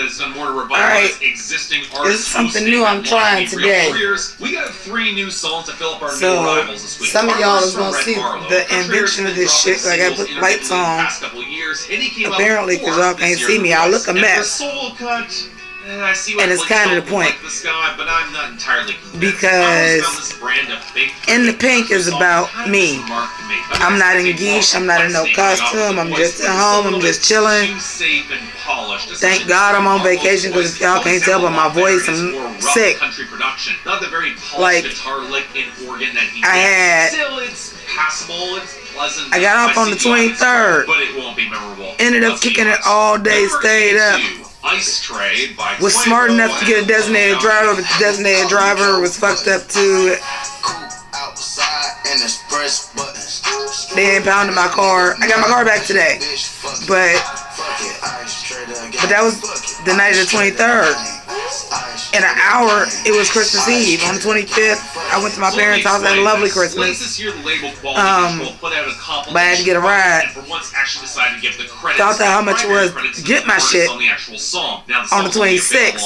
that has done more to revitalize existing artists. This is something new I'm trying today. We got 3 new songs to fill up our new arrivals this week. Some of y'all is gonna see the invention of this shit. Like I put lights on. Apparently, because y'all can't see me, I look a mess. And it's kind of the point. Because in the Pynk is about me. I'm not in geesh, I'm not in no costume, I'm just at home, I'm just chilling. Thank God I'm on vacation, because if y'all can't tell by my voice, I'm sick. Like, I got off on the 23rd. Ended up kicking it all day, stayed up. Was smart enough to get a designated driver, but the designated driver was fucked up too. They impounded my car. I got my car back today, but that was the night of the 23rd. In an hour, it was Christmas Eve. On the 25th, I went to my parents' house, had a lovely Christmas. But I had to get a ride. Thought out how much it was to get my shit on the 26th.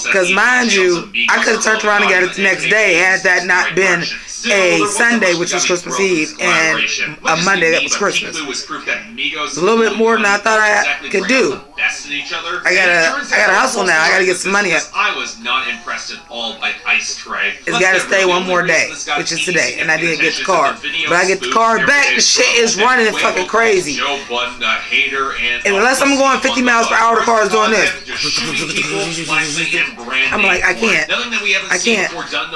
Because mind you, I could have turned around and got it the next day had that not been a Sunday, which was Christmas Eve, and a Monday that was Christmas. It was a little bit more than I thought I could do. I gotta hustle now. I gotta get some money up. It's gotta stay one more day, which is today, and I did get the car. But I get the car back, the shit is running fucking crazy. And unless I'm going 50 miles per hour, the car is doing this. I'm like, I can't.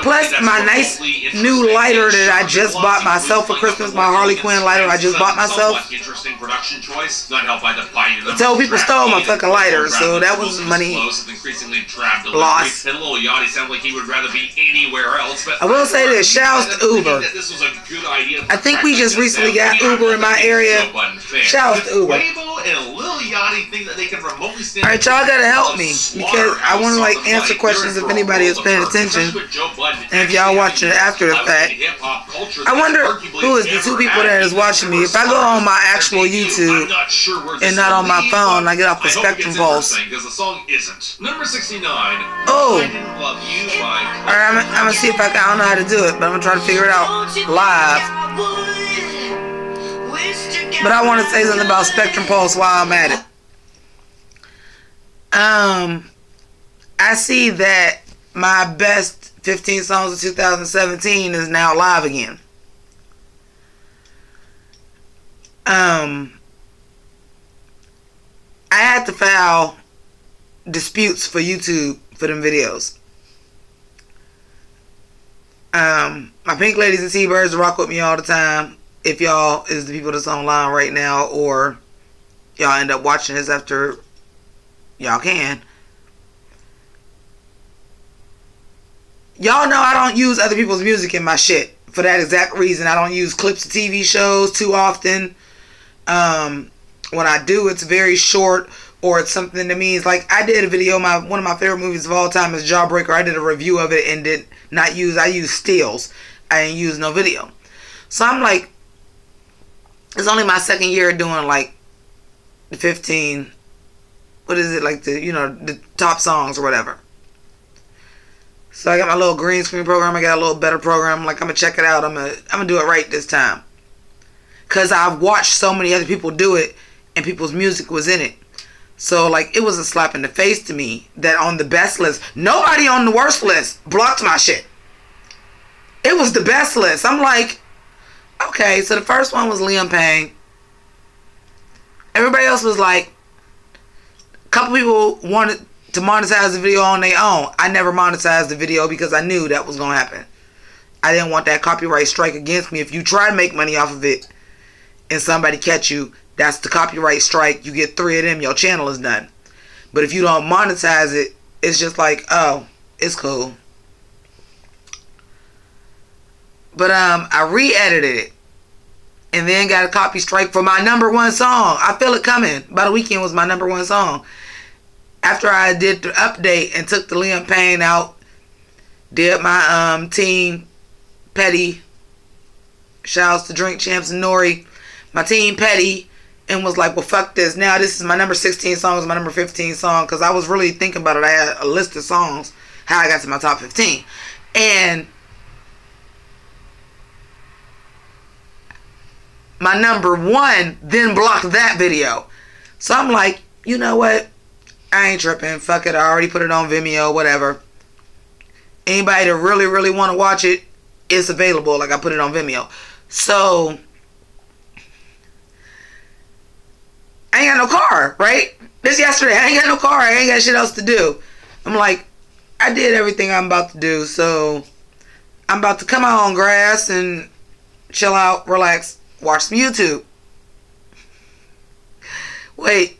Plus, my nice new lighter that I just bought myself for Christmas, my Harley Quinn lighter I just bought myself. I told people stole my fucking lighter, so that was money lost. I will say this, shouts to Uber. I think we just recently got Uber in my area. Shouts to Uber. Alright, y'all gotta help me, because I want to like answer questions if anybody is paying attention, and if y'all watching it after the fact. I wonder who is the 2 people that is watching me. If I go on my actual YouTube and not on my phone, I get off the Spectrum Pulse. Oh! Alright, I'm gonna see if I don't know how to do it, but I'm gonna try to figure it out live. But I want to say something about Spectrum Pulse while I'm at it. I see that my best 15 songs of 2017 is now live again. I had to file disputes for YouTube for them videos. My Pynk ladies and T-Birds rock with me all the time. If y'all is the people that's online right now, or y'all end up watching this after y'all can. Y'all know I don't use other people's music in my shit. For that exact reason, I don't use clips of TV shows too often. When I do, it's very short, or it's something that means, like, I did a video, one of my favorite movies of all time is Jawbreaker. I did a review of it and I used stills. I didn't use no video. So I'm like, it's only my 2nd year doing like the 15, what is it, like the top songs or whatever. So I got my little green screen program. I got a little better program. Like, I'm gonna check it out. I'm gonna do it right this time, cause I've watched so many other people do it, and people's music was in it. So like, it was a slap in the face to me that on the best list, nobody on the worst list blocked my shit. It was the best list. I'm like, okay. So the first one was Liam Payne. Everybody else was like, a couple people wanted to monetize the video on their own. I never monetized the video because I knew that was going to happen. I didn't want that copyright strike against me. If you try to make money off of it and somebody catch you, that's the copyright strike. You get 3 of them, your channel is done. But if you don't monetize it, it's just like, oh, it's cool. But I re-edited it and then got a copy strike for my #1 song. I Feel It Coming by The Weeknd was my #1 song. After I did the update and took the Liam Payne out, did my Team Petty, shouts to Drink Champs and Nori, my Team Petty and was like, well, fuck this. Now this is my number 16 song, is my number 15 song, because I was really thinking about it. I had a list of songs, how I got to my top 15. And my number 1 then blocked that video. So I'm like, you know what? I ain't tripping. Fuck it. I already put it on Vimeo, whatever. Anybody that really, really want to watch it, it's available. Like, I put it on Vimeo. So I ain't got no car, right? This yesterday. I ain't got no car. I ain't got shit else to do. I'm like, I did everything I'm about to do. So I'm about to come out on grass and chill out, relax, watch some YouTube. Wait,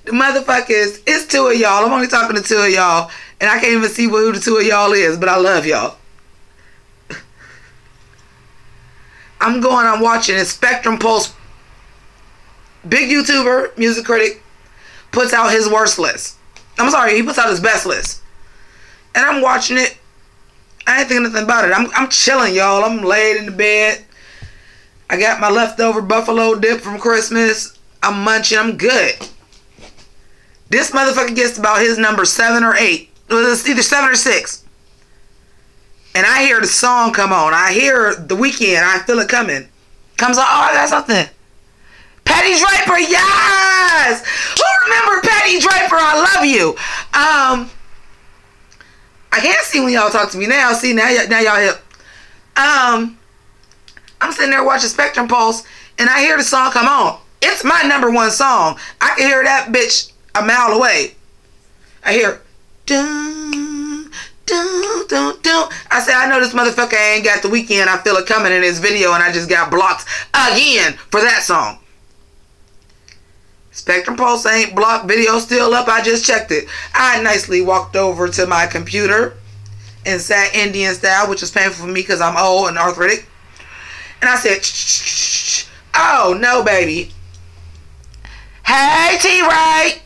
the motherfuckers, it's 2 of y'all. I'm only talking to 2 of y'all, and I can't even see who the 2 of y'all is, but I love y'all. I'm watching it. Spectrum Pulse, big YouTuber, music critic, puts out his worst list. I'm sorry, he puts out his best list. And I'm watching it. I ain't thinking nothing about it. I'm chilling, y'all. I'm laid in the bed. I got my leftover buffalo dip from Christmas. I'm munching. I'm good. This motherfucker gets about his number 7 or 8. It's either 7 or 6. And I hear the song come on. I hear The Weeknd. I feel it coming. Comes on. Oh, I got something. Patty Draper. Yes! Who remember Patty Draper? I love you. I can't see when y'all talk to me now. See, now y'all hip. I'm sitting there watching Spectrum Pulse, and I hear the song come on. It's my number 1 song. I can hear that bitch a mile away. I hear, dun, dun, dun, dun. I said, I know this motherfucker ain't got The Weeknd. I feel it coming in his video, and I just got blocked again for that song. Spectrum Pulse ain't blocked. Video still up. I just checked it. I nicely walked over to my computer and sat Indian style, which is painful for me because I'm old and arthritic. And I said, shh. Oh, no, baby. Hey, T-Ray.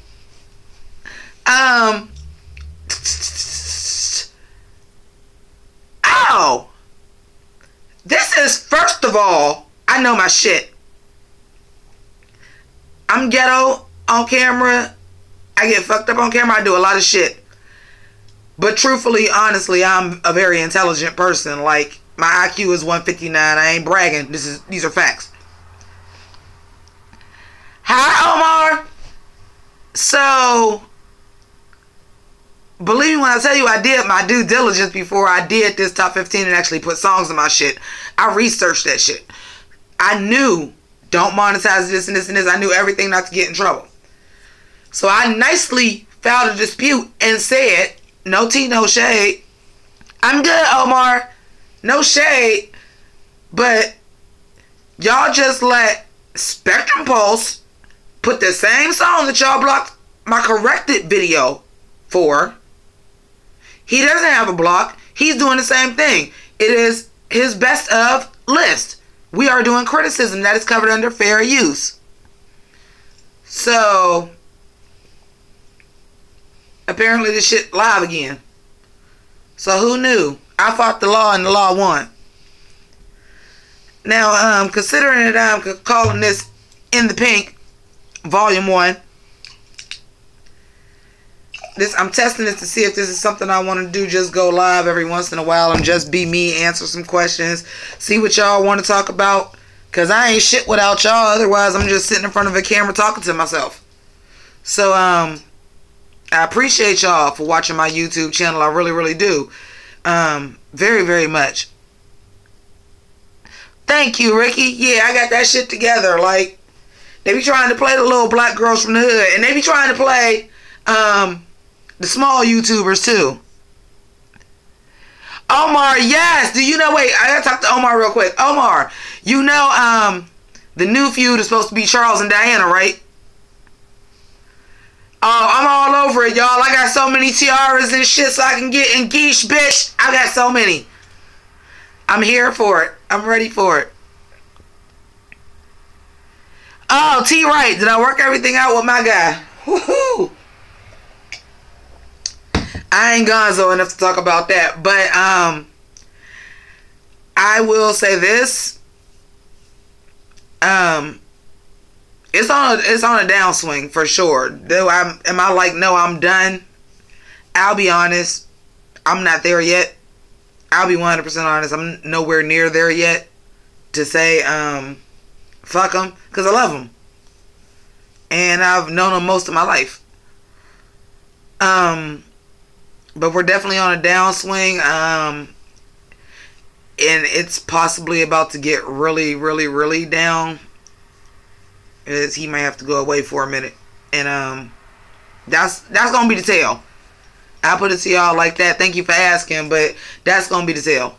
Oh. This is, first of all, I know my shit. I'm ghetto on camera. I get fucked up on camera. I do a lot of shit. But truthfully, honestly, I'm a very intelligent person. Like, my IQ is 159. I ain't bragging. These are facts. Hi, Omar. So, believe me when I tell you, I did my due diligence before I did this top 15 and actually put songs in my shit. I researched that shit. I knew, don't monetize this and this and this. I knew everything not to get in trouble. So I nicely filed a dispute and said, no tea, no shade. I'm good, Omar. No shade. But y'all just let Spectrum Pulse put the same song that y'all blocked my corrected video for. He doesn't have a block. He's doing the same thing. It is his best of list. We are doing criticism that is covered under fair use. So, apparently this shit live again. So who knew? I fought the law and the law won. Now, considering that I'm calling this In the Pynk, Volume 1. I'm testing this to see if this is something I want to do. Just go live every once in a while and just be me, answer some questions, see what y'all want to talk about. Because I ain't shit without y'all. Otherwise, I'm just sitting in front of a camera talking to myself. So, I appreciate y'all for watching my YouTube channel. I really, really do. Very, very much. Thank you, Ricky. Yeah, I got that shit together. Like, they be trying to play the little black girls from the hood. And they be trying to play, the small YouTubers too. Omar, yes. Do you know, wait, I gotta talk to Omar real quick. Omar, you know, the new feud is supposed to be Charles and Diana, right? Oh, I'm all over it, y'all. I got so many tiaras and shit so I can get engaged, bitch. I got so many. I'm here for it. I'm ready for it. Oh, T-Right. Did I work everything out with my guy? Woohoo! I ain't gonzo enough to talk about that. But, I will say this. It's on a downswing for sure. Though am I like, no, I'm done? I'll be honest. I'm not there yet. I'll be 100% honest. I'm nowhere near there yet to say fuck them, because I love them. And I've known them most of my life. But we're definitely on a downswing. And it's possibly about to get really, really, really down. As he may have to go away for a minute. And that's gonna be the tale. I'll put it to y'all like that. Thank you for asking, but that's gonna be the tale.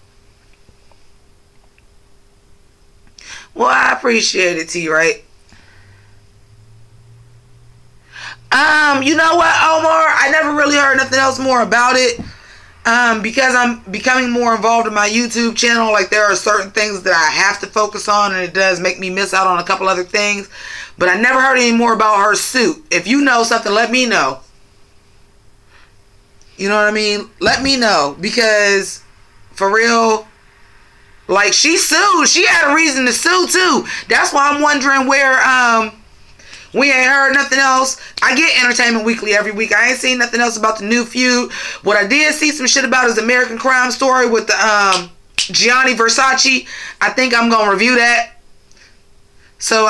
Well, I appreciate it, T, right? You know what, Omar? I never really heard nothing else more about it. Because I'm becoming more involved in my YouTube channel. Like, there are certain things that I have to focus on, and it does make me miss out on a couple other things. But I never heard any more about her suit. If you know something, let me know. You know what I mean? Let me know. Because, for real, like, she sued. She had a reason to sue, too. That's why I'm wondering where, we ain't heard nothing else. I get Entertainment Weekly every week. I ain't seen nothing else about the new feud. What I did see some shit about is American Crime Story with the, Gianni Versace. I think I'm gonna review that. So,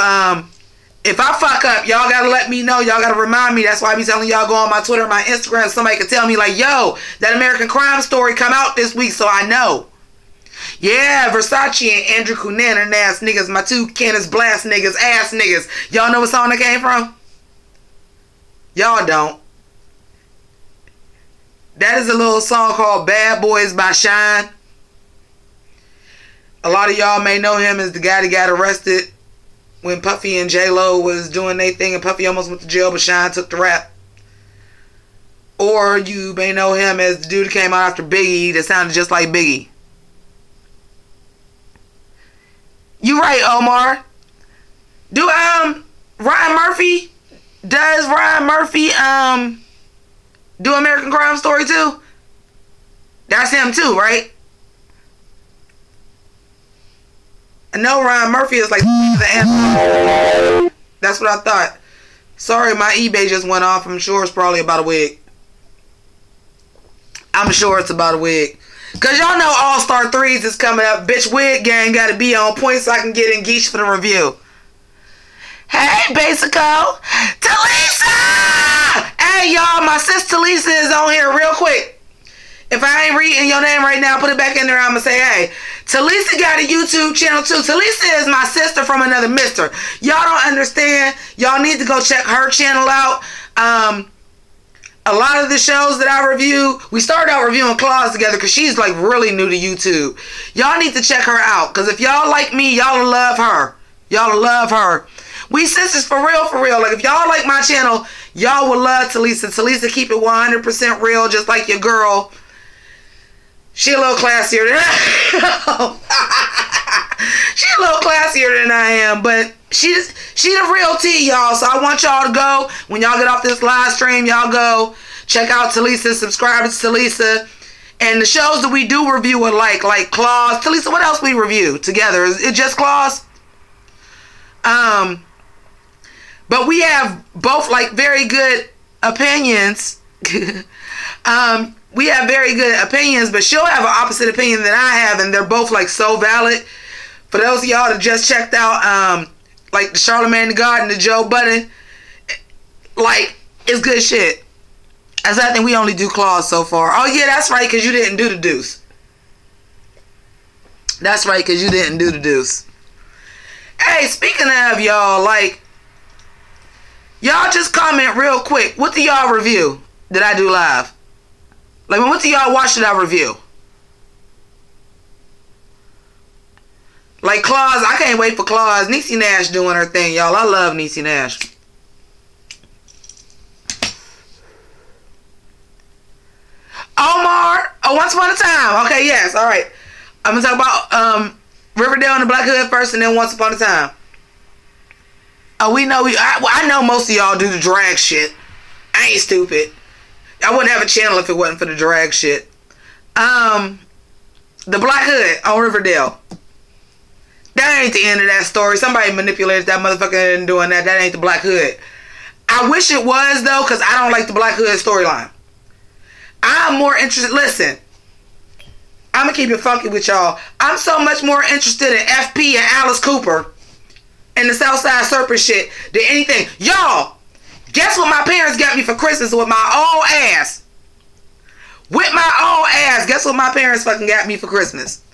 if I fuck up, y'all gotta let me know. Y'all gotta remind me. That's why I be telling y'all, go on my Twitter, my Instagram. Somebody can tell me like, yo, that American Crime Story come out this week, so I know. Yeah, Versace and Andrew Cunanan ass niggas. My two Candace Blast niggas, ass niggas. Y'all know what song that came from? Y'all don't. That is a little song called Bad Boys by Shine. A lot of y'all may know him as the guy that got arrested when Puffy and J-Lo was doing their thing and Puffy almost went to jail, but Shine took the rap. Or you may know him as the dude that came out after Biggie that sounded just like Biggie. You right, Omar. Ryan Murphy? Does Ryan Murphy, do American Crime Story too? That's him too, right? I know Ryan Murphy is like the anthem. That's what I thought. Sorry, my eBay just went off. I'm sure it's probably about a wig. I'm sure it's about a wig. Cause y'all know All-Star 3s is coming up. Bitch, wig gang gotta be on point so I can get engaged for the review. Hey, Basico. Talisa! Hey, y'all, my sister Talisa is on here real quick. If I ain't reading your name right now, put it back in there. I'm gonna say, hey, Talisa got a YouTube channel too. Talisa is my sister from another mister. Y'all don't understand. Y'all need to go check her channel out. A lot of the shows that I review, we started out reviewing Claws together because she's like really new to YouTube. Y'all need to check her out because if y'all like me, y'all love her. Y'all love her. We sisters for real, for real. Like if y'all like my channel, y'all will love Talisa. Talisa keep it 100% real, just like your girl. She a little classier than she a little classier than I am, but she the real tea, y'all. So I want y'all to go, when y'all get off this live stream, y'all go check out Talisa, subscribe to Talisa. And the shows that we do review are like Claws. Talisa, what else we review together? Is it just Claws? But we have both like very good opinions. We have very good opinions, but she'll have an opposite opinion than I have, and they're both like so valid. For those of y'all that just checked out, like the Charlamagne the God and the Joe Budden, like it's good shit. As I think we only do Claws so far. Oh yeah, that's right, because you didn't do the Deuce. That's right, because you didn't do the Deuce. Hey, speaking of y'all, like, y'all just comment real quick. What do y'all review that I do live? Like, what do y'all watch that I review? Like Claws, I can't wait for Claws. Niecy Nash doing her thing, y'all. I love Niecy Nash. Omar, oh, Once Upon a Time. Okay, yes, all right. I'm gonna talk about Riverdale and the Black Hood first, and then Once Upon a Time. Oh, we know I know most of y'all do the drag shit. I ain't stupid. I wouldn't have a channel if it wasn't for the drag shit. The Black Hood on Riverdale. That ain't the end of that story. Somebody manipulated that motherfucker and doing that. That ain't the Black Hood. I wish it was, though, because I don't like the Black Hood storyline. I'm more interested. Listen, I'm going to keep it funky with y'all. I'm so much more interested in FP and Alice Cooper and the Southside Serpent shit than anything. Y'all, guess what my parents got me for Christmas with my own ass? With my own ass. Guess what my parents fucking got me for Christmas?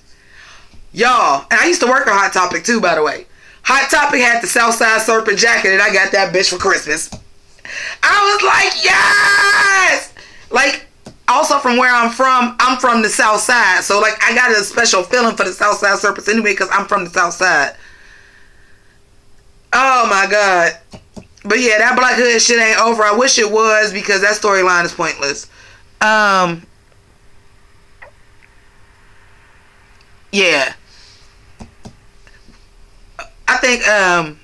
Y'all, and I used to work on Hot Topic too, by the way. Hot Topic had the Southside Serpent jacket and I got that bitch for Christmas. I was like, yes! Like, also from where I'm from the South Side. So, like, I got a special feeling for the Southside Serpents anyway because I'm from the South Side. Oh, my God. But, yeah, that Black Hood shit ain't over. I wish it was because that storyline is pointless. Yeah. I think, I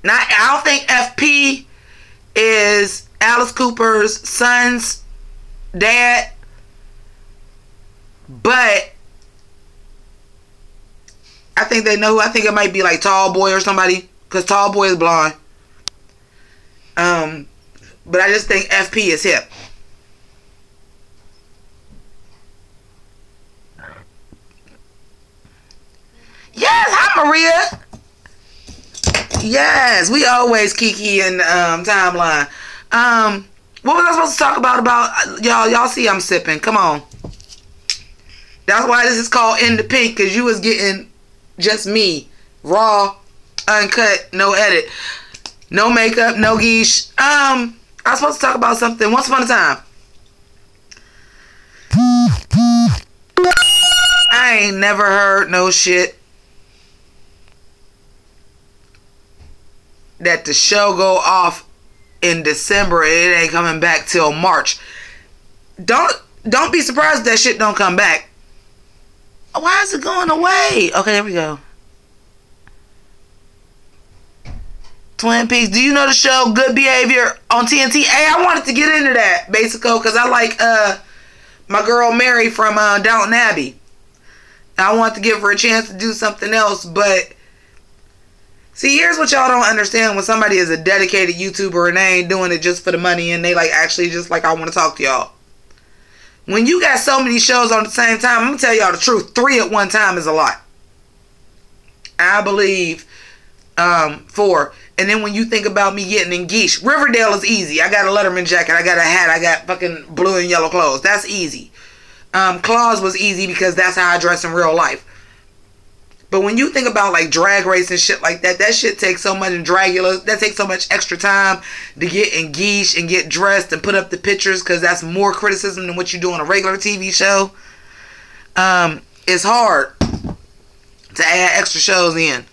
don't think FP is Alice Cooper's son's dad, but I think they know who. I think it might be like Tall Boy or somebody, because Tall Boy is blonde. But I just think FP is hip. Yes, hi Maria. Yes, we always kiki in timeline. What was I supposed to talk about y'all? Y'all see I'm sipping. Come on. That's why this is called In the Pink, because you was getting just me. Raw, uncut, no edit. No makeup, no geesh. I was supposed to talk about something once upon a time. I ain't never heard no shit that the show go off in December and it ain't coming back till March. Don't be surprised if that shit don't come back. Why is it going away? Okay, here we go. Twin Peaks. Do you know the show Good Behavior on TNT? Hey, I wanted to get into that, basically, because I like my girl Mary from Downton Abbey. I want to give her a chance to do something else, but see, here's what y'all don't understand when somebody is a dedicated YouTuber and they ain't doing it just for the money and they like actually just like, I want to talk to y'all. When you got so many shows on the same time, I'm going to tell y'all the truth. 3 at one time is a lot. I believe 4. And then when you think about me getting in geesh, Riverdale is easy. I got a Letterman jacket. I got a hat. I got fucking blue and yellow clothes. That's easy. Claws was easy because that's how I dress in real life. But when you think about like Drag Race and shit like that, that shit takes so much, and Dragula, that takes so much extra time to get in geesh and get dressed and put up the pictures, because that's more criticism than what you do on a regular TV show. It's hard to add extra shows in.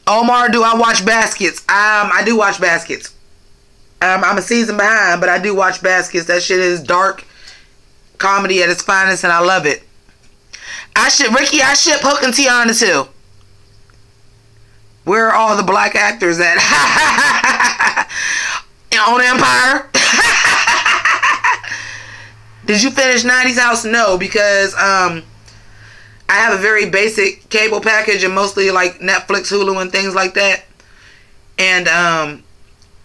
Omar, do I watch Baskets? I do watch Baskets. I'm a season behind, but I do watch Baskets. That shit is dark comedy at its finest, and I love it. I ship Hook and Tiana too. Where are all the black actors at? On Empire? Did you finish 90s House? No, because I have a very basic cable package and mostly like Netflix, Hulu, and things like that. And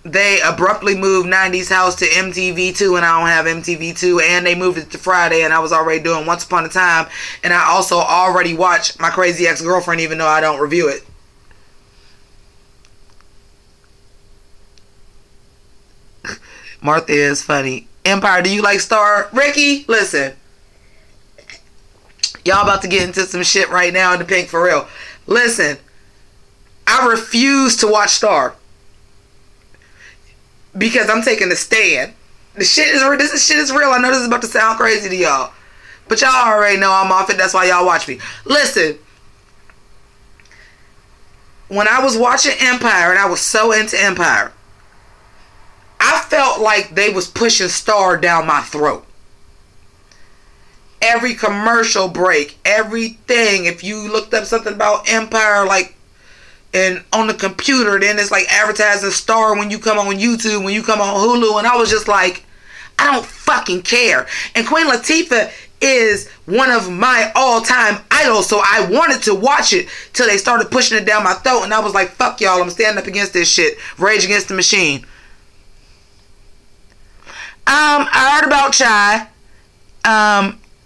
they abruptly moved 90s House to MTV2, and I don't have MTV2, and they moved it to Friday, and I was already doing Once Upon a Time, and I also already watched My Crazy Ex-Girlfriend, even though I don't review it. Martha is funny. Empire, do you like Star? Ricky, listen. Y'all about to get into some shit right now in the Pink for real. Listen, I refuse to watch Star. Because I'm taking a stand. This shit is real. I know this is about to sound crazy to y'all. But y'all already know I'm off it. That's why y'all watch me. Listen. When I was watching Empire, and I was so into Empire, I felt like they was pushing Star down my throat. Every commercial break, everything. If you looked up something about Empire, like, and on the computer, then it's like advertising Star when you come on YouTube, when you come on Hulu, and I was just like, I don't fucking care. And Queen Latifah is one of my all-time idols, so I wanted to watch it till they started pushing it down my throat, and I was like, fuck y'all, I'm standing up against this shit. Rage Against the Machine. I heard about Chai,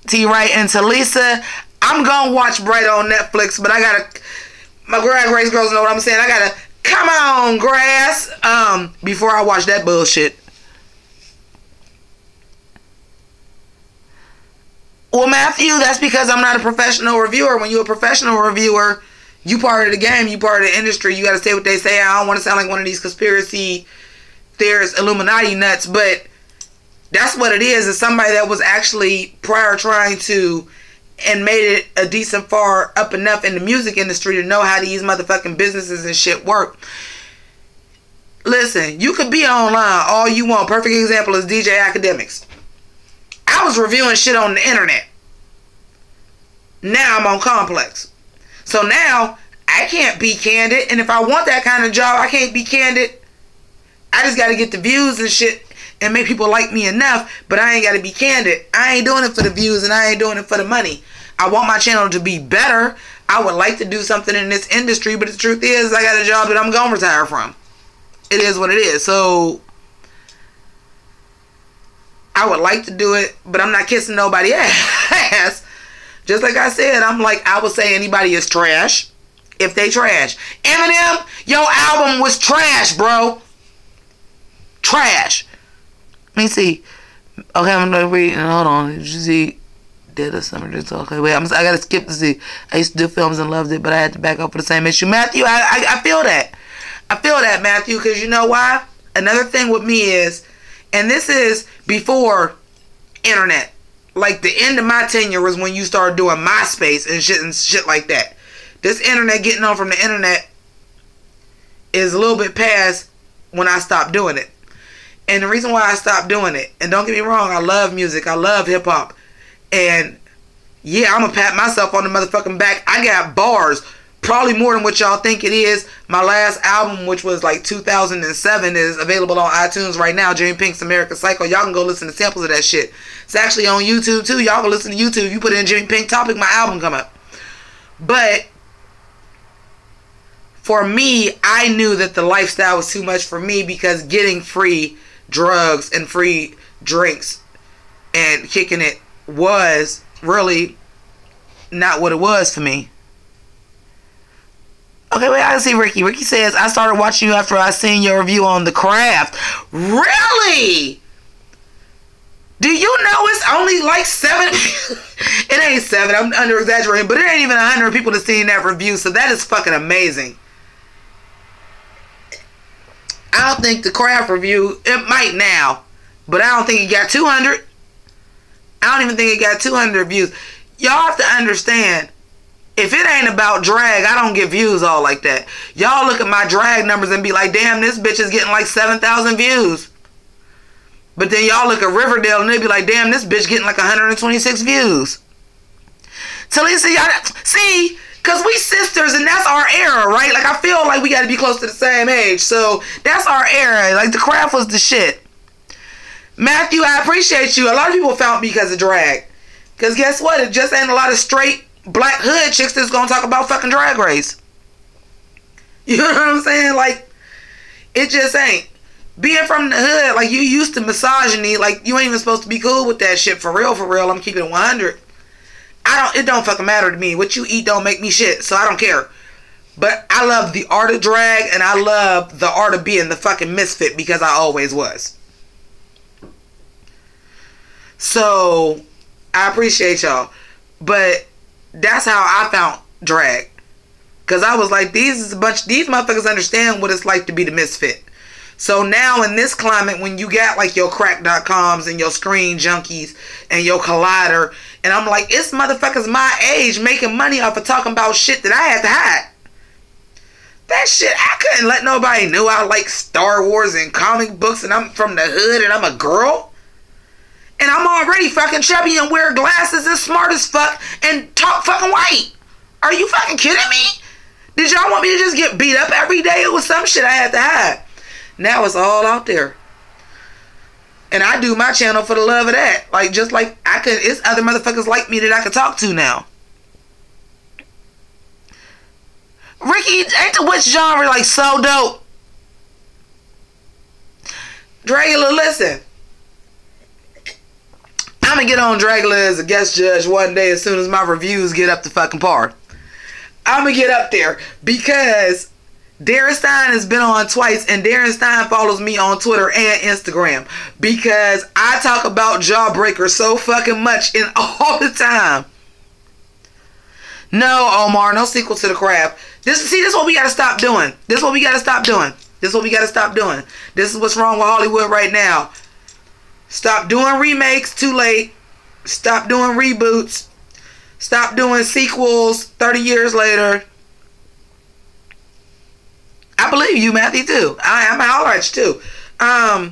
T. Wright, and Talisa. I'm gonna watch Bright on Netflix, but I gotta, my Drag Race girls know what I'm saying, I gotta, come on, grass, before I watch that bullshit. Well, Matthew, that's because I'm not a professional reviewer. When you're a professional reviewer, you part of the game, you part of the industry. You got to say what they say. I don't want to sound like one of these conspiracy theorists, Illuminati nuts, but that's what it is. It's somebody that was actually prior trying to and made it a decent far up enough in the music industry to know how these motherfucking businesses and shit work. Listen, you could be online all you want. Perfect example is DJ Academics. I was reviewing shit on the internet. Now I'm on Complex. So now I can't be candid. And if I want that kind of job, I can't be candid. I just got to get the views and shit and make people like me enough. But I ain't got to be candid. I ain't doing it for the views and I ain't doing it for the money. I want my channel to be better. I would like to do something in this industry. But the truth is, I got a job that I'm going to retire from. It is what it is. So I would like to do it, but I'm not kissing nobody's ass. Just like I said, I'm like, I would say anybody is trash if they trash. Eminem, your album was trash, bro. Trash. Let me see. Okay, I'm gonna read. Hold on. Did you see? Did or something? Okay, wait. I gotta skip to see. I used to do films and loved it, but I had to back up for the same issue. Matthew, I feel that. I feel that, Matthew, because you know why? Another thing with me is, and this is before internet. Like the end of my tenure was when you started doing MySpace and shit like that. This internet, getting on from the internet, is a little bit past when I stopped doing it. And the reason why I stopped doing it, and don't get me wrong, I love music, I love hip hop, and yeah, I'm gonna pat myself on the motherfucking back. I got bars. Probably more than what y'all think it is. My last album, which was like 2007, is available on iTunes right now. Jimmy Pynk's American Psycho. Y'all can go listen to samples of that shit. It's actually on YouTube too. Y'all can listen to YouTube. If you put in Jimmy Pynk topic, my album come up. But for me, I knew that the lifestyle was too much for me because getting free drugs and free drinks and kicking it was really not what it was for me. Okay, wait, I see Ricky. Ricky says, I started watching you after I seen your review on The Craft. Really? Do you know it's only like 7? It ain't 7. I'm under exaggerating, but it ain't even 100 people that seen that review, so that is fucking amazing. I don't think The Craft review, it might now, but I don't think it got 200. I don't even think it got 200 views. Y'all have to understand, if it ain't about drag, I don't get views all like that. Y'all look at my drag numbers and be like, damn, this bitch is getting like 7,000 views. But then y'all look at Riverdale and they be like, damn, this bitch getting like 126 views. Talisa, y'all, see, because we sisters and that's our era, right? Like, I feel like we got to be close to the same age. So that's our era. Like, The Craft was the shit. Matthew, I appreciate you. A lot of people found me because of drag. Because guess what? It just ain't a lot of straight black hood chicks that's gonna talk about fucking Drag Race. You know what I'm saying? Like, it just ain't. Being from the hood, like, you used to misogyny, like, you ain't even supposed to be cool with that shit. For real, I'm keeping it 100. It don't fucking matter to me. What you eat don't make me shit, so I don't care. But I love the art of drag, and I love the art of being the fucking misfit, because I always was. So, I appreciate y'all. But that's how I found drag. Because I was like, these motherfuckers understand what it's like to be the misfit. So now in this climate, when you got like your crack.coms and your screen junkies and your collider, and I'm like, it's motherfuckers my age making money off of talking about shit that I had to hide. That shit, I couldn't let nobody know I like Star Wars and comic books and I'm from the hood and I'm a girl. And I'm already fucking chubby and wear glasses and smart as fuck and talk fucking white. Are you fucking kidding me? Did y'all want me to just get beat up every day? It was some shit I had to hide. Now it's all out there. And I do my channel for the love of that. Like, just like it's other motherfuckers like me that I could talk to now. Ricky, ain't the witch genre like so dope? Dragula, listen. I'm gonna get on Dragula as a guest judge one day as soon as my reviews get up to fucking par. I'm gonna get up there because Darren Stein has been on twice, and Darren Stein follows me on Twitter and Instagram because I talk about Jawbreaker so fucking much and all the time. No, Omar, no sequel to The Craft. This is what we gotta stop doing. This is what we gotta stop doing. This is what we gotta stop doing. This is what's wrong with Hollywood right now. Stop doing remakes too late. Stop doing reboots. Stop doing sequels 30 years later. I believe you, Matthew, too. I'm all right, too. You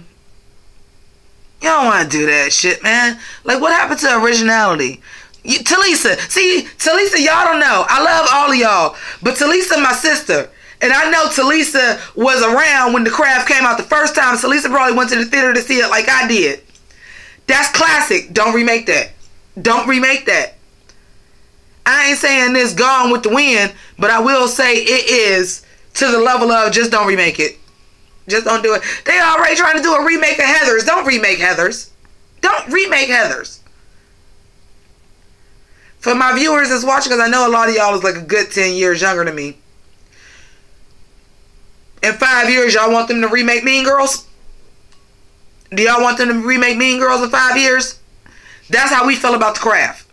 don't want to do that shit, man. Like, what happened to originality? Talisa. See, Talisa, y'all don't know. I love all of y'all. But Talisa, my sister. And I know Talisa was around when The Craft came out the first time. Talisa probably went to the theater to see it like I did. That's classic. Don't remake that. Don't remake that. I ain't saying this Gone with the Wind, but I will say it is to the level of just don't remake it. Just don't do it. They already trying to do a remake of Heathers. Don't remake Heathers. Don't remake Heathers. For my viewers that's watching, because I know a lot of y'all is like a good 10 years younger than me. In 5 years, y'all want them to remake Mean Girls? Do y'all want them to remake Mean Girls in 5 years? That's how we feel about The Craft.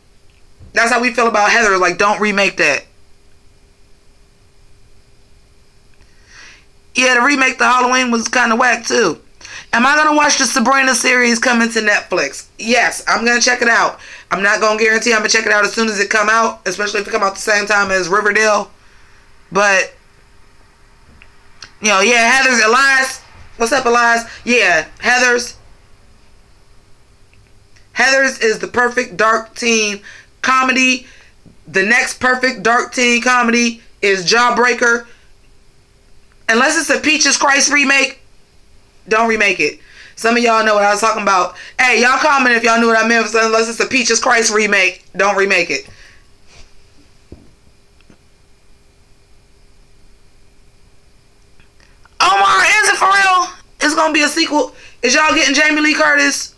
That's how we feel about Heather. Like, don't remake that. Yeah, the remake to Halloween was kind of whack, too. Am I going to watch the Sabrina series coming to Netflix? Yes, I'm going to check it out. I'm not going to guarantee I'm going to check it out as soon as it come out, especially if it come out the same time as Riverdale. But, you know, yeah, Heather's, Elias. What's up, Elias? Yeah, Heather's. Heather's is the perfect dark teen comedy. The next perfect dark teen comedy is Jawbreaker. Unless it's a Peaches Christ remake, don't remake it. Some of y'all know what I was talking about. Hey, y'all comment if y'all knew what I meant. Unless it's a Peaches Christ remake, don't remake it. Omar, is it for real? It's gonna be a sequel. Is y'all getting Jamie Lee Curtis?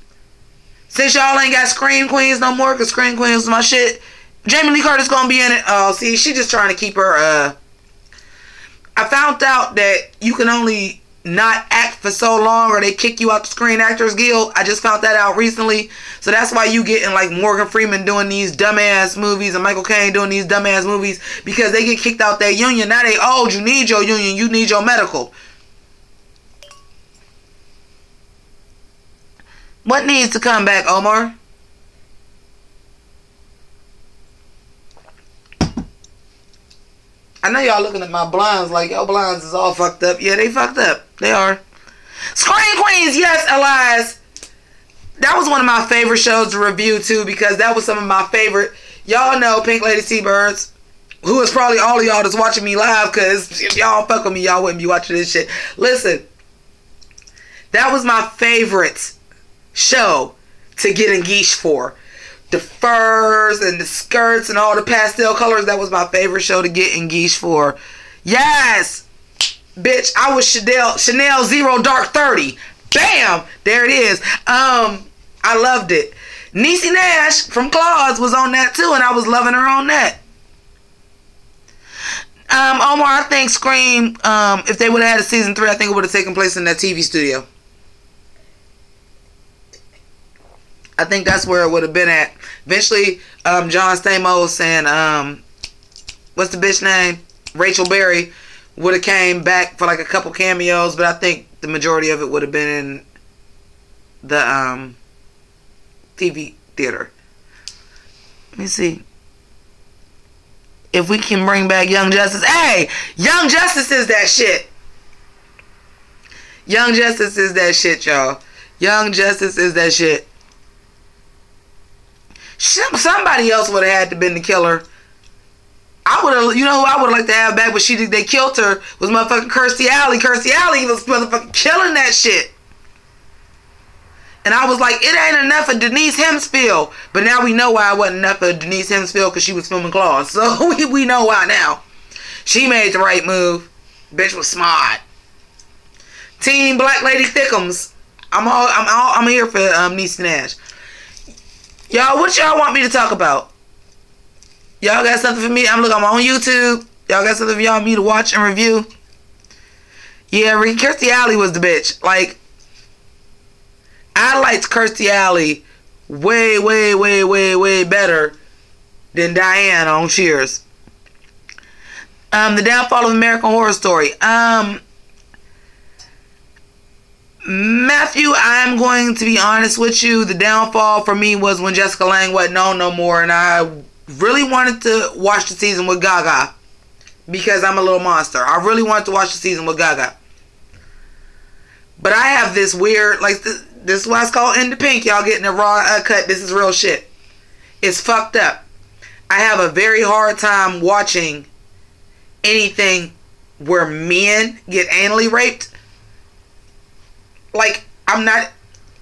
Since y'all ain't got Scream Queens no more, because Scream Queens is my shit. Jamie Lee Curtis gonna be in it. Oh, see, she just trying to keep her, I found out that you can only not act for so long or they kick you out the Screen Actors Guild. I just found that out recently. So that's why you getting like Morgan Freeman doing these dumbass movies and Michael Caine doing these dumbass movies, because they get kicked out their union. Now they old. You need your union. You need your medical. What needs to come back, Omar? I know y'all looking at my blinds like, yo, blinds is all fucked up. Yeah, they fucked up. They are. Screen Queens, yes, Elias. That was one of my favorite shows to review, too, because that was some of my favorite. Y'all know Pink Lady Seabirds, who is probably all of y'all that's watching me live, because if y'all fuck with me, y'all wouldn't be watching this shit. Listen, that was my favorite show to get engaged for. The furs and the skirts and all the pastel colors. That was my favorite show to get engaged for. Yes! Bitch, I was Chanel Zero Dark 30. Bam! There it is. I loved it. Niecy Nash from Claws was on that too, and I was loving her on that. Omar, I think Scream, if they would have had a season 3, I think it would have taken place in that TV studio. I think that's where it would have been at. Eventually, John Stamos and, what's the bitch name? Rachel Berry would have came back for like a couple cameos, but I think the majority of it would have been in the TV theater. Let me see. If we can bring back Young Justice. Hey! Young Justice is that shit. Young Justice is that shit, y'all. Young Justice is that shit. Somebody else would have had to been the killer. I would have, you know who I would have liked to have back, but they killed her, was motherfucking Kirstie Alley. Kirstie Alley was motherfucking killing that shit. And I was like, it ain't enough of Denise Hempsfield. But now we know why it wasn't enough of Denise Hempsfield, because she was filming Claws. So we know why now. She made the right move. Bitch was smart. Team Black Lady Thickums. I'm here for Niecy Nash. Y'all, what y'all want me to talk about? Y'all got something for me? I'm on YouTube. Y'all got something for y'all me to watch and review? Yeah, Kirstie Alley was the bitch. Like, I liked Kirstie Alley way, way, way, way, way better than Diane on Cheers. The downfall of American Horror Story. Matthew, I'm going to be honest with you. The downfall for me was when Jessica Lange wasn't on no more, and I really wanted to watch the season with Gaga because I'm a little monster. I really wanted to watch the season with Gaga. But I have this weird, like, this is why it's called In the Pink. Y'all getting a raw cut. This is real shit. It's fucked up. I have a very hard time watching anything where men get anally raped. Like, I'm not,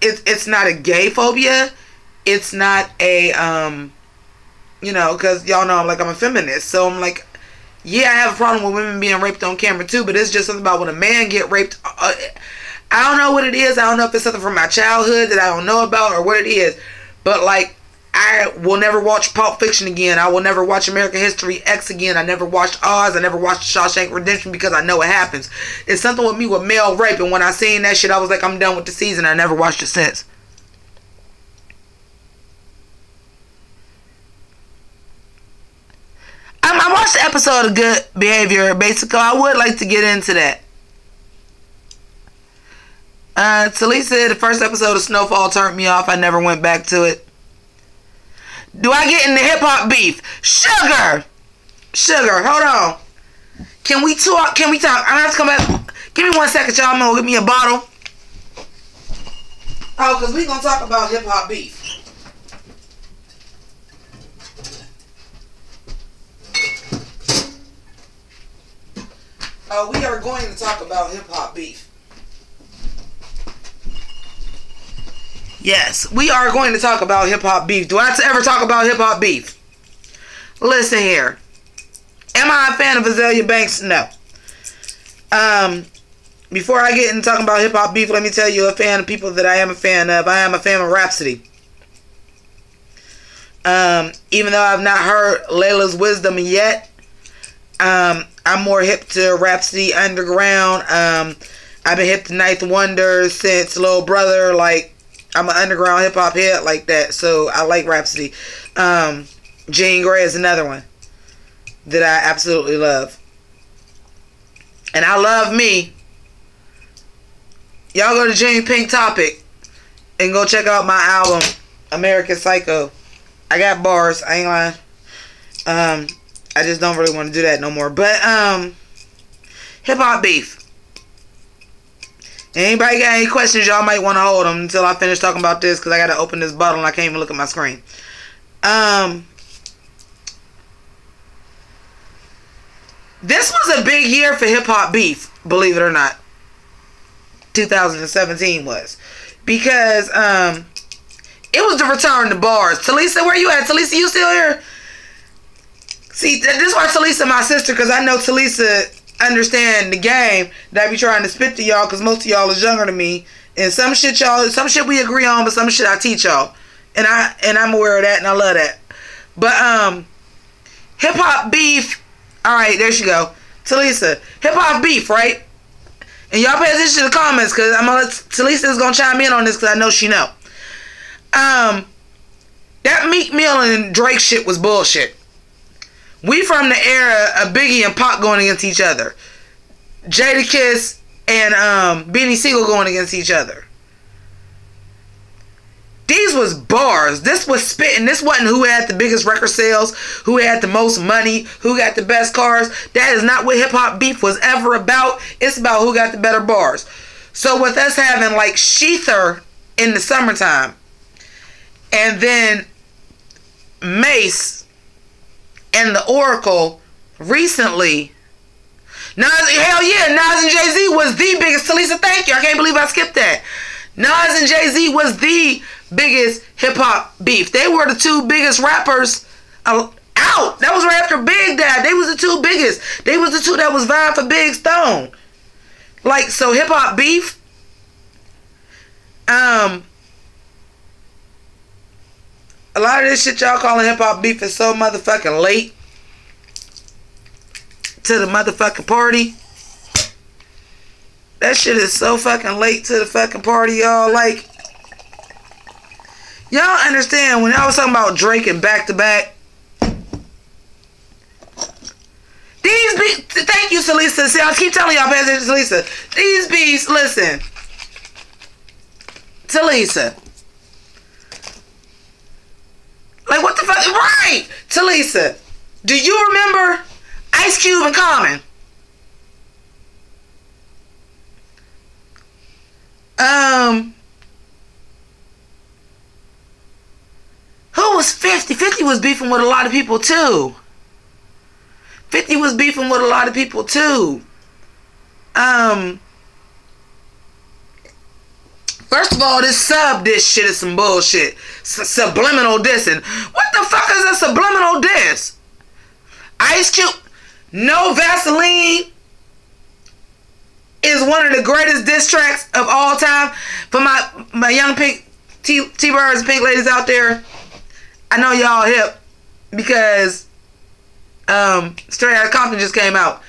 it's not a gay phobia. It's not a, you know, because y'all know I'm a feminist. So I'm like, yeah, I have a problem with women being raped on camera too, but it's just something about when a man get raped. I don't know what it is. I don't know if it's something from my childhood that I don't know about or what it is. But, like, I will never watch Pulp Fiction again. I will never watch American History X again. I never watched Oz. I never watched Shawshank Redemption because I know it happens. It's something with me with male rape. And when I seen that shit, I was like, I'm done with the season. I never watched it since. I watched the episode of Good Behavior. Basically, I would like to get into that. Talisa, the first episode of Snowfall turned me off. I never went back to it. Do I get into hip-hop beef? Sugar, hold on. Can we talk? I'm gonna have to come back. Give me 1 second, y'all. I'm gonna get me a bottle. Oh, because we gonna talk about hip-hop beef. We are going to talk about hip-hop beef. Yes, we are going to talk about hip-hop beef. Do I ever talk about hip-hop beef? Listen here. Am I a fan of Azalea Banks? No. Before I get into talking about hip-hop beef, let me tell you a fan of people that I am a fan of. I am a fan of Rhapsody. Even though I've not heard Layla's Wisdom yet, I'm more hip to Rhapsody Underground. I've been hip to Ninth Wonder since Little Brother. Like, I'm an underground hip-hop head like that, so I like Rhapsody. Jean Grey is another one that I absolutely love. And I love me. Y'all go to Jane Pink Topic and go check out my album, American Psycho. I got bars, I ain't lying. I just don't really want to do that no more. But, hip-hop beef. Anybody got any questions, y'all might want to hold them until I finish talking about this, because I got to open this bottle and I can't even look at my screen. This was a big year for hip-hop beef, believe it or not. 2017 was. Because, it was the return to bars. Talisa, where you at? Talisa, you still here? See, this is why Talisa my sister, because I know Talisa understand the game that I be trying to spit to y'all, because most of y'all is younger than me, and some shit we agree on, but some shit I teach y'all, and I'm aware of that, and I love that. But hip hop beef. All right, there she go, Talisa. Hip hop beef, right? And y'all pay attention to the comments, because I'm gonna let Talisa is gonna chime in on this, because I know she know. That Meek Mill and Drake shit was bullshit. We from the era of Biggie and Pac going against each other. Jadakiss and Beanie Siegel going against each other. These was bars. This was spitting. This wasn't who had the biggest record sales, who had the most money, who got the best cars. That is not what hip-hop beef was ever about. It's about who got the better bars. So with us having like Sheether in the summertime, and then Mace and the Oracle recently. Hell yeah, Nas and Jay-Z was the biggest. Talisa, thank you. I can't believe I skipped that. Nas and Jay-Z was the biggest hip-hop beef. They were the two biggest rappers out. That was right after Big died. They was the two biggest. They was the two that was vying for Big Stone. Like, so hip-hop beef. A lot of this shit y'all calling hip-hop beef is so motherfucking late to the motherfucking party. That shit is so fucking late to the fucking party, y'all. Like, y'all understand when y'all was talking about Drake and back to back. These beats, thank you, Salisa. See, I keep telling y'all, pay attention to Salisa. These beats, listen. Talisa. Like, what the fuck? Right! Talisa. Do you remember Ice Cube and Common? Who was 50? 50 was beefing with a lot of people too. 50 was beefing with a lot of people too. First of all, this shit is some bullshit. Subliminal dissing. What the fuck is a subliminal diss? Ice Cube, No Vaseline is one of the greatest diss tracks of all time. For my young pink T-Birds and pink ladies out there, I know y'all hip because Straight Outta Compton just came out.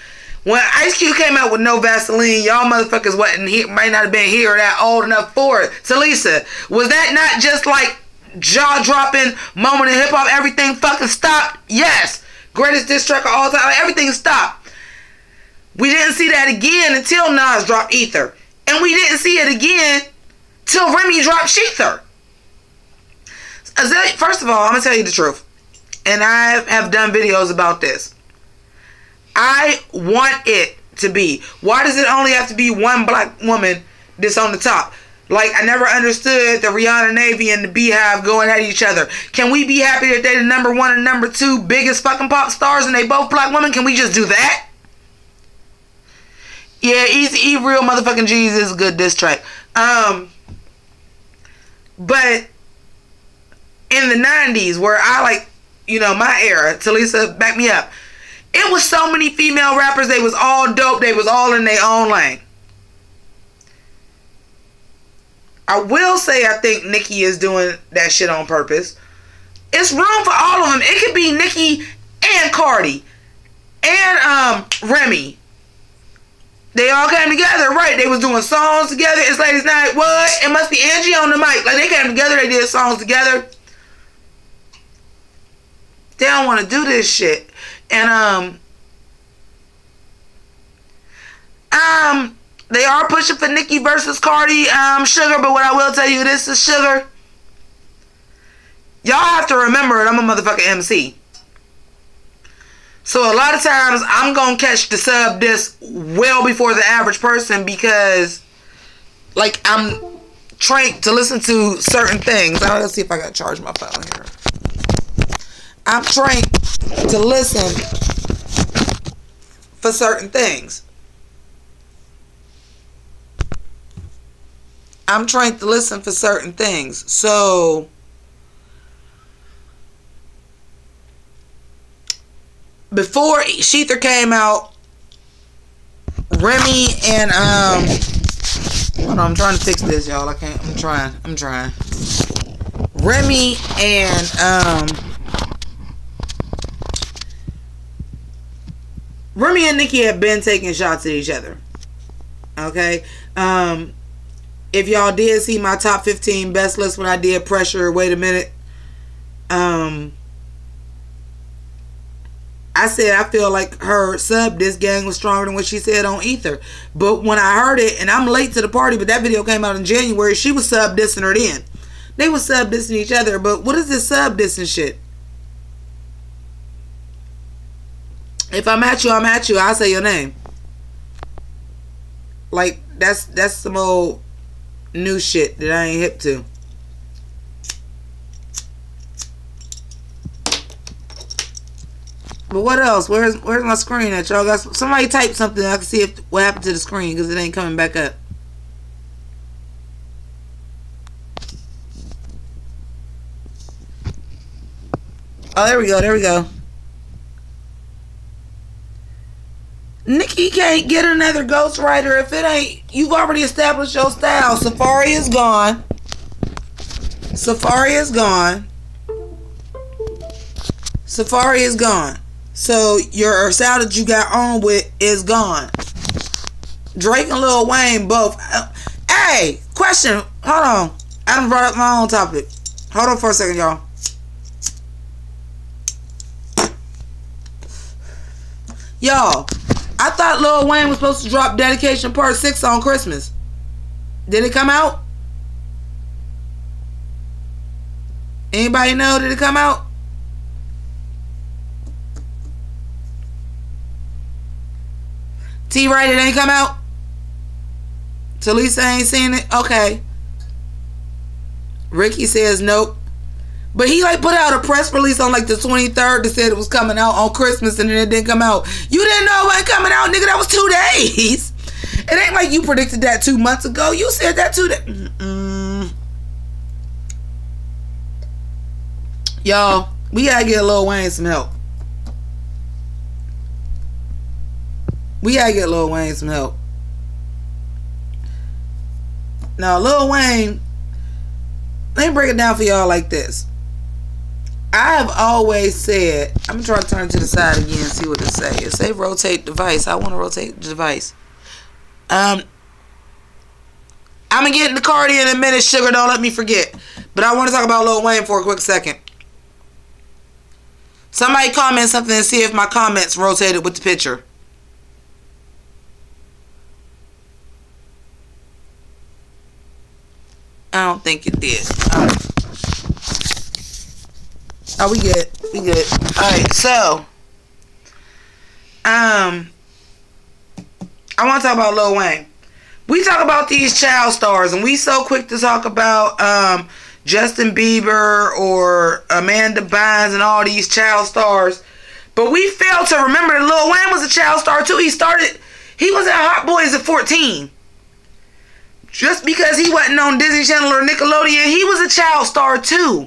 When Ice Cube came out with No Vaseline, y'all motherfuckers wasn't here, might not have been here or that old enough for it. Talisa, was that not just like jaw-dropping moment in hip-hop? Everything fucking stopped? Yes. Greatest diss track of all time. Everything stopped. We didn't see that again until Nas dropped Ether. And we didn't see it again till Remy dropped Sheether. First of all, I'm going to tell you the truth. And I have done videos about this. I want it to be. Why does it only have to be one black woman that's on the top? Like, I never understood the Rihanna Navy and the Beehive going at each other. Can we be happy that they're the number one and number two biggest fucking pop stars and they both black women? Can we just do that? Yeah, Easy Real motherfucking G's is a good diss track. But in the 90s, where I like, you know, my era, Talisa, back me up. It was so many female rappers. They was all dope. They was all in their own lane. I will say I think Nicki is doing that shit on purpose. It's room for all of them. It could be Nicki and Cardi and Remy. They all came together, right? They was doing songs together. It's Ladies Night. What? It must be Angie on the mic. Like, they came together. They did songs together. They don't want to do this shit. And they are pushing for Nicki versus Cardi, Sugar, but what I will tell you, this is Sugar. Y'all have to remember it, I'm a motherfucking MC. So a lot of times I'm gonna catch the sub diss well before the average person because, like, I'm trained to listen to certain things. Let's see if I gotta charge my phone here. I'm trained to listen for certain things. I'm trained to listen for certain things. So before Sheether came out, Remy and hold on, I'm trying to fix this, y'all. I can't. I'm trying. Remy and Nicki have been taking shots at each other. Okay? If y'all did see my top 15 best list when I did Pressure, wait a minute. I said I feel like her sub diss gang was stronger than what she said on Ether. But when I heard it, and I'm late to the party, but that video came out in January, she was sub dissing her then. They was sub dissing each other, but what is this sub dissing shit? If I'm at you, I'm at you. I'll say your name. Like, that's some old new shit that I ain't hip to. But what else? Where's my screen at, y'all? Somebody type something. I can see what happened to the screen because it ain't coming back up. Oh, there we go. There we go. Nikki can't get another ghostwriter if it ain't. You've already established your style. Safari is gone. Safari is gone. Safari is gone. So your style that you got on with is gone. Drake and Lil Wayne both. Hey, question. Hold on. I done brought up my own topic. Hold on for a second, y'all. Y'all, I thought Lil Wayne was supposed to drop Dedication Part 6 on Christmas. Did it come out? Anybody know? Did it come out? T-Right, it ain't come out? Talisa ain't seen it? Okay. Ricky says nope. But he like put out a press release on like the 23rd that said it was coming out on Christmas and then it didn't come out. You didn't know it wasn't coming out, nigga. That was 2 days. It ain't like you predicted that 2 months ago. You said that 2 days. Y'all, we gotta get Lil Wayne some help. We gotta get Lil Wayne some help. Now, Lil Wayne, let me break it down for y'all like this. I have always said, I'm gonna try to turn to the side again and see what it say. It say rotate device. I want to rotate the device. I'm gonna get in the Cardi in a minute, sugar. Don't let me forget. But I want to talk about Lil Wayne for a quick second. Somebody comment something and see if my comments rotated with the picture. I don't think it did. Oh, we good. We good. Alright, so I want to talk about Lil Wayne. We talk about these child stars and we so quick to talk about Justin Bieber or Amanda Bynes and all these child stars. But we fail to remember that Lil Wayne was a child star too. He was at Hot Boys at 14. Just because he wasn't on Disney Channel or Nickelodeon, he was a child star too.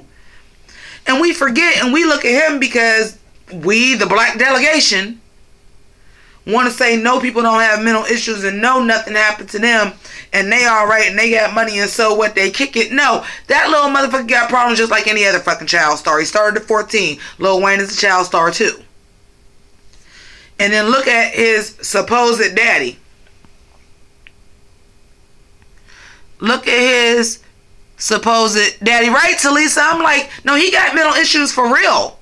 And we forget and we look at him because we, the black delegation, want to say no, people don't have mental issues and no, nothing happened to them and they alright and they got money and so what, they kick it. No, that little motherfucker got problems just like any other fucking child star. He started at 14. Lil Wayne is a child star too. And then look at his supposed daddy. Look at his supposed daddy, right, Talisa? I'm like, no, he got mental issues for real.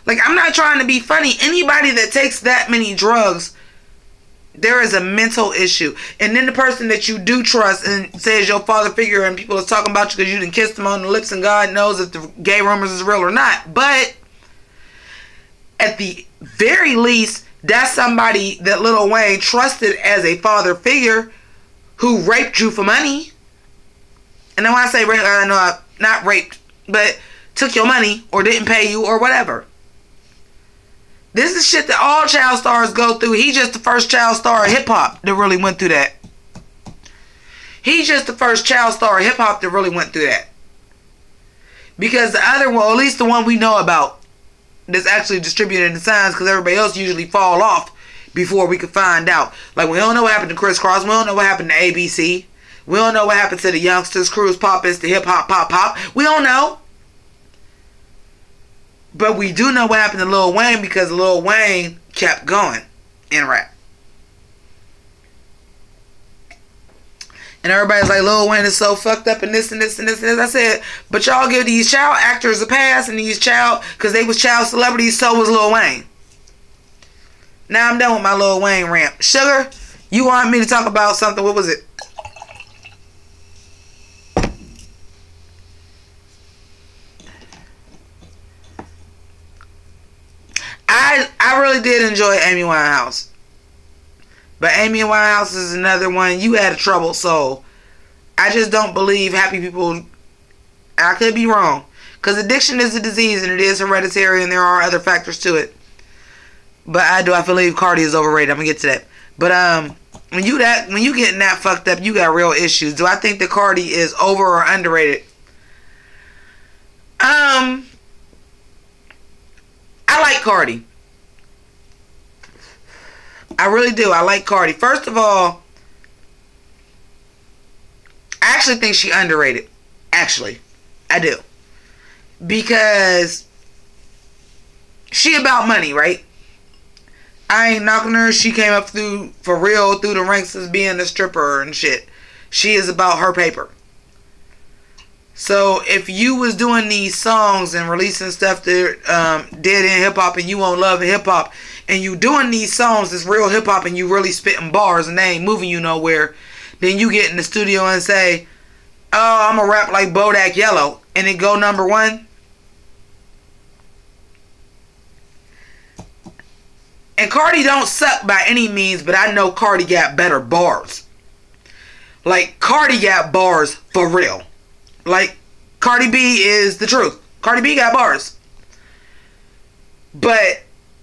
Like, I'm not trying to be funny. Anybody that takes that many drugs, there is a mental issue. And then the person that you do trust and says your father figure and people is talking about you because you done kissed him on the lips and God knows if the gay rumors is real or not. But at the very least, that's somebody that Lil Wayne trusted as a father figure who raped you for money. And then when I say rape, I know not raped, but took your money or didn't pay you or whatever. This is shit that all child stars go through. He's just the first child star of hip-hop that really went through that. He's just the first child star of hip-hop that really went through that. Because the other one, or at least the one we know about, that's actually distributed in signs, because everybody else usually fall off before we could find out. Like, we don't know what happened to Criss Cross. We don't know what happened to ABC. We don't know what happened to the youngsters, Cruz Poppins, the hip hop pop. We don't know. But we do know what happened to Lil Wayne because Lil Wayne kept going in rap. And everybody's like, Lil Wayne is so fucked up and this and this and this and this. I said, but y'all give these child actors a pass and these child, because they was child celebrities, so was Lil Wayne. Now I'm done with my Lil Wayne rant. Sugar, you want me to talk about something, what was it? I really did enjoy Amy Winehouse. But Amy Winehouse is another one. You had a troubled soul. I just don't believe happy people. I could be wrong. Because addiction is a disease and it is hereditary and there are other factors to it. But I believe Cardi is overrated. I'm going to get to that. But when you getting that fucked up, you got real issues. Do I think that Cardi is over or underrated? I like Cardi. I really do. I like Cardi. First of all, I actually think she underrated. Actually, I do. Because she about money, right? I ain't knocking her. She came up for real through the ranks as being a stripper and shit. She is about her paper. So if you was doing these songs and releasing stuff that did in hip hop and you won't love hip hop, and you doing these songs that's real hip hop and you really spitting bars and they ain't moving you nowhere, then you get in the studio and say, "Oh, I'm gonna rap like Bodak Yellow," and it go number one. And Cardi don't suck by any means, but I know Cardi got better bars. Like, Cardi got bars for real. Like, Cardi B is the truth. Cardi B got bars. But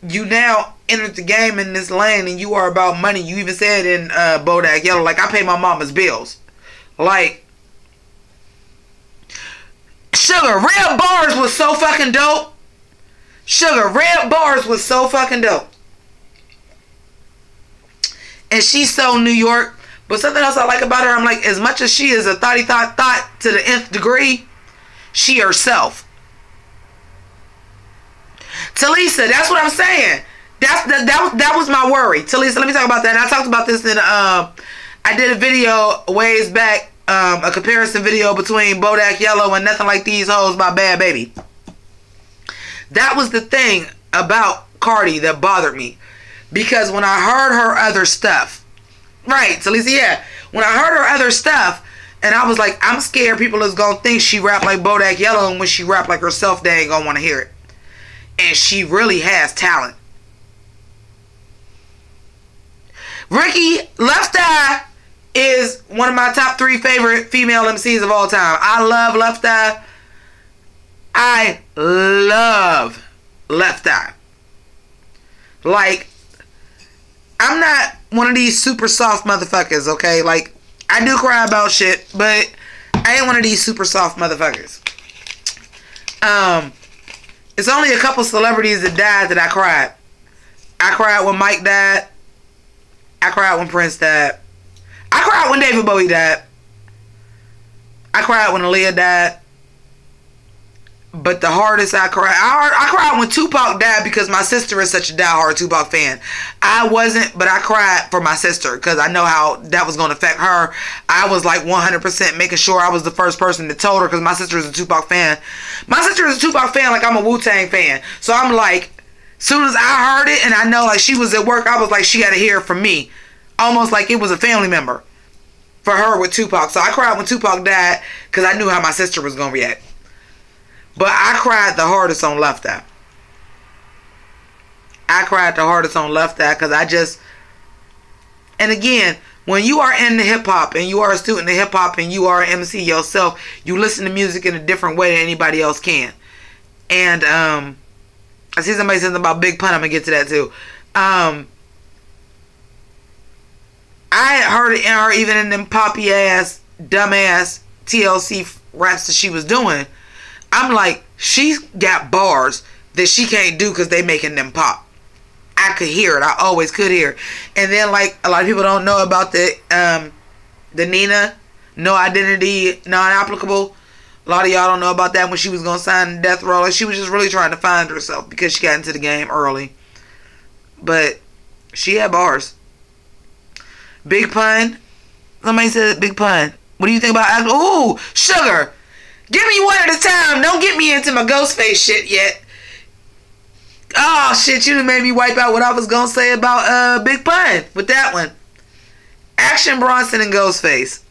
you now entered the game in this lane and you are about money. You even said in Bodak Yellow, like, I pay my mama's bills. Like, Sugar, Red Bars was so fucking dope. Sugar, Red Bars was so fucking dope. And she's so New York. But something else I like about her, I'm like, as much as she is a thought to the nth degree, she herself. Talisa, that's what I'm saying. That was my worry. Talisa, let me talk about that. And I talked about this in I did a video ways back, a comparison video between Bodak Yellow and Nothing Like These Hoes by Bad Baby. That was the thing about Cardi that bothered me. Because when I heard her other stuff, right, Talisa, yeah. When I heard her other stuff, and I was like, I'm scared people is going to think she rap like Bodak Yellow, and when she rap like herself, they ain't going to want to hear it. And she really has talent. Ricky Left Eye is one of my top 3 favorite female MCs of all time. I love Left Eye. I love Left Eye. Like, I'm not one of these super soft motherfuckers, okay? Like, I do cry about shit, but I ain't one of these super soft motherfuckers. It's only a couple celebrities that died that I cried. I cried when Mike died. I cried when Prince died. I cried when David Bowie died. I cried when Aaliyah died. But the hardest I cried when Tupac died because my sister is such a diehard Tupac fan. I wasn't, but I cried for my sister because I know how that was going to affect her. I was like 100% making sure I was the first person that told her because my sister is a Tupac fan. My sister is a Tupac fan like I'm a Wu-Tang fan. So I'm like, soon as I heard it and I know like she was at work, I was like, she got to hear it from me. Almost like it was a family member for her with Tupac. So I cried when Tupac died because I knew how my sister was going to react. But I cried the hardest on Left Eye. I cried the hardest on Left Eye because I just... And again, when you are in the hip-hop and you are a student of hip-hop and you are an MC yourself, you listen to music in a different way than anybody else can. And I see somebody saying about Big Pun. I'm going to get to that too. I heard it in her even in them poppy-ass, dumb-ass TLC raps that she was doing. I'm like, she's got bars that she can't do because they making them pop. I could hear it. I always could hear it. And then, like, a lot of people don't know about the Nina, No Identity, Non-Applicable. A lot of y'all don't know about that when she was going to sign Death Row. Like, she was just really trying to find herself because she got into the game early. But she had bars. Big Pun. Somebody said Big Pun. What do you think about... Ooh, Sugar. Give me one at a time. Don't get me into my Ghostface shit yet. Oh, shit. You done made me wipe out what I was going to say about Big Pun with that one. Action Bronson and Ghostface.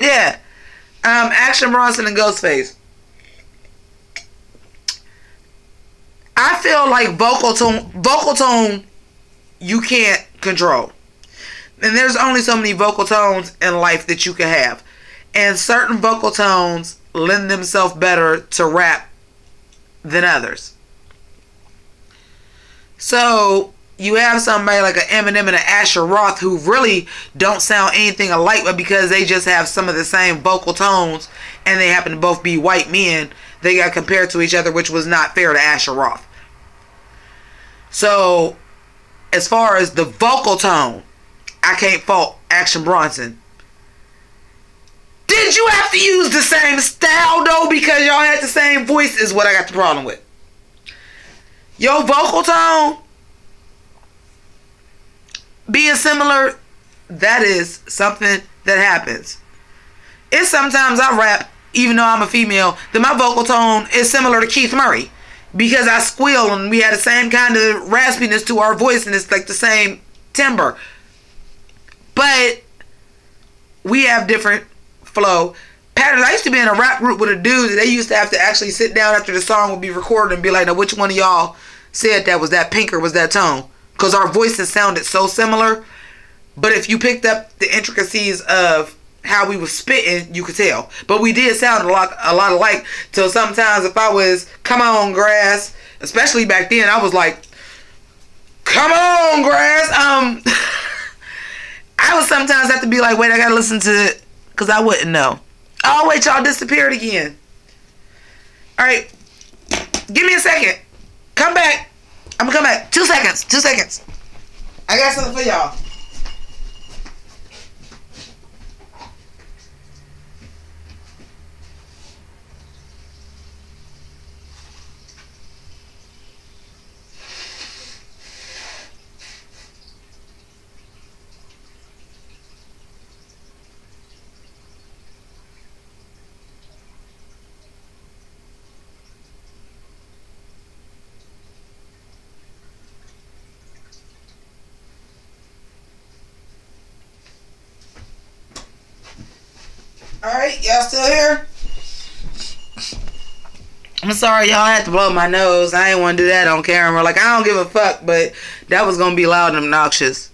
Yeah. Action Bronson and Ghostface. I feel like vocal tone you can't control. And there's only so many vocal tones in life that you can have. And certain vocal tones lend themselves better to rap than others. So, you have somebody like an Eminem and an Asher Roth who really don't sound anything alike, but because they just have some of the same vocal tones and they happen to both be white men, they got compared to each other, which was not fair to Asher Roth. So, as far as the vocal tone, I can't fault Action Bronson. Did you have to use the same style though because y'all had the same voice is what I got the problem with. Your vocal tone being similar, that is something that happens. It's sometimes I rap, even though I'm a female, that my vocal tone is similar to Keith Murray. Because I squeal and we had the same kind of raspiness to our voice and it's like the same timbre. But we have different flow patterns. I used to be in a rap group with a dude that they used to have to actually sit down after the song would be recorded and be like, now which one of y'all said that was that Pynk or was that Tone? Because our voices sounded so similar. But if you picked up the intricacies of how we was spitting, you could tell. But we did sound a lot alike. Till sometimes if I was, come on, grass, especially back then, I was like, come on, grass. I would sometimes have to be like, wait, I gotta listen to it, because I wouldn't know. Oh, wait, y'all disappeared again. Alright. Give me a second. Come back. I'm gonna come back. 2 seconds. 2 seconds. I got something for y'all. Alright, y'all still here? I'm sorry, y'all had to blow my nose. I ain't want to do that on camera. Like, I don't give a fuck, but that was going to be loud and obnoxious.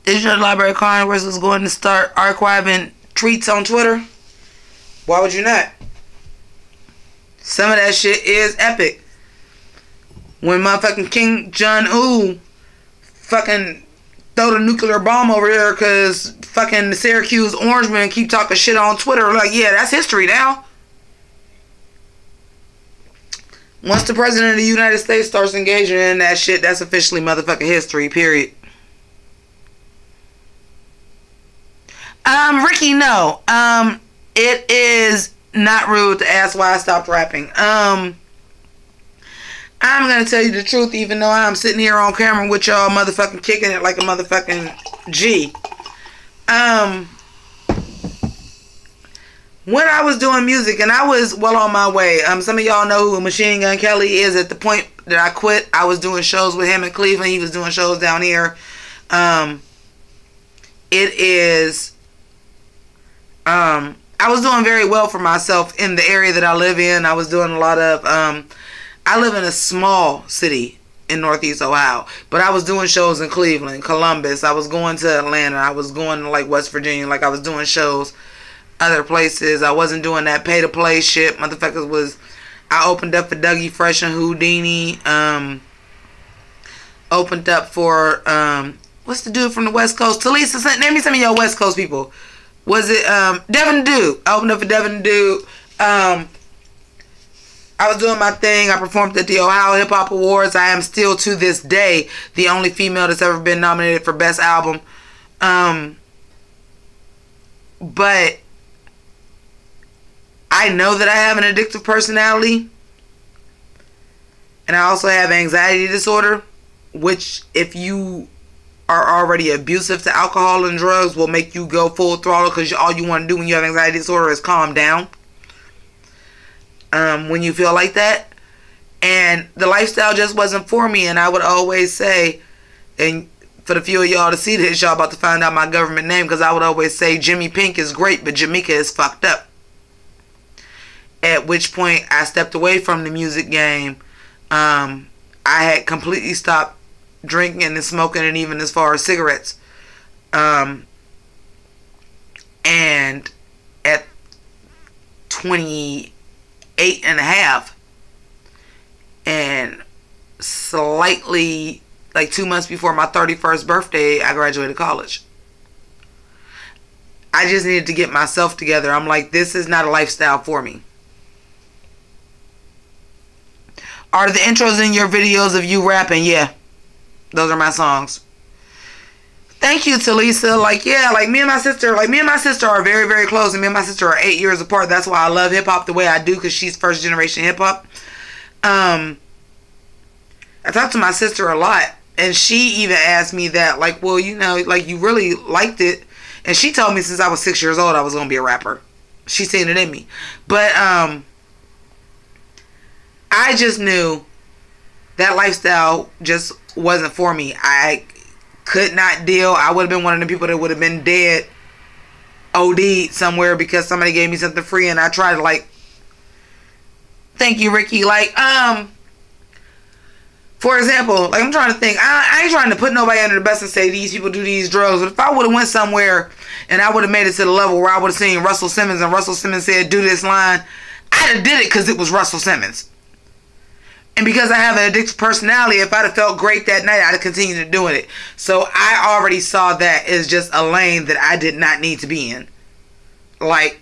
Is your Library of Congress was going to start archiving tweets on Twitter? Why would you not? Some of that shit is epic. When motherfucking King Jong-un fucking throw the nuclear bomb over there because fucking the Syracuse Orangemen keep talking shit on Twitter. Like, yeah, that's history now. Once the President of the United States starts engaging in that shit, that's officially motherfucking history, period. Ricky, no. It is not rude to ask why I stopped rapping. I'm gonna tell you the truth, even though I'm sitting here on camera with y'all motherfucking kicking it like a motherfucking G. When I was doing music, and I was well on my way, some of y'all know who Machine Gun Kelly is. At the point that I quit, I was doing shows with him in Cleveland. He was doing shows down here. I was doing very well for myself in the area that I live in. I was doing a lot of, I live in a small city in Northeast Ohio, but I was doing shows in Cleveland, Columbus. I was going to Atlanta. I was going to like West Virginia. Like, I was doing shows other places. I wasn't doing that pay to play shit. Motherfuckers was, I opened up for Dougie Fresh and Houdini. Opened up for, what's the dude from the West Coast? Talisa, name me some of your West Coast people. Was it Devin Dude? I opened up for Devin Dude. I was doing my thing. I performed at the Ohio Hip Hop Awards. I am still to this day the only female that's ever been nominated for Best Album. But I know that I have an addictive personality. And I also have anxiety disorder, which if you are already abusive to alcohol and drugs will make you go full throttle, because all you want to do when you have anxiety disorder is calm down. When you feel like that. And the lifestyle just wasn't for me. And I would always say, and for the few of y'all to see this, y'all about to find out my government name, because I would always say Jimmy Pynk is great, but Jamaica is fucked up. At which point I stepped away from the music game. I had completely stopped drinking and smoking, and even as far as cigarettes. And at 28 and a half, and slightly, like 2 months before my 31st birthday, I graduated college. I just needed to get myself together. I'm like, this is not a lifestyle for me. Are the intros in your videos of you rapping? Yeah. Those are my songs. Thank you, Talisa. Like, yeah, like me and my sister are very, very close. And me and my sister are 8 years apart. That's why I love hip-hop the way I do, because she's first generation hip-hop. I talk to my sister a lot. And she even asked me that, like, well, you know, like, you really liked it. And she told me since I was 6 years old I was going to be a rapper. She seen it in me. But, I just knew that lifestyle just wasn't for me. I could not deal. I would have been one of the people that would have been dead, OD'd somewhere because somebody gave me something free and I tried to, like, thank you, Ricky. Like, for example, like, I'm trying to think. I ain't trying to put nobody under the bus and say these people do these drugs. But if I would have went somewhere and I would have made it to the level where I would have seen Russell Simmons and Russell Simmons said, do this line, I'd have did it because it was Russell Simmons. And because I have an addictive personality, if I'd have felt great that night, I'd have continued doing it. So I already saw that as just a lane that I did not need to be in. Like,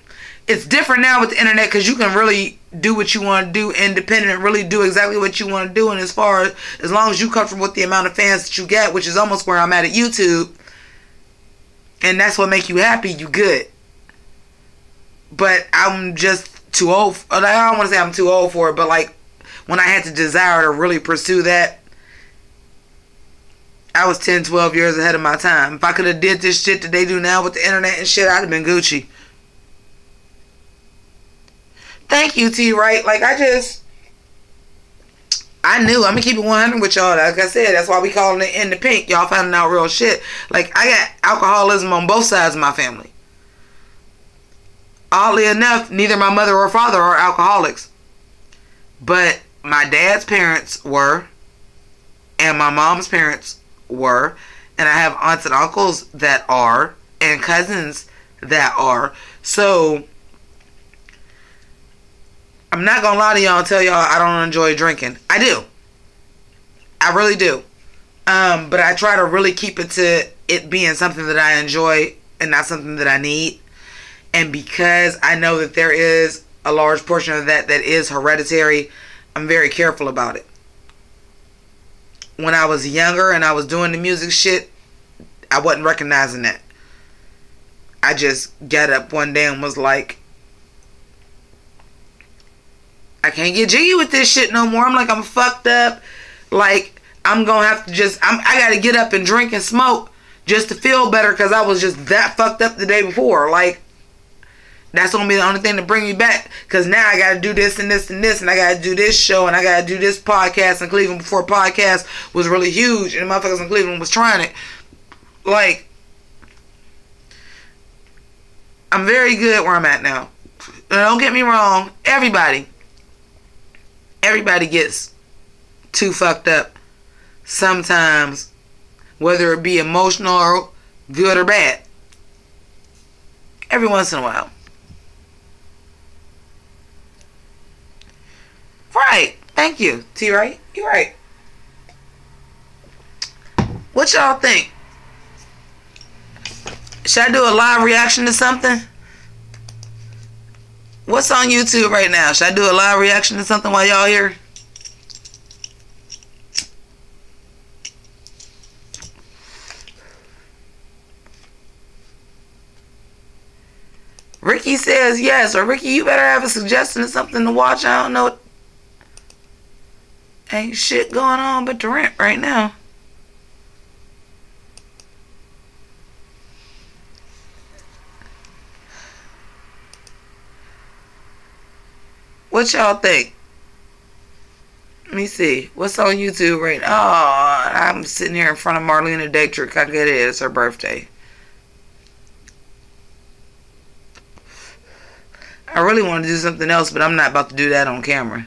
it's different now with the internet because you can really do what you want to do independent and really do exactly what you want to do. And as long as you're comfortable with the amount of fans that you get, which is almost where I'm at YouTube, and that's what make you happy, you good. But I'm just too old. I don't want to say I'm too old for it, but like, when I had the desire to really pursue that, I was 10, 12 years ahead of my time. If I could have did this shit that they do now with the internet and shit, I'd have been Gucci. Thank you, T. Wright. Like, I knew. I'm going to keep it 100 with y'all. Like I said, that's why we calling it in the pink. Y'all finding out real shit. Like, I got alcoholism on both sides of my family. Oddly enough, neither my mother or father are alcoholics. But my dad's parents were, and my mom's parents were, and I have aunts and uncles that are, and cousins that are. So, I'm not going to lie to y'all and tell y'all I don't enjoy drinking. I do. I really do. But I try to really keep it to it being something that I enjoy and not something that I need. And because I know that there is a large portion of that is hereditary, I'm very careful about it. When I was younger and I was doing the music shit, I wasn't recognizing that. I just got up one day and was like, I can't get jiggy with this shit no more. I'm like, I'm fucked up. Like, I'm gonna have to I gotta get up and drink and smoke just to feel better because I was just that fucked up the day before. Like, that's gonna be the only thing to bring me back. Because now I gotta do this and this and this. And I gotta do this show. And I gotta do this podcast in Cleveland before podcast was really huge. And the motherfuckers in Cleveland was trying it. Like, I'm very good where I'm at now. Now, don't get me wrong. Everybody gets too fucked up sometimes. Whether it be emotional or good or bad. Every once in a while. Right. Thank you, T. Right? You're right. What y'all think? Should I do a live reaction to something? What's on YouTube right now? Should I do a live reaction to something while y'all here? Ricky says yes. Or Ricky, you better have a suggestion of something to watch. I don't know. Ain't shit going on but the rent right now. What y'all think? Let me see. What's on YouTube right now? Oh, I'm sitting here in front of Marlena Dietrich. How good it is. It's her birthday. I really want to do something else, but I'm not about to do that on camera.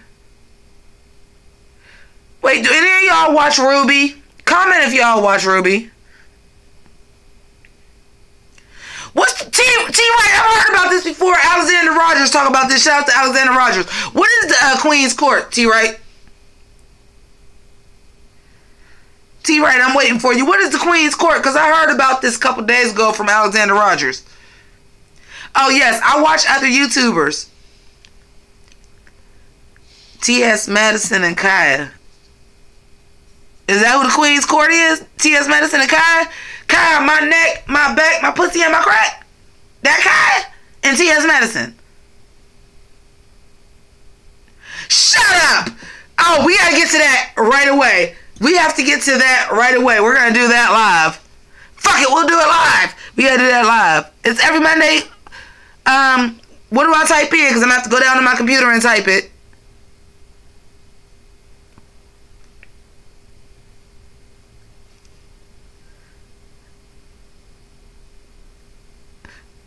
Wait, do any of y'all watch Ruby? Comment if y'all watch Ruby. What's the T-Right? I've heard about this before. Alexander Rogers talk about this. Shout out to Alexander Rogers. What is the Queen's Court, T-Right? T-Right, I'm waiting for you. What is the Queen's Court? Because I heard about this a couple days ago from Alexander Rogers. Oh, yes. I watch other YouTubers. T.S. Madison and Kaya. Is that who the Queen's Court is? T.S. Madison and Kaya? Kaya, my neck, my back, my pussy, and my crack? That Kaya? And T.S. Madison. Shut up! Oh, we gotta get to that right away. We have to get to that right away. We're gonna do that live. Fuck it, we'll do it live. We gotta do that live. It's every Monday. What do I type in? Because I'm gonna have to go down to my computer and type it.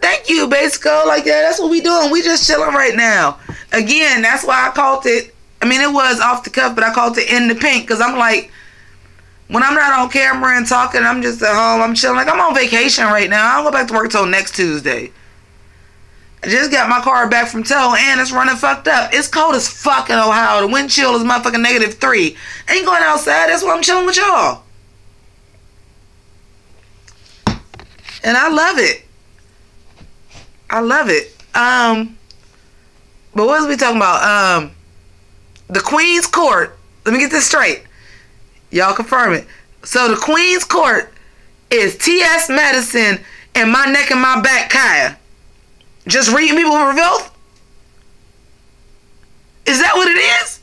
Thank you, Basico. Like that. That's what we doing. We just chilling right now. Again, that's why I called it. I mean, it was off the cuff, but I called it In the Pink because I'm like, when I'm not on camera and talking, I'm just at home. I'm chilling. Like, I'm on vacation right now. I don't go back to work till next Tuesday. I just got my car back from tow and it's running fucked up. It's cold as fuck in Ohio. The wind chill is motherfucking -3. Ain't going outside. That's why I'm chilling with y'all. And I love it. I love it. But what was we talking about? The Queen's Court. Let me get this straight. Y'all confirm it. So the Queen's Court is T.S. Madison and my neck and my back Kaya. Just reading people for filth? Is that what it is?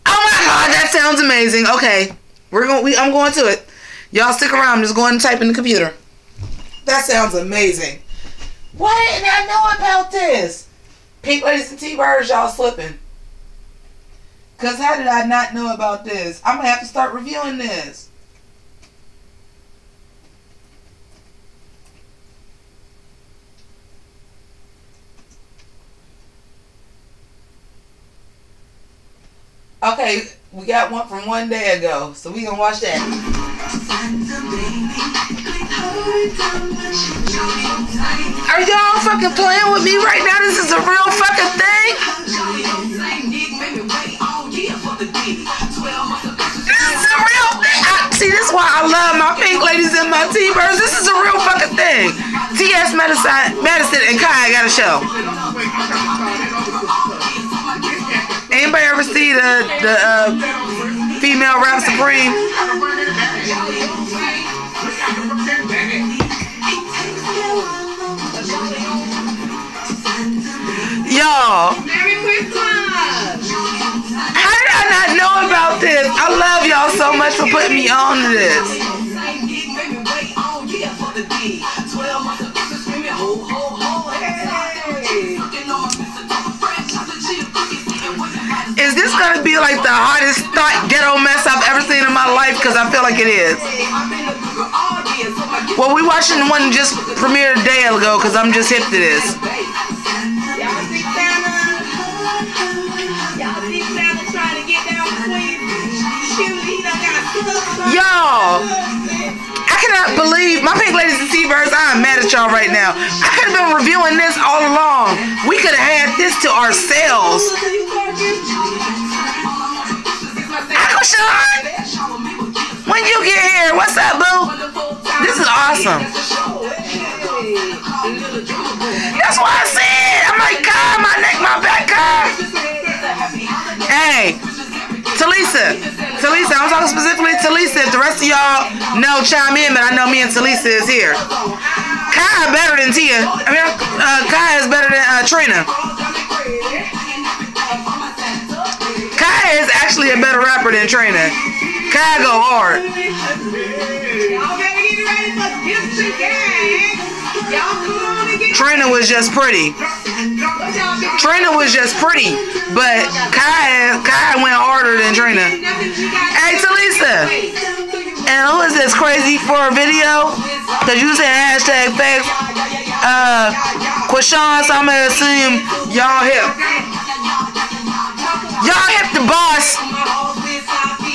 Oh my God, that sounds amazing. Okay, I'm going to it. Y'all stick around. I'm just going to type in the computer. That sounds amazing. Why didn't I know about this? Pink Ladies and T-Birds, y'all slipping. Because how did I not know about this? I'm going to have to start reviewing this. Okay, we got one from one day ago, so we going to watch that. Are y'all fucking playing with me right now? This is a real fucking thing? This is a real thing. See, this is why I love my Pink Ladies and my T-Birds. This is a real fucking thing. T.S. Madison and Kai got a show. Anybody ever see the female rap supreme? Y'all, how did I not know about this? I love y'all so much for putting me on to this. Is this gonna be like the hottest ghetto mess I've ever seen in my life? Because I feel like it is. Well, we watching one just premiered a day ago because I'm just hip to this. Y'all, I cannot believe my Pink Ladies and T-Birds. I'm mad at y'all right now. I could have been reviewing this all along. We could have had this to ourselves. Sean, when you get here, what's up, boo? This is awesome. That's why I said, I'm like, God, my neck, my back, God. Hey, Talisa, I'm talking specifically to Talisa. If the rest of y'all know, chime in, but I know me and Talisa is here. Kai better than Tia. I mean, Kai is better than Trina. Kai is actually a better rapper than Trina. Kai go hard. Trina was just pretty. But Kai went harder than Trina. Hey, Talisa. And who is this crazy for a video? Because you said hashtag facts. Quashawn, so I'm going to assume y'all hip. Y'all hip the boss.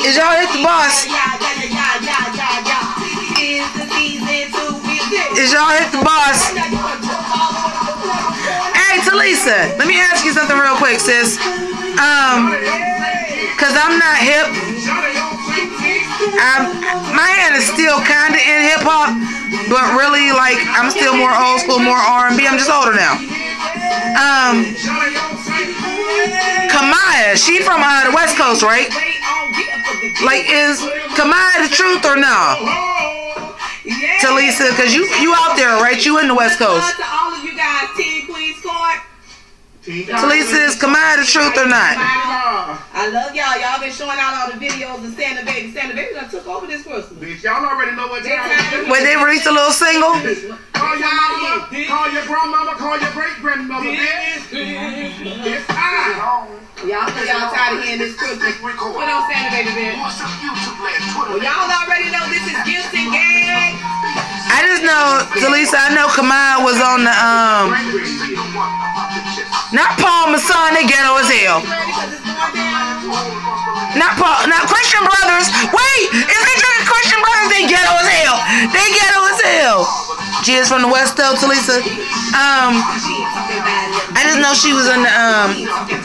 Is y'all hip the boss? Is y'all hip the boss? Hey, Talisa, let me ask you something real quick, sis. Cause I'm not hip. My hand is still kind of in hip hop, but really, like, I'm still more old school, more R&B. I'm just older now. Kamaya, she from the West Coast, right? Like, is Kamaya the truth or no? Talisa, because you out there, right? You in the West Coast. Talisa, is Kamaya the truth or not? I love y'all. Y'all been showing out all the videos of Santa Baby. Santa Baby done took over this person. Bitch, y'all already know what time it is. When they released a little single? Call your mama, call your grandmama, call your great-grandmother, bitch. It's time. Y'all know y'all tired of hearing this Christmas. What on Santa Baby, bitch? Well, y'all already know this is Gifts and Gags. I just know, Talisa, I know Kamaya was on the, not Paul Masson, they ghetto as hell. Not Christian Brothers. Wait, is they drinking Christian Brothers? They ghetto as hell. They ghetto as hell. She is from the West though, Talisa. I just know she was in the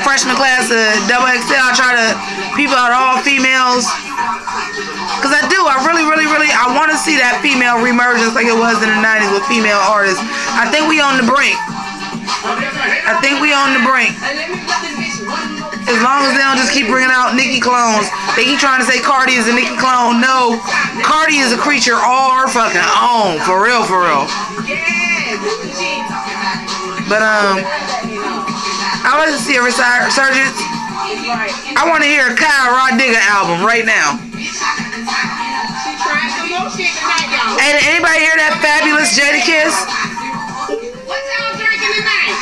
freshman class of Double XL. I try to people out all females. Cause I really want to see that female reemergence like it was in the 90s with female artists. I think we on the brink. As long as they don't just keep bringing out Nicki clones. They keep trying to say Cardi is a Nicki clone. No, Cardi is a creature all her fucking own. For real. But I want to see a resurgence. I want to hear a Kyle Roddigger album right now. Hey, did anybody hear that fabulous Jada Kiss? What y'all drinking tonight?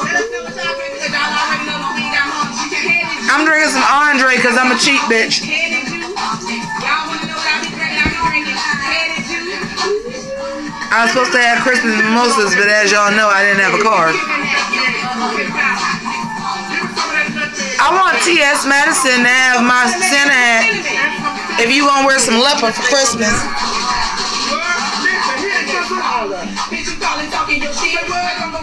Let us know what y'all drinking because y'all already know when we got home. I'm drinking some Andre because I'm a cheap bitch. Y'all want to know what I be drinking? I be drinking headed juice. I was supposed to have Christmas mimosas, but as y'all know, I didn't have a card. I want T.S. Madison to have my Santa hat. If you gonna wear some leopard for Christmas.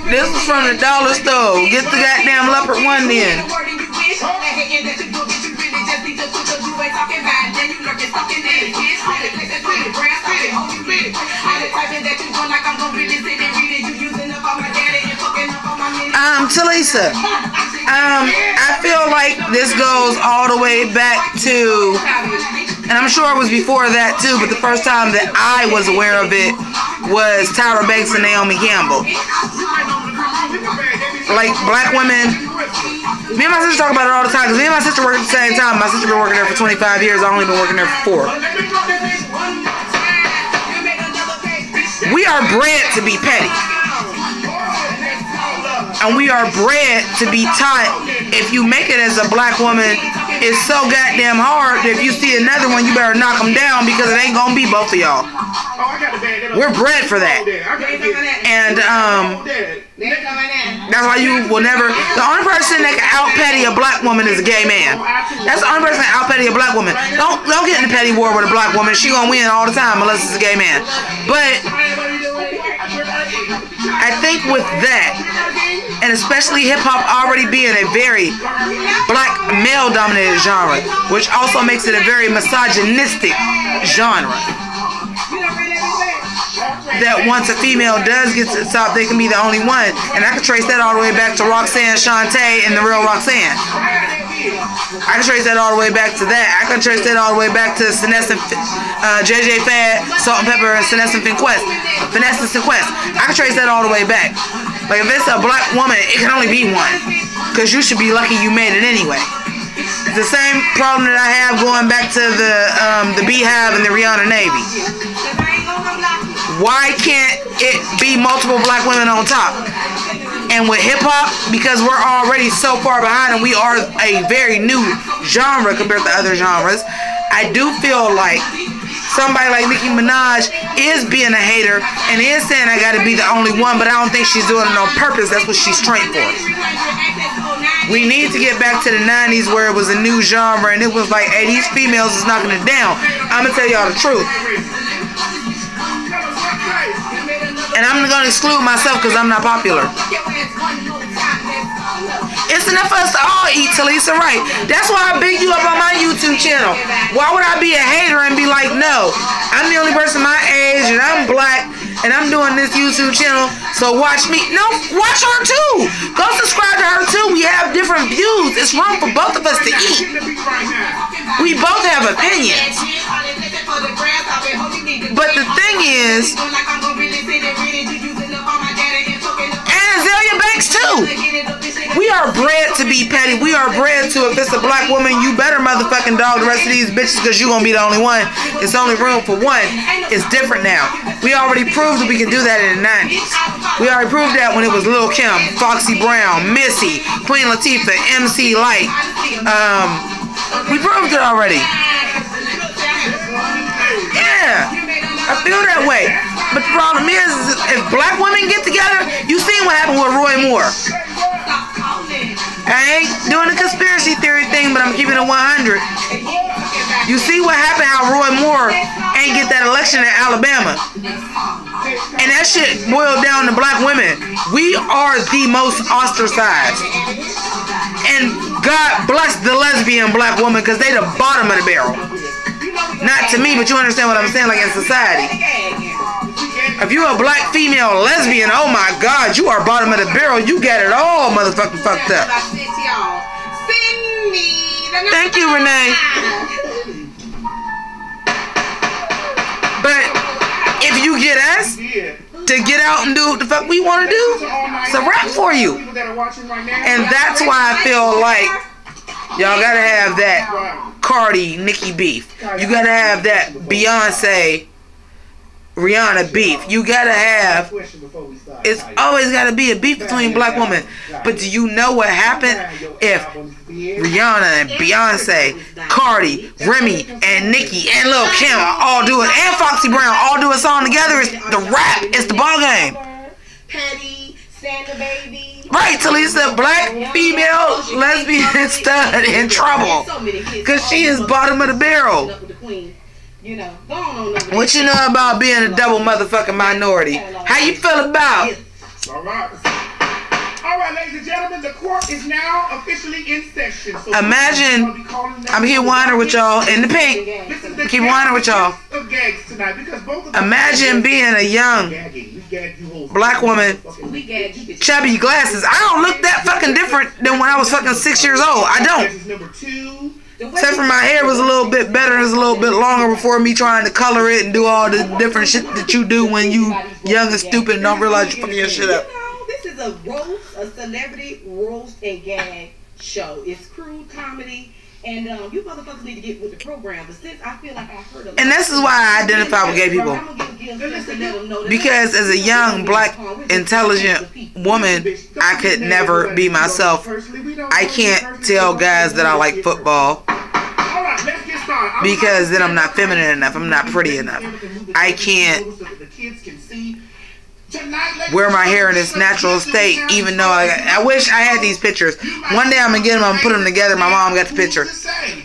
This is from the dollar store. Get the goddamn leopard one then. Talisa, I feel like this goes all the way back to, and I'm sure it was before that too, but the first time that I was aware of it was Tyra Banks and Naomi Campbell. Like black women, me and my sister talk about it all the time because me and my sister work at the same time. My sister been working there for 25 years. I've only been working there for 4. We are bred to be petty. And we are bred to be taught if you make it as a black woman, it's so goddamn hard that if you see another one, you better knock them down because it ain't gonna be both of y'all. We're bred for that. And that's why you will never, the only person that can out petty a black woman is a gay man. That's the only person that out petty a black woman. Don't get in the petty war with a black woman. She gonna win all the time unless it's a gay man. But I think with that, and especially hip-hop already being a very black male-dominated genre, which also makes it a very misogynistic genre, that once a female does get to the top, they can be the only one. And I can trace that all the way back to Roxanne Shante and the real Roxanne. I can trace that all the way back to that. I can trace that all the way back to Senescent, JJ Fad, Salt and Pepper, and Senescent Finquest. I can trace that all the way back. Like if it's a black woman, it can only be one. Because you should be lucky you made it anyway. It's the same problem that I have going back to the Beehive and the Rihanna Navy. Why can't it be multiple black women on top? And with hip-hop, because we're already so far behind and we are a very new genre compared to other genres, I do feel like somebody like Nicki Minaj is being a hater and is saying I gotta be the only one, but I don't think she's doing it on purpose. That's what she's trained for. We need to get back to the 90s where it was a new genre and it was like, hey, these females is knocking it down. I'm gonna tell y'all the truth. And I'm gonna exclude myself because I'm not popular. It's enough for us to all eat, Talisa, right? That's why I big you up on my YouTube channel. Why would I be a hater and be like, no, I'm the only person my age and I'm black and I'm doing this YouTube channel, so watch me. No, watch her too. Go subscribe to her too. We have different views. It's room for both of us to eat. We both have opinions. But the thing is, and Azalea Banks too. We are bred to be petty. We are bred to, if it's a black woman, you better motherfucking dog the rest of these bitches because you gonna be the only one. It's only room for one. It's different now. We already proved that we can do that in the 90s. We already proved that when it was Lil' Kim, Foxy Brown, Missy, Queen Latifah, MC Light. We proved it already. Yeah, I feel that way. But the problem is if black women get together, you seen what happened with Roy Moore. I ain't doing the conspiracy theory thing, but I'm keeping it 100. You see what happened, how Roy Moore ain't get that election in Alabama. And that shit boiled down to black women. We are the most ostracized. And God bless the lesbian black woman because they the bottom of the barrel. Not to me, but you understand what I'm saying, like in society. If you a black female lesbian, oh my God, you are bottom of the barrel. You got it all motherfucking fucked up. Thank you, Renee. But if you get us to get out and do what the fuck we want to do, it's a wrap for you. And that's why I feel like y'all gotta have that Cardi, Nicki beef. You gotta have that Beyonce, Rihanna beef. You gotta have, it's always gotta be a beef between black women. But do you know what happened if Rihanna and Beyonce, Cardi, Remy, and Nicki, and Lil' Kim all do it, and Foxy Brown all do a song together? It's the rap. It's the ball game. Right, Talisa, black female lesbian stud in trouble because she is bottom of the barrel. What you know about being a double motherfucking minority? How you feel about? All right, ladies and gentlemen, the court is now officially in session. So imagine, I'm here whining with y'all in the pink. Keep whining with y'all. Imagine being a young black woman, chubby glasses. I don't look that fucking different than when I was fucking 6 years old. I don't. Except for my hair was a little bit better. It was a little bit longer before me trying to color it and do all the different shit that you do when you young and stupid and don't realize you're fucking your shit up. This is a roast, a celebrity roast and gag show. It's crude comedy, and you motherfuckers need to get with the program. But since I feel like I heard a lot, and this is why I identify with gay people, because as a young black intelligent woman, I could never be myself. I can't tell guys that I like football because then I'm not feminine enough. I'm not pretty enough. I can't wear my hair in its natural state, even though I wish I had these pictures. One day I'm gonna get them, I'm gonna put them together. My mom got the picture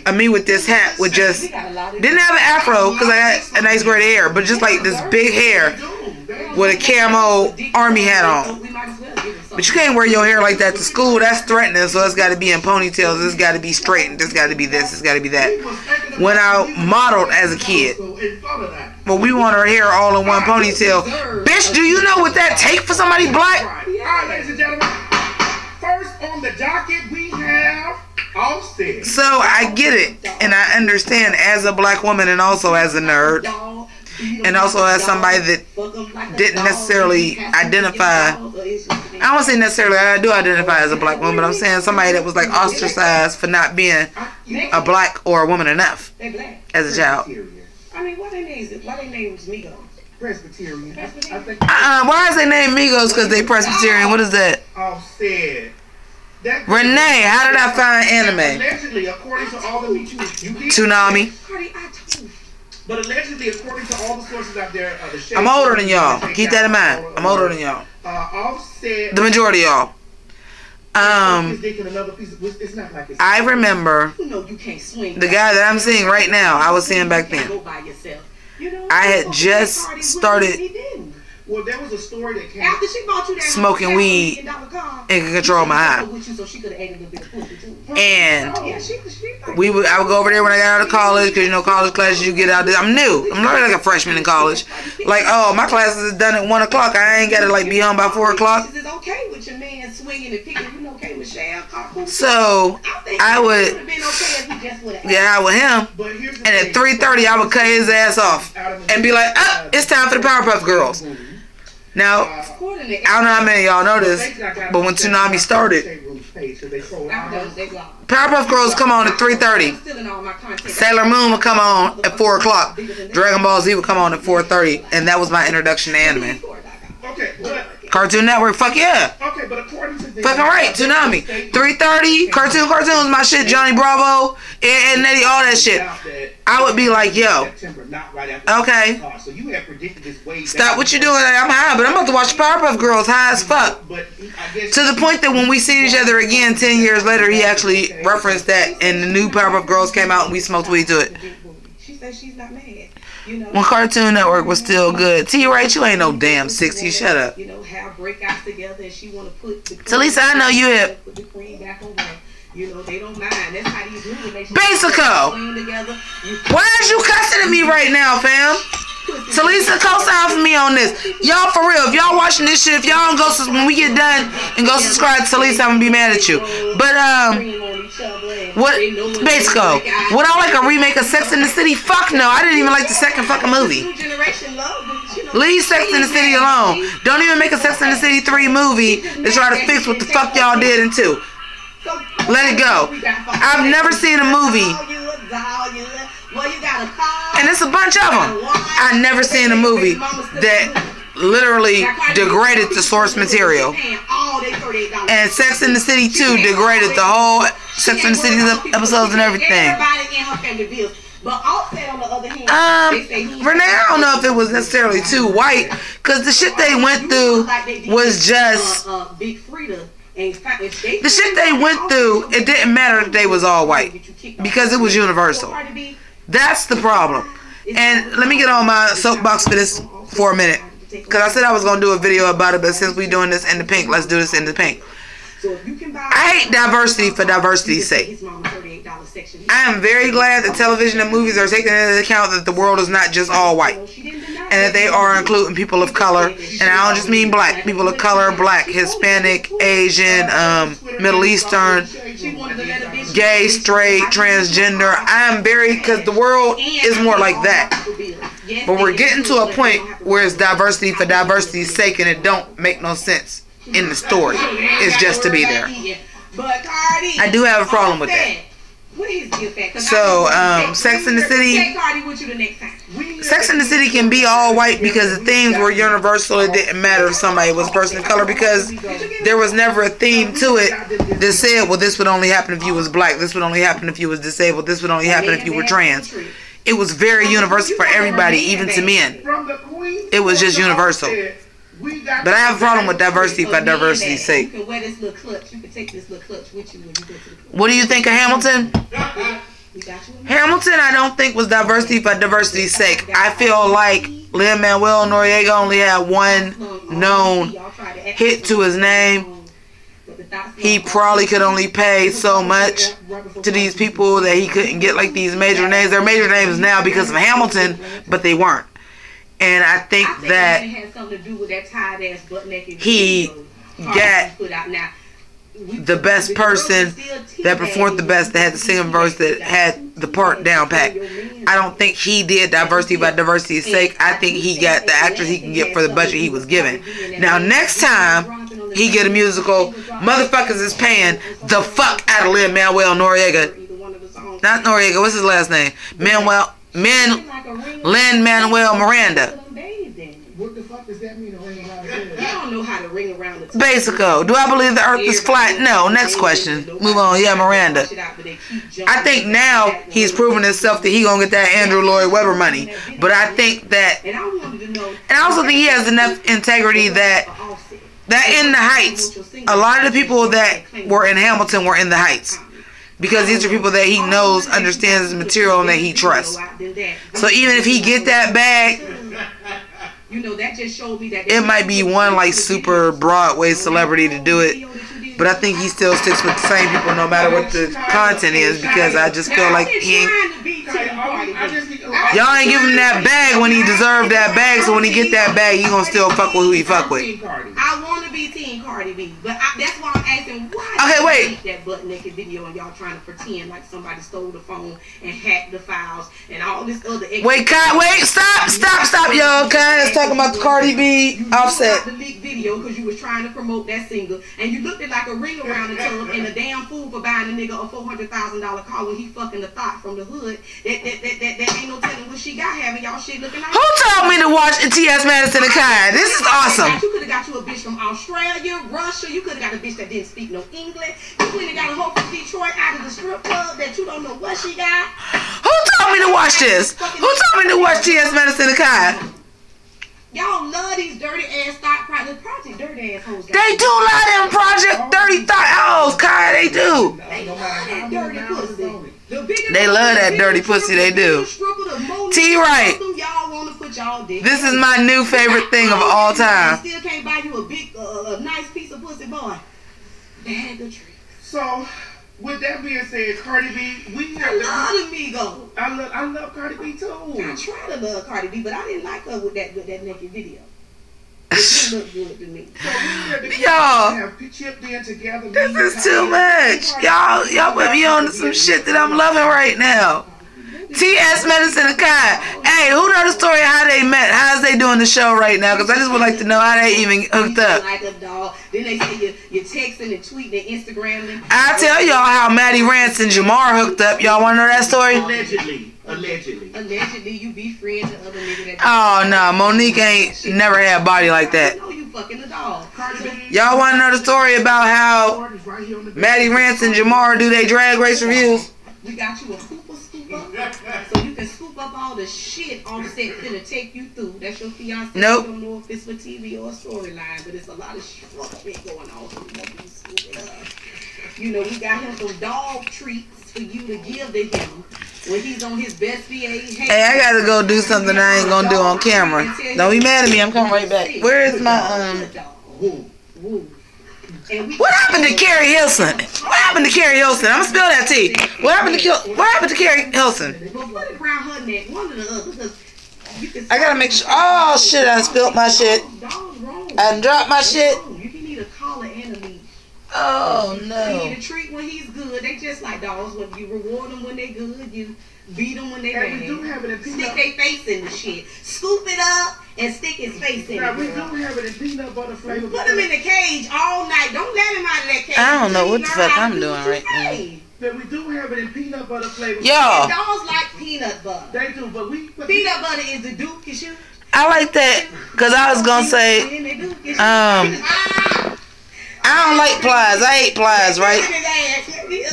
of me with this hat, with just, didn't have an afro because I had a nice gray hair, but just like this big hair with a camo army hat on. But you can't wear your hair like that to school. That's threatening, so it's got to be in ponytails. It's got to be straightened. It's got to be this. It's got to be that. When I modeled as a kid, but we want our hair all in one ponytail. Bitch, do you know what that take for somebody black? All right, ladies and gentlemen. First on the docket, we have Offset. So I get it, and I understand as a black woman and also as a nerd. And also as somebody that didn't necessarily identify, I don't say necessarily, I do identify as a black woman, but I'm saying somebody that was like ostracized for not being a black or a woman enough as a child. I mean, why they name Migos? Presbyterian. Why is they named Migos? Because they Presbyterian. What is that? Offset. Renee, how did I find anime? Allegedly, according to all the Tsunami. But allegedly, according to all the sources out there, I'm older than y'all. Keep that in mind. I'm older than y'all. Offset. The majority of y'all. I remember the guy that I'm seeing right now. I was seeing back then. I had just started Well, there was a story that came after she bought you that smoking weed and can control my high. And I would go over there when I got out of college, because you know college classes you get out there. I'm new. I'm not like a freshman in college. Like, oh, my classes is done at 1 o'clock. I ain't gotta like be home by 4 o'clock. So I would, yeah, with him. And at 3:30 I would cut his ass off and be like, oh, it's time for the Powerpuff Girls. Now, I don't know how many of y'all know this, but when Toonami started, Powerpuff Girls come on at 3:30. Sailor Moon would come on at 4 o'clock. Dragon Ball Z would come on at 4:30, and that was my introduction to anime. Cartoon Network, fuck yeah. Okay, but according to fucking right, Toonami. 3:30, Cartoon was my shit. Johnny Bravo, and Nettie, all that shit. I would be like, yo, okay, stop what you doing. I'm high, but I'm about to watch Powerpuff Girls high as fuck. To the point that when we see each other again 10 years later, he actually referenced that, and the new Powerpuff Girls came out, and we smoked weed to it. She said she's not mad. When Cartoon Network was still good. T. Right, you ain't no damn 60. Shut up. You know, have breakouts together, and she want to put the Talisa, I know you hip. Put the cream back on her. You know, they don't mind. That's how these women make sure Basico. Why is you cussing at me right now, fam? Talisa, co-sign for me on this. Y'all, for real, if y'all watching this shit, if y'all don't go, when we get done and go subscribe to Talisa, I'm gonna be mad at you. But, what, Basico, would I like a remake of Sex and the City? Fuck no, I didn't even like the second fucking movie. Leave Sex and the City alone. Don't even make a Sex and the City 3 movie to try to fix what the fuck y'all did in 2. Let it go. I've never seen a movie, and it's a bunch of them. I've never seen a movie that literally degraded the source material. And Sex and the City 2 degraded the whole Sex and the City episodes and everything. Renee, I don't know if it was necessarily too white, because the shit they went through was just... The shit they went through, it didn't matter that they was all white, because it was universal. That's the problem. And let me get on my soapbox for this for a minute, because I said I was going to do a video about it, but since we doing this in the pink, let's do this in the pink. I hate diversity for diversity's sake. I am very glad that television and movies are taking into account that the world is not just all white, and that they are including people of color. And I don't just mean black, people of color, black, Hispanic, Asian, Middle Eastern, gay, straight, transgender. I am very, because the world is more like that. But we're getting to a point where it's diversity for diversity's sake, and it don't make no sense in the story. It's just to be there. I do have a problem with that. So, Sex and the City. Sex and the City can be all white because the themes were universal. It didn't matter if somebody was a person of color, because there was never a theme to it that said, well, this would only happen if you was black, this would only happen if you was disabled, this would only happen if you were trans. It was very universal for everybody, even to men. It was just universal. But I have a problem with diversity for diversity's sake. What do you think of Hamilton? Hamilton, I don't think was diversity for diversity's sake. I feel like Lin-Manuel Noriega only had one known hit to his name. He probably could only pay so much to these people that he couldn't get like these major names. They're major names now because of Hamilton, but they weren't. And I think that he got the best person that performed the best, that had the singing verse, that had the part down pat. I don't think he did diversity by diversity's sake. I think he got the actors he can get for the budget he was given. Now, next time he get a musical, motherfuckers is paying the fuck out of Lin-Manuel Noriega. Not Noriega, what's his last name? Lin-Manuel Miranda. What the fuck does that mean? I don't know how to ring around the Basico. Do I believe the earth is flat? No. Next question. Move on. Yeah, Miranda. I think now he's proven himself that he gonna get that Andrew Lloyd Webber money. But I think that, and I also think he has enough integrity that in the Heights, a lot of the people that were in Hamilton were in the Heights. Because these are people that he knows, understands his material, and that he trusts. So even if he get that bag, You know, that just showed me that it might be one like super Broadway celebrity to do it, but I think he still sticks with the same people no matter what the content is, because I just feel like he ain't. Y'all ain't give him that bag when he deserved that bag, so when he get that bag, he gonna still fuck with who he fuck with. I want to be Team Cardi B, but that's why I'm asking why. Okay, wait. That butt naked video and y'all trying to pretend like somebody stole the phone and hacked the files and all this other. Wait, stop, y'all. Kai is talking about the Cardi B Offset. The leaked video because you was trying to promote that single and you looked at like a ring around the tub and a damn fool for buying a nigga a $400,000 car when he fucking the thought from the hood. That ain't no telling what she got having y'all shit looking like. Who told me to watch T.S. Madison and Kai? This is awesome. You could have got you a bitch from Australia, Russia. You could have got a bitch that didn't speak no English. You could have got a hoe from Detroit out of the strip club that you don't know what she got. Who told me to watch this? Who told me to watch T.S. Madison and Kai? Y'all love these dirty ass thought project dirty ass hoes. They do love them Project Dirty Thought hoes, Kai. They do. They love that dirty pussy. They love that dirty pussy. They do. T right. This is my new favorite thing of all time. Still can't buy you a big, nice piece of pussy, boy. Bag of tricks. So, with that being said, Cardi B, we have love Amigo. I love Cardi B too. I try to love Cardi B, but I didn't like her with that naked video. It didn't look good to me. So y'all, chipped in together. This is too much. Y'all put me on to some shit that I'm loving right now. T.S. Madison and Kai. Hey, who know the story of how they met? How's they doing the show right now? Because I just would like to know how they even hooked up. Like a dog. Then they say you're texting and tweeting and Instagramming. I'll tell y'all how Maddie Rance and Jamar hooked up. Y'all want to know that story? Allegedly, you be friends with other niggas. Oh, no. Monique ain't never had a body like that. I know you fucking a dog. Y'all want to know the story about how Maddie Rance and Jamar do their drag race reviews? We got you a Cooper scoop up, so you can scoop up all the shit on set finna take you through. That's your fiance. Nope. You don't know if it's for TV or a storyline, but it's a lot of shit going on. So we want you to scoop it up. You know, we got him some dog treats for you to give to him when he's on his best behavior. Hey, I gotta go do something I ain't gonna do on camera. Don't be mad at me. I'm coming right back. Where is my What happened to Carrie Hilson? What happened to Carrie Hilson? I'm gonna spill that tea. What happened to Carrie Hilson? I gotta make sure. Oh shit! I spilled my shit. I dropped my shit. You need a collar and a leash. Oh no. You need a treat when he's good. They just like dogs. When you reward them when they good, you beat them when they bad. Stick their face in the shit. Scoop it up and stick his face in it. We do have it in peanut butter flavor. Put him in the cage all night. Don't let him out of that cage. I don't know what the fuck I'm doing right now. But we do have it in peanut butter flavor. Y'all. Dogs like peanut butter. They do, but peanut butter is the Duke issue. I like that because I was gonna say, I don't like plies. I hate plies, right?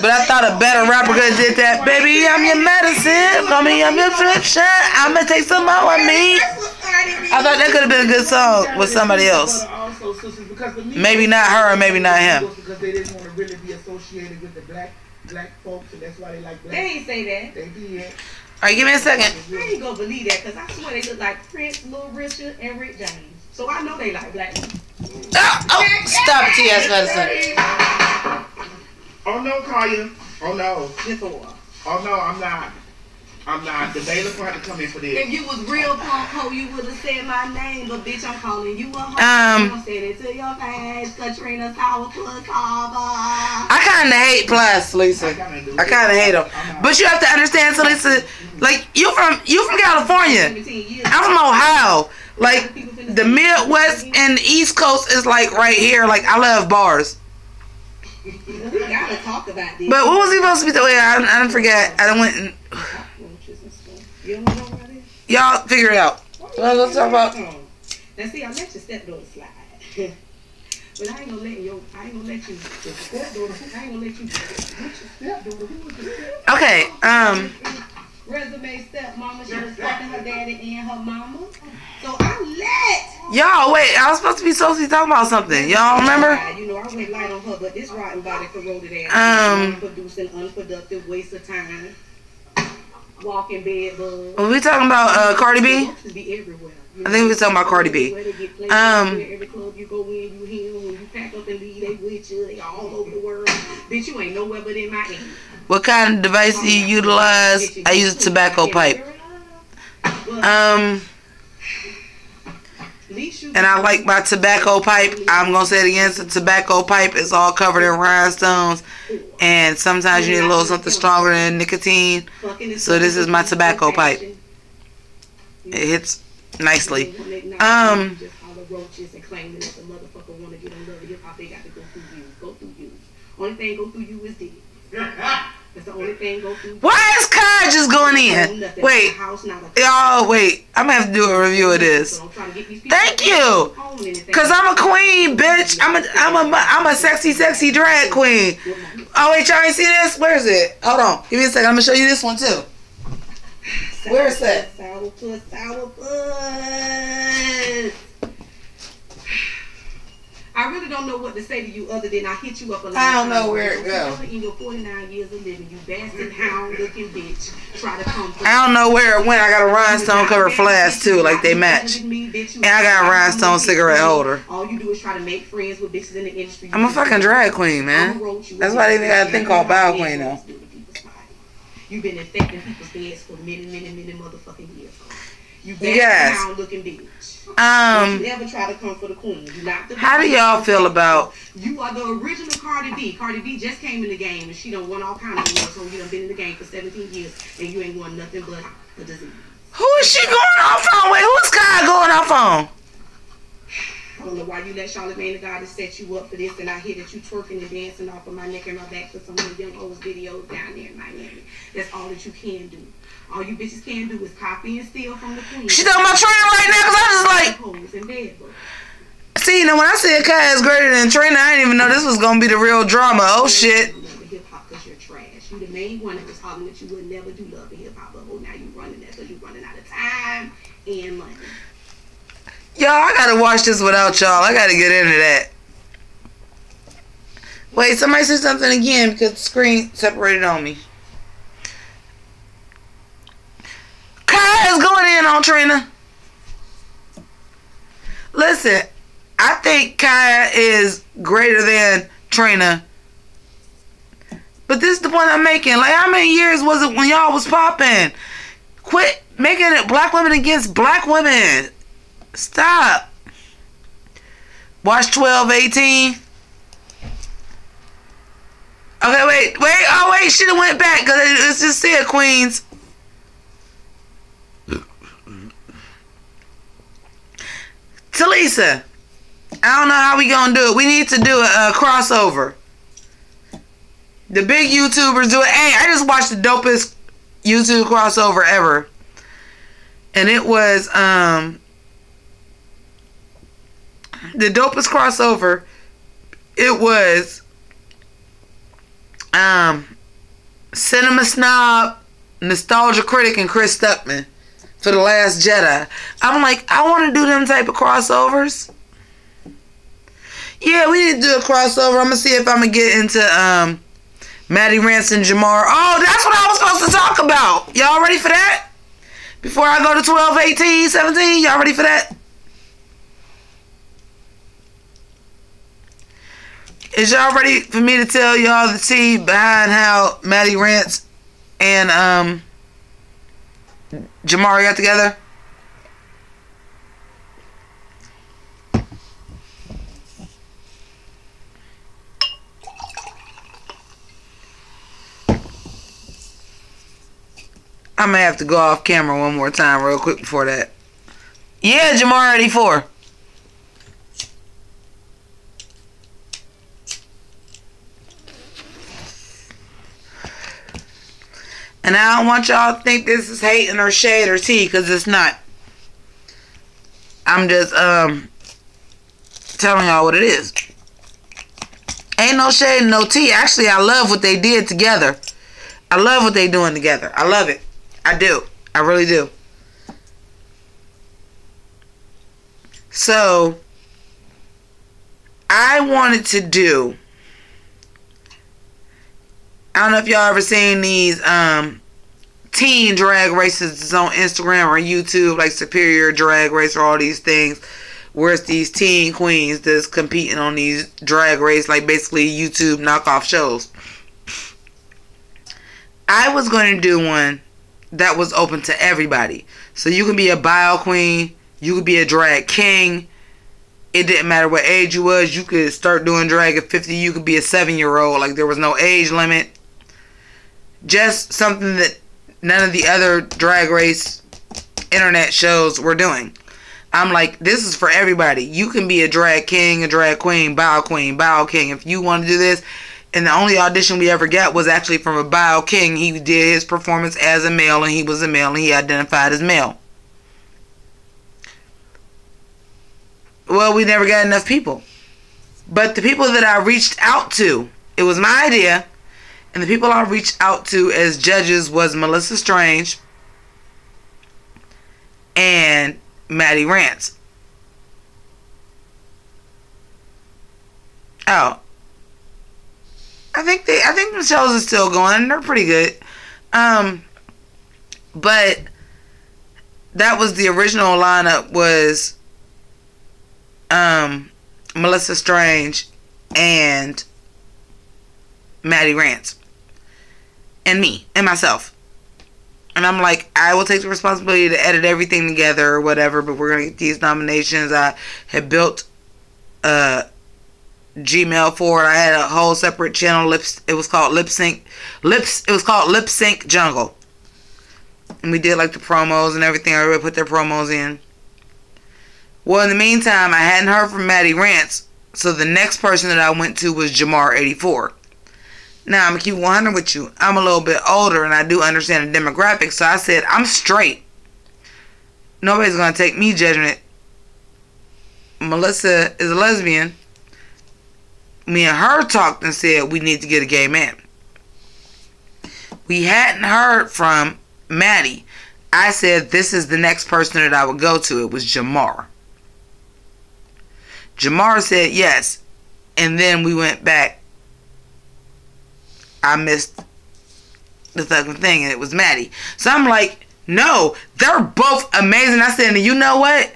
But I thought a better rapper could have did that. Baby, I'm your medicine. Call me, I'm your prescription. I'm gonna take some more of me. I thought that could have been a good song with somebody else. Maybe not her, or maybe not him. Because they didn't want to really be associated with the black folks, and that's why they like black. They ain't say that. They did. All right, give me a second. I ain't gonna believe that because I swear they look like Prince, Little Richard, and Rick James. So I know they like black people. Oh, stop it, T.S. Madison. Oh no, Kaya. Oh no. Before. Oh no, I'm not. The bailiff will have to come in for this. If you was real punk ho, you would have said my name, but bitch, I'm calling you a hoe. I said it to your face, Katrina Tower plus I kind of hate Plus, Lisa. I kind of hate them. But you have to understand, so Lisa, like you from California. I'm from Ohio. Like the Midwest and the East Coast is like right here. Like I love bars. We gotta talk about this. But what was he supposed to be doing? I don't forget. I went and y'all figure it out. Well, let's talk about. Now see, I let your stepdaughter slide, but I ain't gonna let you. I ain't gonna let you. Your stepdaughter. I ain't gonna let you. Stepdaughter. Who was the stepdaughter? Okay. Resume stepmama. She was fucking her daddy and her mama. So I let. Y'all wait. I was supposed to be talking about something. Y'all remember? You know I went light on her, but this rotten body corroded ass. Producing unproductive waste of time. Walking bed bugs. Are we talking about Cardi B? Be everywhere. I think we were talking about Cardi B. Every club you go in, you hear when you pack up and leave, they with you. They all over the world. Bitch, you ain't nowhere but in Miami. What kind of device do you utilize? I use a tobacco pipe. And I like my tobacco pipe. I'm gonna say it again. The tobacco pipe is all covered in rhinestones, and sometimes you need a little something stronger than nicotine. So this is my tobacco pipe. It hits nicely. Why is Kai just going in? Wait. Oh, wait. I'm going to have to do a review of this. Thank you. Because I'm a queen, bitch. I'm a sexy drag queen. Oh, wait. Y'all ain't see this? Where is it? Hold on. Give me a second. I'm going to show you this one, too. Where is that? I really don't know what to say to you other than I hit you up a lot. I don't know where it goes. In your 49 years of living, you bastard hound looking bitch. Try to come through. I don't know where it went. I got a rhinestone covered flask too, like they match. And I got a rhinestone cigarette holder. All you do is try to make friends with bitches in the industry. I'm a fucking drag queen, man. That's why they even got a thing called bow queen though. You've been infecting people's beds for many motherfucking years. You bastard hound looking bitch. Don't you ever try to come for the queen. How do y'all feel about? You are the original Cardi B. Cardi B just came in the game and she done won all kind of awards. So you done been in the game for 17 years and you ain't won nothing but a disease. Who is she going off on? Wait, who's Kai going off on? I don't know why you let Charlamagne the Goddess set you up for this, and I hear that you twerking and dancing off of my neck and my back for some of the young old videos down there in Miami. That's all that you can do. All you bitches can do is copy and steal from the queen. She talking about Trina right now because I was like, see, now when I said Kai is greater than Trina, I didn't even know this was going to be the real drama. Oh, shit. Hip hop because you're trash. You the main one that was hollering that you would never do love and hip hop. But now you running that because you running out of time and money. Y'all, I got to watch this without y'all. I got to get into that. Wait, somebody said something again because the screen separated on me. Kai is going in on Trina. Listen, I think Kai is greater than Trina. But this is the point I'm making. Like, how many years was it when y'all was popping? Quit making it black women against black women. Stop. Watch 12-18. Okay, wait. Oh, wait. Should have went back because it just said Queens. Talisa, I don't know how we gonna do it. We need to do a crossover. The big YouTubers do it. Hey, I just watched the dopest YouTube crossover ever. And it was the dopest crossover. It was Cinema Snob, Nostalgia Critic, and Chris Stuckman for The Last Jedi. I'm like, I want to do them type of crossovers. Yeah, we need to do a crossover. I'm gonna see if I'm gonna get into Maddie Rance and Jamar. Oh, that's what I was supposed to talk about. Y'all ready for that? Before I go to 12, 18, 17, y'all ready for that? Is y'all ready for me to tell y'all the tea behind how Maddie Rance and Jamar got together? I may have to go off camera one more time real quick before that. Yeah, Jamar 84. And I don't want y'all to think this is hating or shade or tea, because it's not. I'm just telling y'all what it is. Ain't no shade, no tea. Actually, I love what they did together. I love what they doing together. I love it. I do. I really do. So, I wanted to do, I don't know if y'all ever seen these teen drag races that's on Instagram or YouTube, like Superior Drag Race or all these things, where it's these teen queens that's competing on these drag race, like basically YouTube knockoff shows. I was going to do one that was open to everybody. So you can be a bio queen, you could be a drag king. It didn't matter what age you was. You could start doing drag at 50. You could be a 7-year-old. Like, there was no age limit. Just something that none of the other drag race internet shows were doing. I'm like, this is for everybody. You can be a drag king, a drag queen, bio king. If you want to do this. And the only audition we ever got was actually from a bio king. He did his performance as a male, and he was a male, and he identified as male. Well, we never got enough people. But the people that I reached out to, it was my idea, and the people I reached out to as judges was Melissa Strange and Maddie Rance. Oh. I think the shows are still going. They're pretty good. But that was the original lineup was Melissa Strange and Maddie Rance and me and myself. And I'm like, I will take the responsibility to edit everything together or whatever, but we're gonna get these nominations. I had built Gmail for it. I had a whole separate channel. It was called Lip Sync Jungle, and we did like the promos and everything. Everybody put their promos in. Well, in the meantime, I hadn't heard from Maddie Rance, so the next person that I went to was Jamar84. Now, I'm gonna keep 100 with you. I'm a little bit older, and I do understand the demographics, so I said, I'm straight. Nobody's gonna take me judgment. Melissa is a lesbian. Me and her talked and said we need to get a gay man. We hadn't heard from Maddie. I said this is the next person that I would go to. It was Jamar. Jamar said yes. And then we went back. I missed the fucking thing, and it was Maddie. So I'm like, no, they're both amazing. I said, you know what?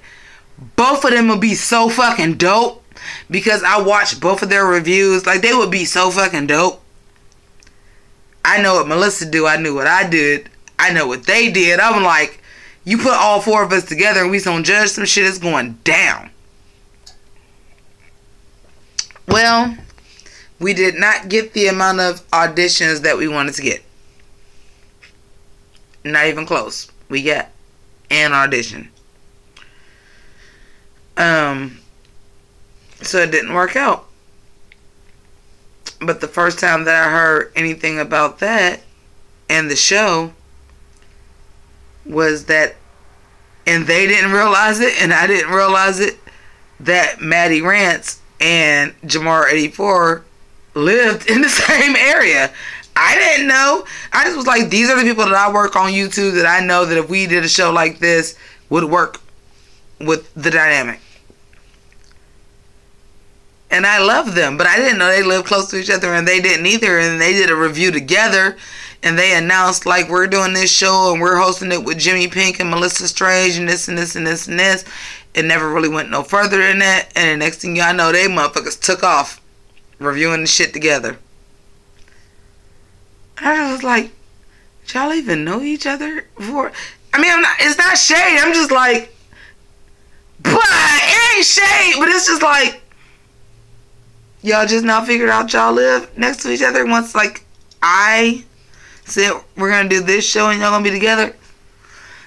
Both of them would be so fucking dope. Because I watched both of their reviews. Like, they would be so fucking dope. I know what Melissa do. I knew what I did. I know what they did. I'm like, you put all four of us together and we gonna judge some shit that's going down. Well, we did not get the amount of auditions that we wanted to get. Not even close. We got an audition. So it didn't work out. But the first time that I heard anything about that and the show was that, and they didn't realize it and I didn't realize it, that Maddie Rance and Jamar84 lived in the same area. I didn't know. I just was like, these are the people that I work on YouTube that I know that if we did a show like this would work with the dynamic. And I love them, but I didn't know they lived close to each other, and they didn't either. And they did a review together, and they announced, like, we're doing this show, and we're hosting it with Jimmy Pynk and Melissa Strange, and this, and this, and this, and this. It never really went no further than that, and the next thing y'all know, they motherfuckers took off reviewing the shit together. I was like, did y'all even know each other before? I mean, it's not shade. I'm just like, but it ain't shade, but it's just like, y'all just now figured out y'all live next to each other once, like, I said we're going to do this show and y'all going to be together.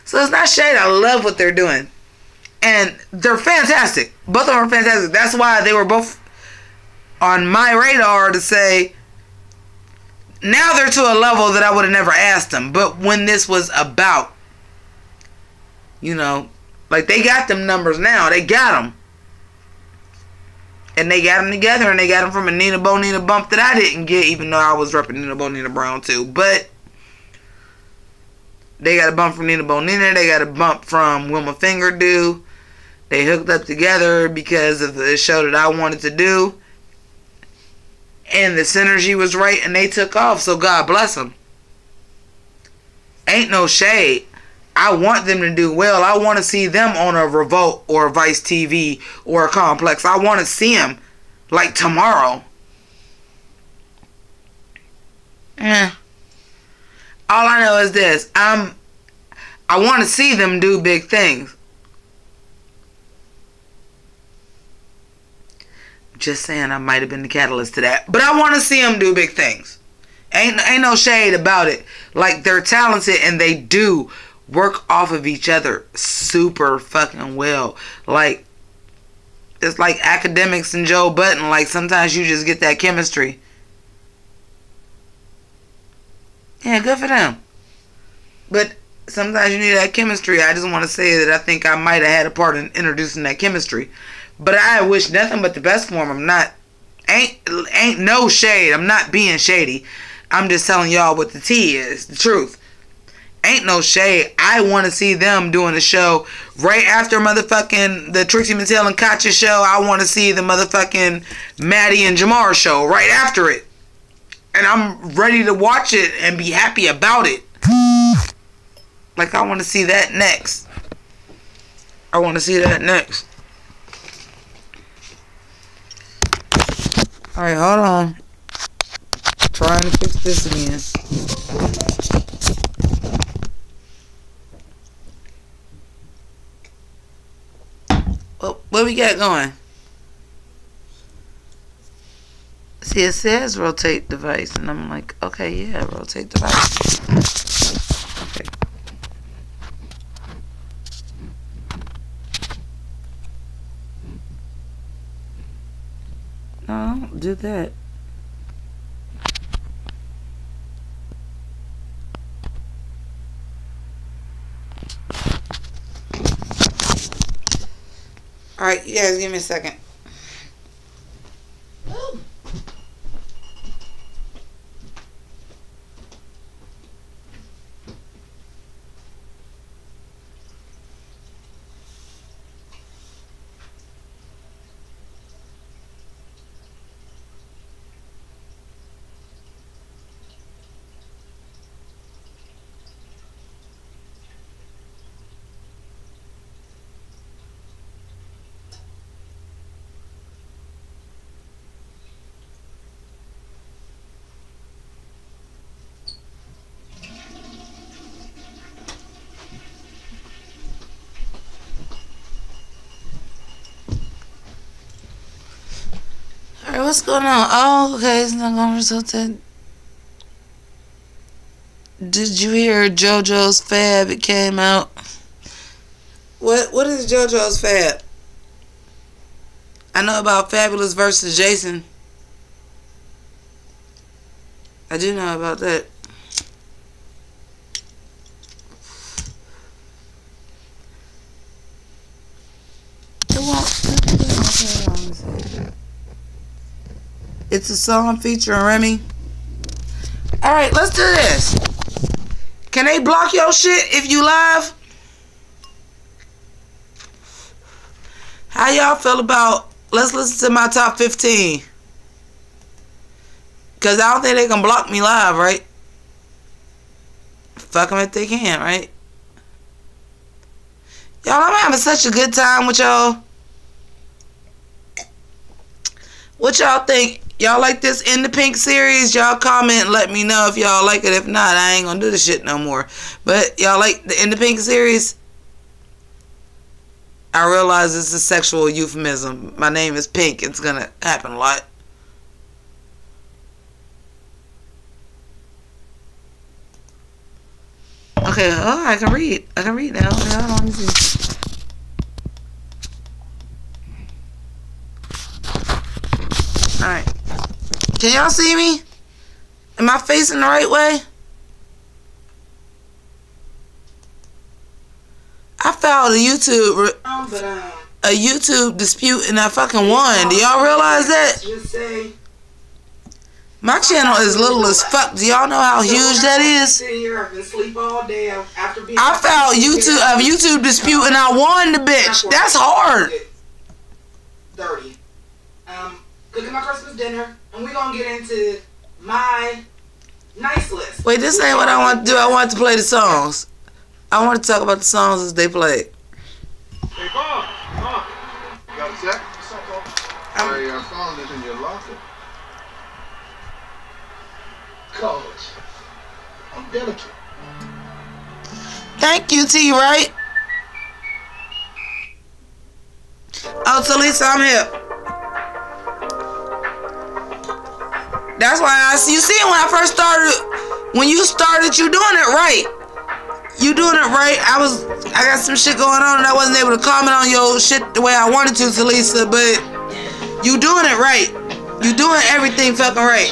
So it's not shade. I love what they're doing. And they're fantastic. Both of them are fantastic. That's why they were both on my radar to say, now they're to a level that I would have never asked them. But when this was about, you know, like, they got them numbers now. They got them. And they got them together, and they got them from a Nina Bonina bump that I didn't get, even though I was repping Nina Bonina Brown too. But they got a bump from Nina Bonina. They got a bump from Wilma Fingerdew. They hooked up together because of the show that I wanted to do. And the synergy was right, and they took off. So God bless them. Ain't no shade. I want them to do well. I want to see them on a Revolt or a Vice TV or a Complex. I want to see them like tomorrow. All I know is this. I want to see them do big things. Just saying, I might have been the catalyst to that. But I want to see them do big things. Ain't no shade about it. Like, they're talented and they do work off of each other super fucking well. Like, it's like Academics and Joe Budden. Like, sometimes you just get that chemistry. Yeah, good for them. But sometimes you need that chemistry. I just want to say that I think I might have had a part in introducing that chemistry. But I wish nothing but the best for them. I'm not, ain't no shade. I'm not being shady. I'm just telling y'all what the tea is, the truth. Ain't no shade. I want to see them doing a show right after motherfucking the Trixie Mattel and Katya show. I want to see the motherfucking Maddie and Jamar show right after it. And I'm ready to watch it and be happy about it. Like, I want to see that next. I want to see that next. Alright, hold on. Trying to fix this again. What we got going? See, it says rotate device, and I'm like, okay, yeah, rotate device. Okay. No, don't do that. Alright, you guys give me a second. Alright, what's going on? Oh, okay, it's not going to result in... Did you hear JoJo's Fab? It came out. What is JoJo's Fab? I know about Fabulous versus Jason. I do know about that. It's a song featuring Remy. Alright, let's do this. Can they block your shit if you live? How y'all feel about, let's listen to my top 15. Because I don't think they can block me live, right? Fuck them if they can, right? Y'all, I'm having such a good time with y'all. What y'all think? Y'all like this In the Pynk series? Y'all comment and let me know if y'all like it. If not, I ain't gonna do this shit no more. But y'all like the In the Pynk series? I realize it's a sexual euphemism. My name is Pynk. It's gonna happen a lot. Okay, oh, I can read. I can read now. Okay, hold on, let me see. Alright. Can y'all see me? Am I facing the right way? I filed a YouTube dispute and I fucking won. Do y'all realize that? My channel is little as fuck. Do y'all know how huge that is? I filed a YouTube dispute and I won the bitch. That's hard. 30. Cooking my Christmas dinner, and we're gonna get into my Nice list. Wait, this ain't what I want to do. I want to play the songs. I want to talk about the songs as they play. Hey, Bob. You got a check? What's up, Bob? I found it in your locker. Coach, I'm delicate. Thank you, T, right? Oh, Talisa, I'm here. That's why you see when I first started, when you started, you doing it right. You doing it right. I got some shit going on and I wasn't able to comment on your shit the way I wanted to, Talisa, but you doing it right. You doing everything fucking right.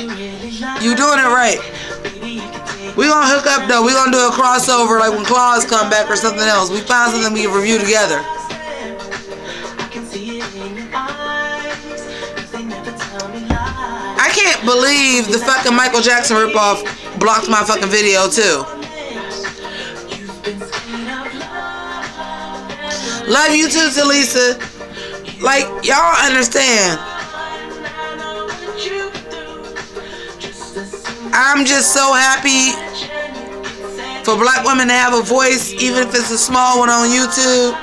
You doing it right. We gonna hook up though. We gonna do a crossover like when Claws come back or something else. We find something we can review together. I can't believe the fucking Michael Jackson ripoff blocked my fucking video too. Love you too, Talisa. Like, y'all understand. I'm just so happy for black women to have a voice, even if it's a small one on YouTube.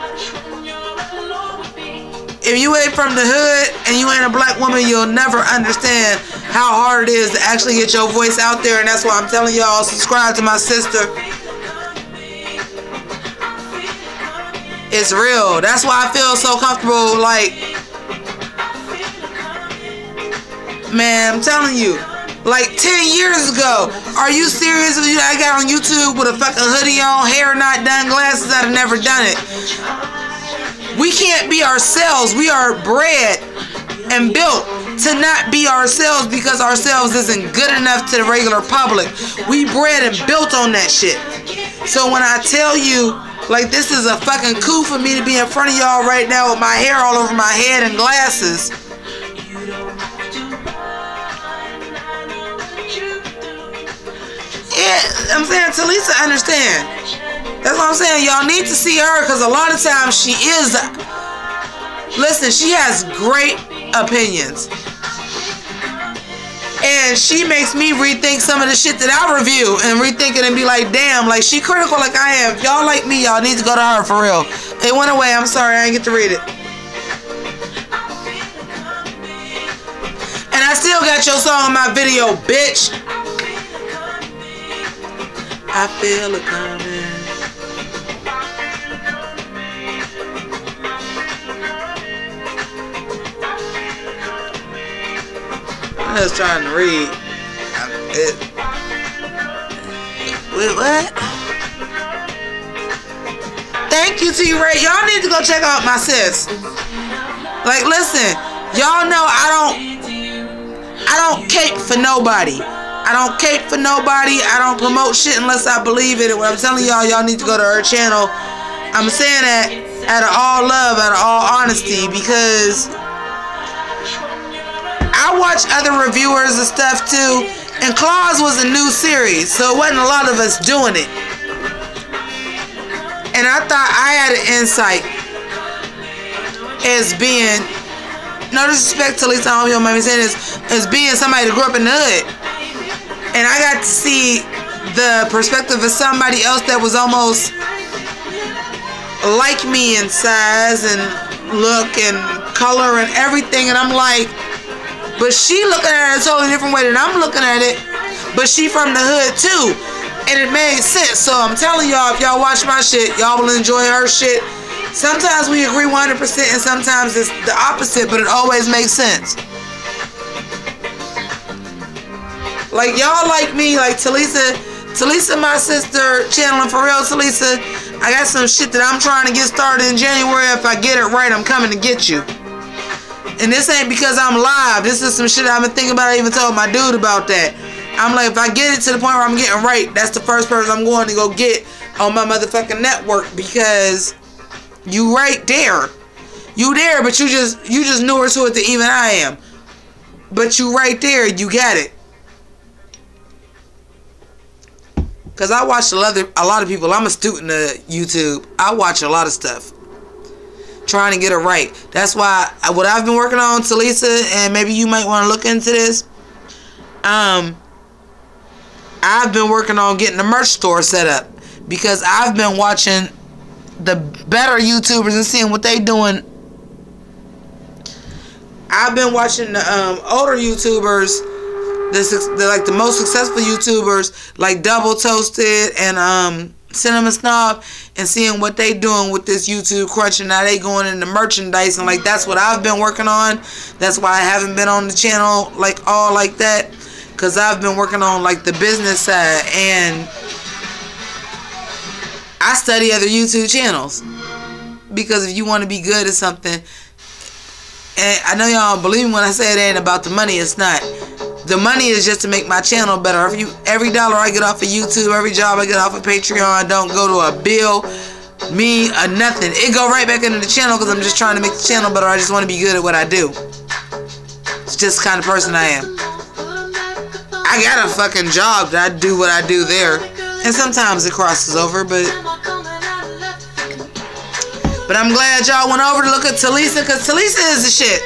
If you ain't from the hood and you ain't a black woman, you'll never understand how hard it is to actually get your voice out there. And that's why I'm telling y'all, subscribe to my sister. It's real. That's why I feel so comfortable. Like, man, I'm telling you. Like 10 years ago, are you serious? I got on YouTube with a fucking hoodie on, hair not done, glasses, I'd have never done it. We can't be ourselves. We are bred and built to not be ourselves because ourselves isn't good enough to the regular public. We bred and built on that shit. So when I tell you, like, this is a fucking coup for me to be in front of y'all right now with my hair all over my head and glasses. Yeah, I'm saying, Talisa understand. That's what I'm saying. Y'all need to see her because a lot of times she is. Listen, she has great opinions. And she makes me rethink some of the shit that I review and rethink it and be like, damn, like she critical like I am. If y'all like me, y'all need to go to her for real. It went away. I'm sorry. I didn't get to read it. And I still got your song in my video, bitch. I feel it coming. I'm just trying to read. Wait, what? Thank you, T-Ray. Y'all need to go check out my sis. Like, listen, y'all know I don't cape for nobody. I don't cape for nobody. I don't promote shit unless I believe it. And what I'm telling y'all, y'all need to go to her channel. I'm saying that out of all love, out of all honesty, because I watch other reviewers and stuff too. And Claws was a new series, so it wasn't a lot of us doing it. And I thought I had an insight as being, no disrespect to Lisa, I don't mind me saying this, as being somebody that grew up in the hood. And I got to see the perspective of somebody else that was almost like me in size and look and color and everything. And I'm like, but she looking at it a totally different way than I'm looking at it. But she from the hood too. And it made sense. So I'm telling y'all, if y'all watch my shit, y'all will enjoy her shit. Sometimes we agree 100% and sometimes it's the opposite, but it always makes sense. Like, y'all like me, like Talisa, my sister, channeling for real, Talisa. I got some shit that I'm trying to get started in January. If I get it right, I'm coming to get you. And this ain't because I'm live. This is some shit I've been thinking about. I even told my dude about that. I'm like, if I get it to the point where I'm getting right, that's the first person I'm going to go get on my motherfucking network, because you right there. You there, but you just newer to it than even I am. But you right there, you got it. Because I watch a lot of people. I'm a student of YouTube. I watch a lot of stuff. Trying to get it right. That's why what I've been working on, Talisa, and maybe you might want to look into this. I I've been working on getting the merch store set up because I've been watching the better YouTubers and seeing what they doing. I've been watching the older YouTubers, the most successful YouTubers like Double Toasted and Cinema Snob, and seeing what they doing with this YouTube crunch and how they going into merchandise, and like that's what I've been working on. That's why I haven't been on the channel like all like that, because I've been working on like the business side, and I study other YouTube channels, because if you want to be good at something, and I know y'all don't believe me when I say it ain't about the money, it's not. The money is just to make my channel better. Every dollar I get off of YouTube, every job I get off of Patreon, don't go to a bill, me, or nothing. It go right back into the channel because I'm just trying to make the channel better. I just want to be good at what I do. It's just the kind of person I am. I got a fucking job that I do what I do there. And sometimes it crosses over, but I'm glad y'all went over to look at Talisa, because Talisa is the shit.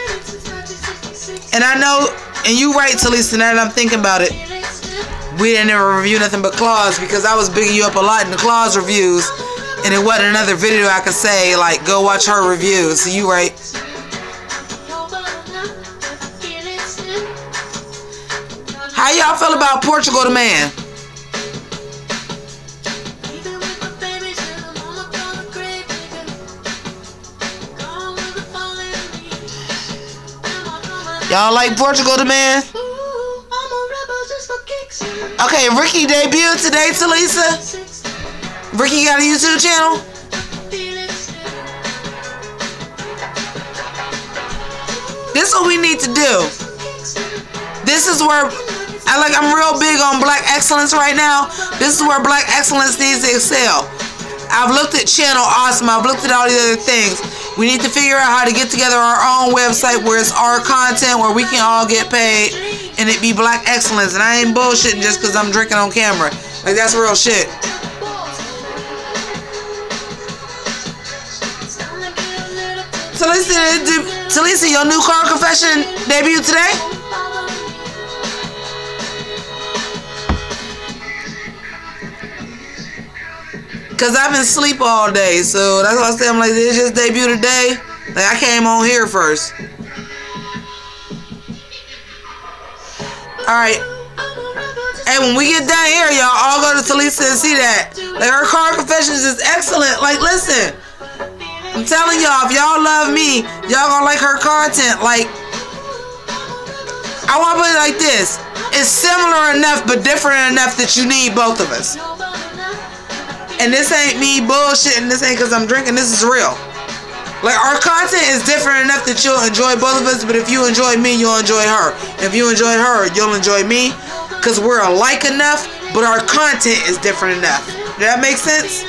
And I know, and you right, Talisa, now that I'm thinking about it, we didn't ever review nothing but Claws, because I was bigging you up a lot in the Claws reviews, and it wasn't another video I could say, like, go watch her reviews. So you right. How y'all feel about Portugal the Man? Y'all like Portugal the Man? Okay, Ricky debuted today, Talisa. Ricky got a YouTube channel? This is what we need to do. This is where I'm real big on black excellence right now. This is where black excellence needs to excel. I've looked at Channel Awesome. I've looked at all these other things. We need to figure out how to get together our own website where it's our content, where we can all get paid, and it be black excellence. And I ain't bullshitting just because I'm drinking on camera. Like, that's real shit. Talisa, your new car confession debut today? Cause I've been asleep all day, so that's why I say I'm like, did it just debut today? Like, I came on here first. Alright. Hey, when we get down here, y'all all go to Talisa and see that. Like, her car confessions is excellent. Like, listen, I'm telling y'all, if y'all love me, y'all gonna like her content. Like, I wanna put it like this. It's similar enough, but different enough that you need both of us. And this ain't me bullshitting. This ain't because I'm drinking. This is real. Like, our content is different enough that you'll enjoy both of us. But if you enjoy me, you'll enjoy her. If you enjoy her, you'll enjoy me. Because we're alike enough, but our content is different enough. Does that make sense?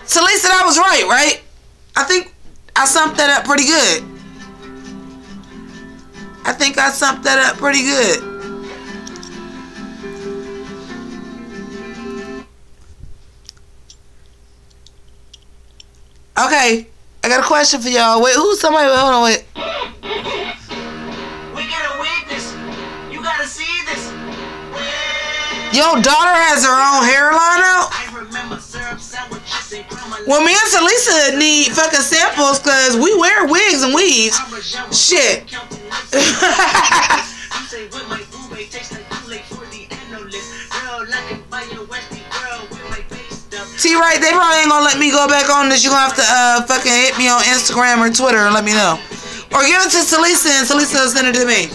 Talisa, that was right? I think I summed that up pretty good. I think I summed that up pretty good. Okay, I got a question for y'all. Wait, who's somebody? Hold on, wait. We got a witness. You gotta see this. Your daughter has her own hairline out? I remember syrup sandwiches and well, me and Talisa need fucking samples because we wear wigs and weaves. Shit. T-Right, they probably ain't gonna let me go back on this. You're gonna have to fucking hit me on Instagram or Twitter and let me know. Or give it to Talisa and Talisa will send it to me.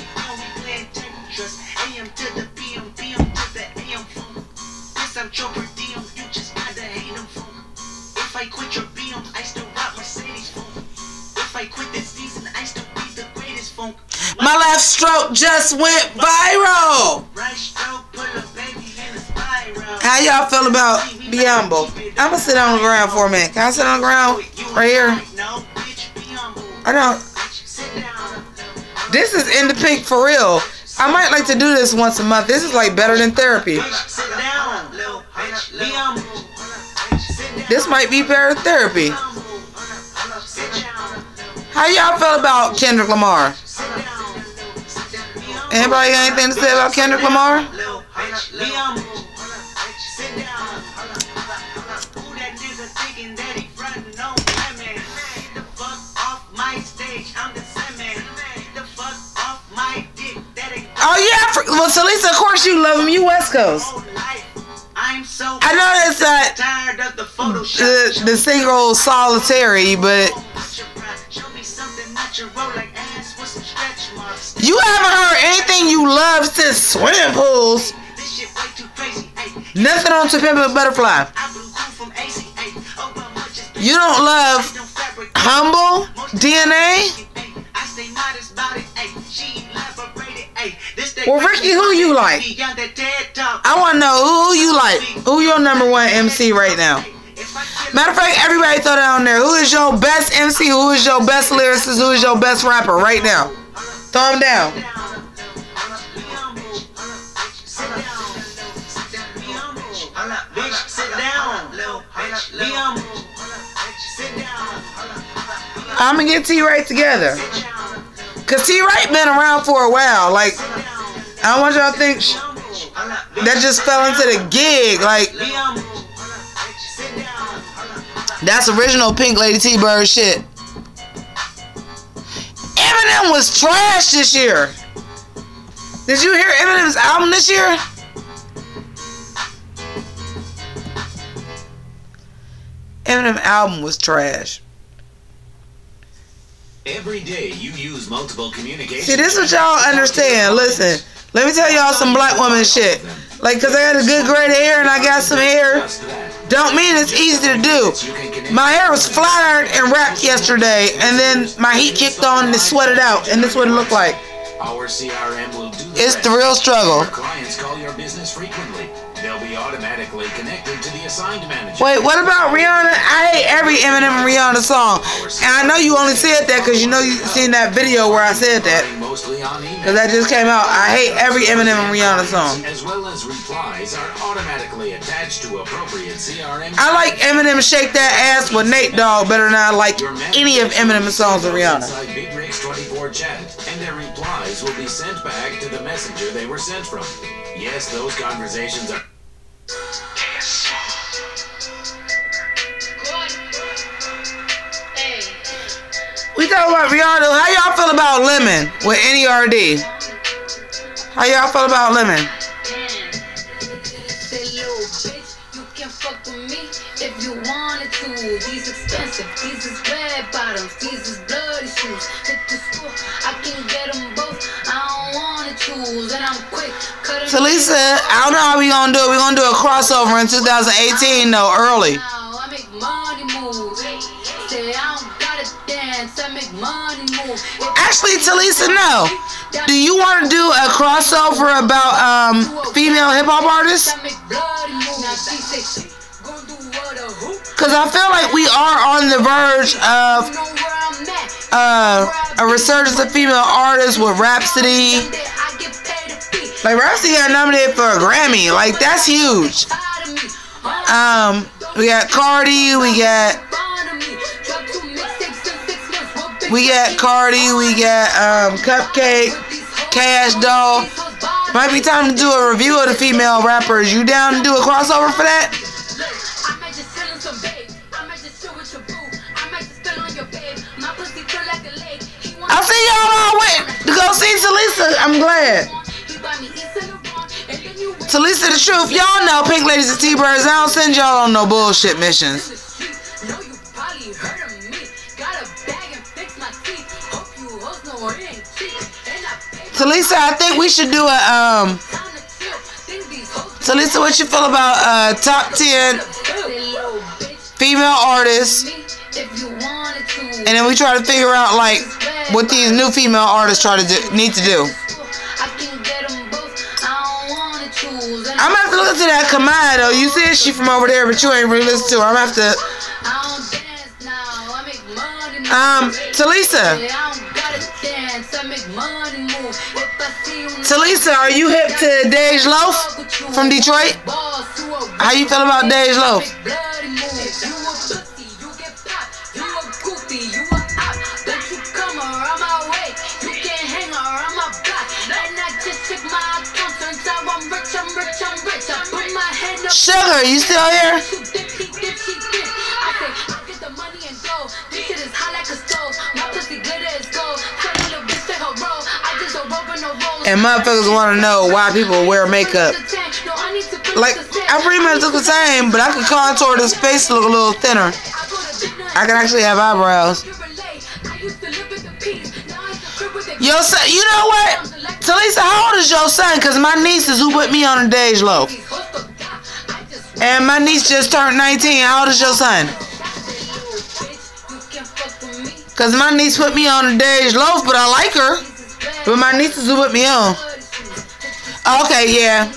If I quit your BM, I still rock Mercedes phone. If I quit this season, I still be the greatest funk. My left stroke just went viral. Right stroke put a baby in a spiral. How y'all feel about Biombo? I'm gonna sit on the ground for a minute. Can I sit on the ground? Right here? I don't. This is in the Pynk for real. I might like to do this once a month. This is like better than therapy. This might be better than therapy. How y'all feel about Kendrick Lamar? Anybody got anything to say about Kendrick Lamar? Oh yeah, well Talisa, of course you love him. You West Coast. I know that's the single Solitary, but you haven't heard anything you love since Swimming Pools. Nothing on To Pimp a Butterfly. You don't love Humble, DNA? Well, Ricky, who you like? I want to know who you like. Who your number one MC right now? Matter of fact, everybody throw that on there. Who is your best MC? Who is your best lyricist? Who is your best rapper right now? Throw them down. I'm gonna get T-Right together. Cause T-Right been around for a while. Like, I don't want y'all to think that just fell into the gig. Like, that's original Pynk Lady T-Bird shit. Eminem was trash this year. Did you hear Eminem's album this year? Eminem album was trash. Every day you use multiple communication. See, this is what y'all understand. Listen, let me tell y'all some black woman shit. Like, cause I got a good gray hair and I got some hair, don't mean it's easy to do. My hair was flat ironed and wrapped yesterday, and then my heat kicked on and it sweated out, and this is what it looked like. Our CRM will do It's the real struggle. Our clients call your business frequently. They'll be automatically connected to the assigned manager. Wait, what about Rihanna? I hate every Eminem and Rihanna song. And I know you only said that because you know you seen that video where I said that. Because that just came out. I hate every Eminem and Rihanna song. As well as replies are automatically attached to appropriate CRM. I like Eminem Shake That Ass with Nate Dogg better than I like any of Eminem's songs with Rihanna. Big Rick's 24 chat, and their replies will be sent back to the messenger they were sent from. Yes, those conversations are... We talking about Rihanna. How y'all feel about Lemon with NERD? How y'all feel about Lemon? You can fuck with me if you wanted to. These expensive, these is red bottoms, these is bloody shoes. Hit the school, I can get them both. I don't wanna choose, and I'm quick. Talisa, I don't know how we gonna do it. We gonna do a crossover in 2018 though, early. I make money move. Say I don't gotta dance, I make money move. Actually, Talisa, no. Do you want to do a crossover about female hip hop artists? Because I feel like we are on the verge of a resurgence of female artists with Rhapsody. Like, Rhapsody got nominated for a Grammy. Like, that's huge. We got Cardi, we got Cardi, we got Cupcake, Cash Doll. Might be time to do a review of the female rappers. You down to do a crossover for that? I'll see y'all all went to go see Talisa. I'm glad. Talisa the truth. Y'all know Pynk Ladies and T-Birds. I don't send y'all on no bullshit missions. Talisa, I think we should do a Talisa, what you feel about top 10 female artists, and then we try to figure out like what these new female artists need to do. I'm gonna have to listen to that Kamai though. You said she from over there, but you ain't really listen to her. I'm gonna have to. Talisa, are you hip to Dej Loaf from Detroit? How you feel about Dej Loaf? Sugar, you still here? And motherfuckers want to know why people wear makeup. Like, I pretty much look the same, but I can contour this face to look a little thinner. I can actually have eyebrows. Your son, you know what? Talisa, how old is your son? Because my niece is who put me on a Dej loaf. And my niece just turned 19. How old is your son? Because my niece put me on a Dej loaf, but I like her. But my niece is who put me on. Okay, yeah.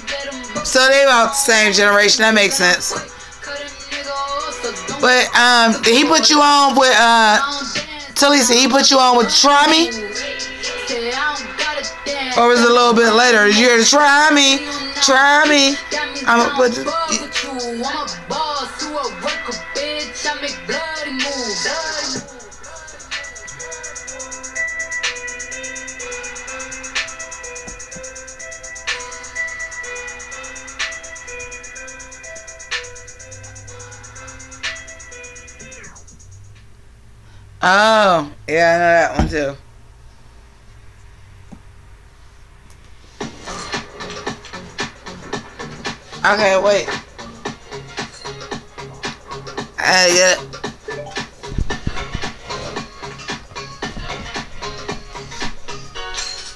So they about the same generation. That makes sense. But did he put you on with Talisa? He put you on with Try Me? Or was it a little bit later? Did you hear the Try Me? Try Me. I'ma put the, oh, yeah, I know that one too. Okay, wait. Yeah.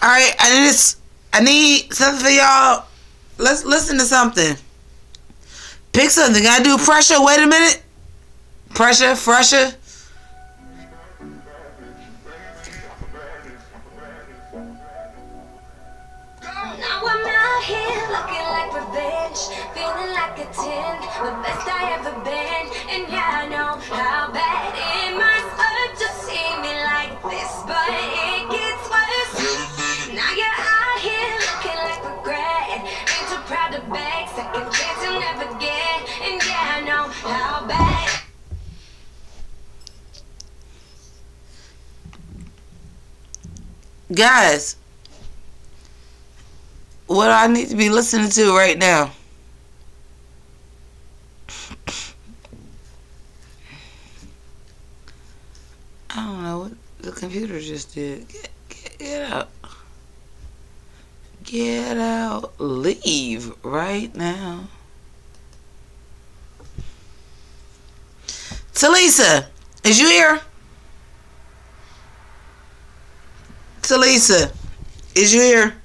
Alright, I need something for y'all. Let's listen to something. Pick something. Gotta do pressure. Wait a minute. Pressure, fresher. Now I'm out here looking like revenge, feeling like a 10, the best I ever been. And yeah, I know how bad it must hurt to see me like this, but it gets worse. Now you're out here looking like regret, ain't too proud to beg, second chance you'll never get. And yeah, I know how bad. Guys, what do I need to be listening to right now? I don't know what the computer just did. Get out. Get out. Leave right now. Talisa, is you here? Talisa, is you here?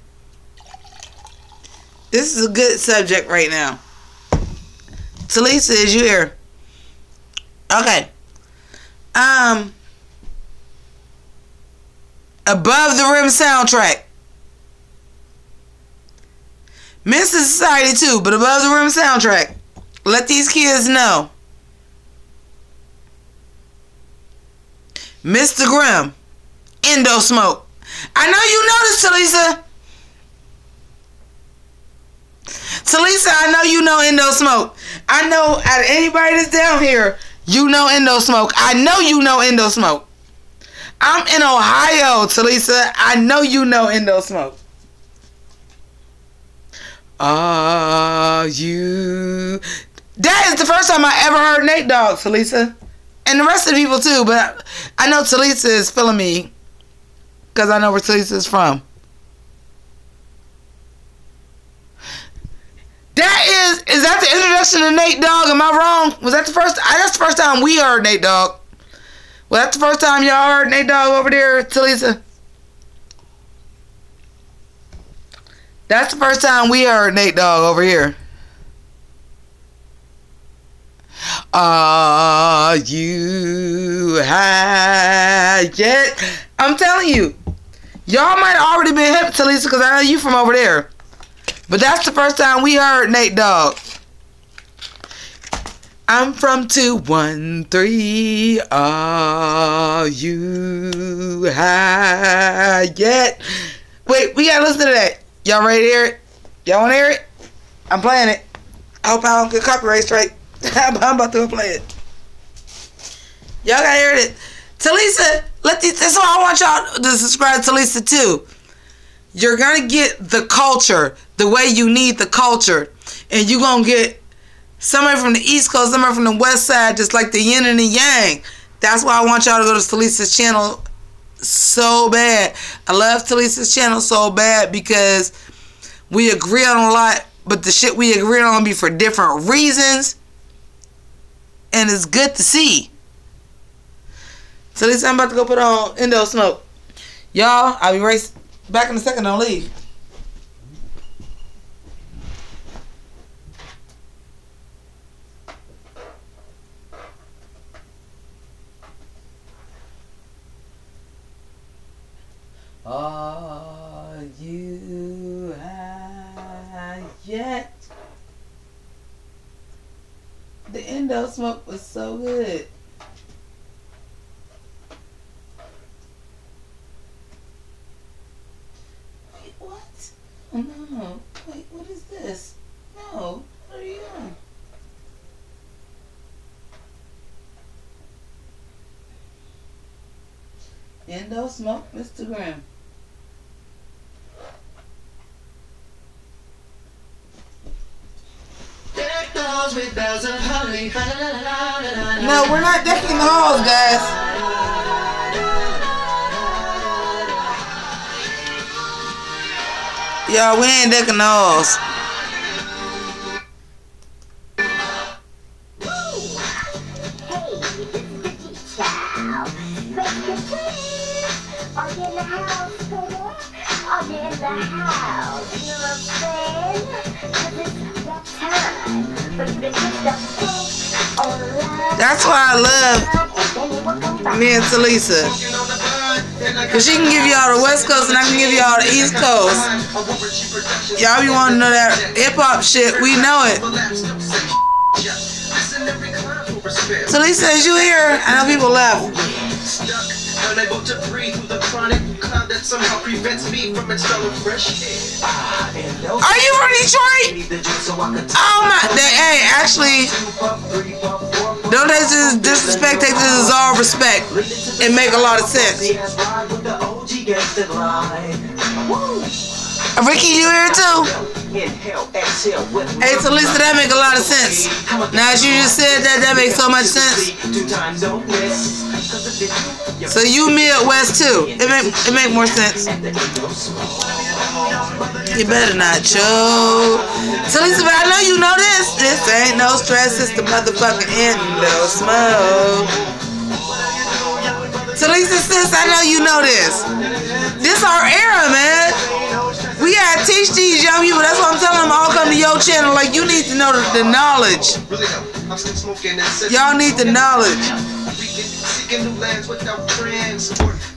This is a good subject right now. Talisa, is you here? Okay. Above the Rim soundtrack. Mr. Society too, but Above the Rim soundtrack. Let these kids know. Mr. Grimm, Indo Smoke. I know you know this, Talisa. Talisa, I know you know Indo Smoke. I know out of anybody that's down here, you know Indo Smoke. I know you know Indo Smoke. I'm in Ohio, Talisa. I know you know Indo Smoke. Are you... That is the first time I ever heard Nate Dogg, Talisa. And the rest of the people too, but I know Talisa is feeling me. Because I know where Talisa is from. Is that the introduction to Nate Dogg? Am I wrong? Was that the first? That's the first time we heard Nate Dogg. Well, that's the first time y'all heard Nate Dogg over there, Talisa. That's the first time we heard Nate Dogg over here. Are you high yet? I'm telling you. Y'all might have already been hip, Talisa, because I know you from over there. But that's the first time we heard Nate Dogg. I'm from 213. Are you high yet? Wait, we gotta listen to that. Y'all ready to hear it? Y'all wanna hear it? I'm playing it. I hope I don't get copyright straight. I'm about to play it. Y'all gotta hear it. Talisa, that's why I want y'all to subscribe to Talisa too. You're gonna get the culture the way you need the culture, and you're gonna get Somebody from the East Coast, somebody from the West Side, just like the yin and the yang. That's why I want y'all to go to Talisa's channel so bad. I love Talisa's channel so bad because we agree on a lot, but the shit we agree on be for different reasons. And it's good to see. Talisa, I'm about to go put on Indo Smoke. Y'all, I'll be right back in a second. Don't leave. Are you high yet? The Indo Smoke was so good. Wait, what? Oh no. Wait, what is this? No. What are you doing? Indo Smoke Instagram. No, we're not decking the halls, guys. Y'all, we ain't decking the halls. That's why I love me and Talisa. Cause she can give y'all the West Coast and I can give y'all the East Coast. Y'all be wanting to know that hip hop shit, we know it. Talisa, is you here? I know people left. Unable to breathe through the chronic cloud that somehow prevents me from installing fresh air. Are you from Detroit? Oh my, hey, actually, don't take this disrespect, take this as all respect. It make a lot of sense. Ricky, you here too? Hey, Talisa, that make a lot of sense. Now, as you just said that makes so much sense. So you Midwest too. It make more sense. You better not choke. Talisa, but I know you know this. This ain't no stress. It's the motherfucking Indo Smoke. Talisa, sis, I know you know this. This our era, man. We gotta teach these young people. That's why I'm telling them all come to your channel. Like, you need to know the knowledge. Y'all need the knowledge.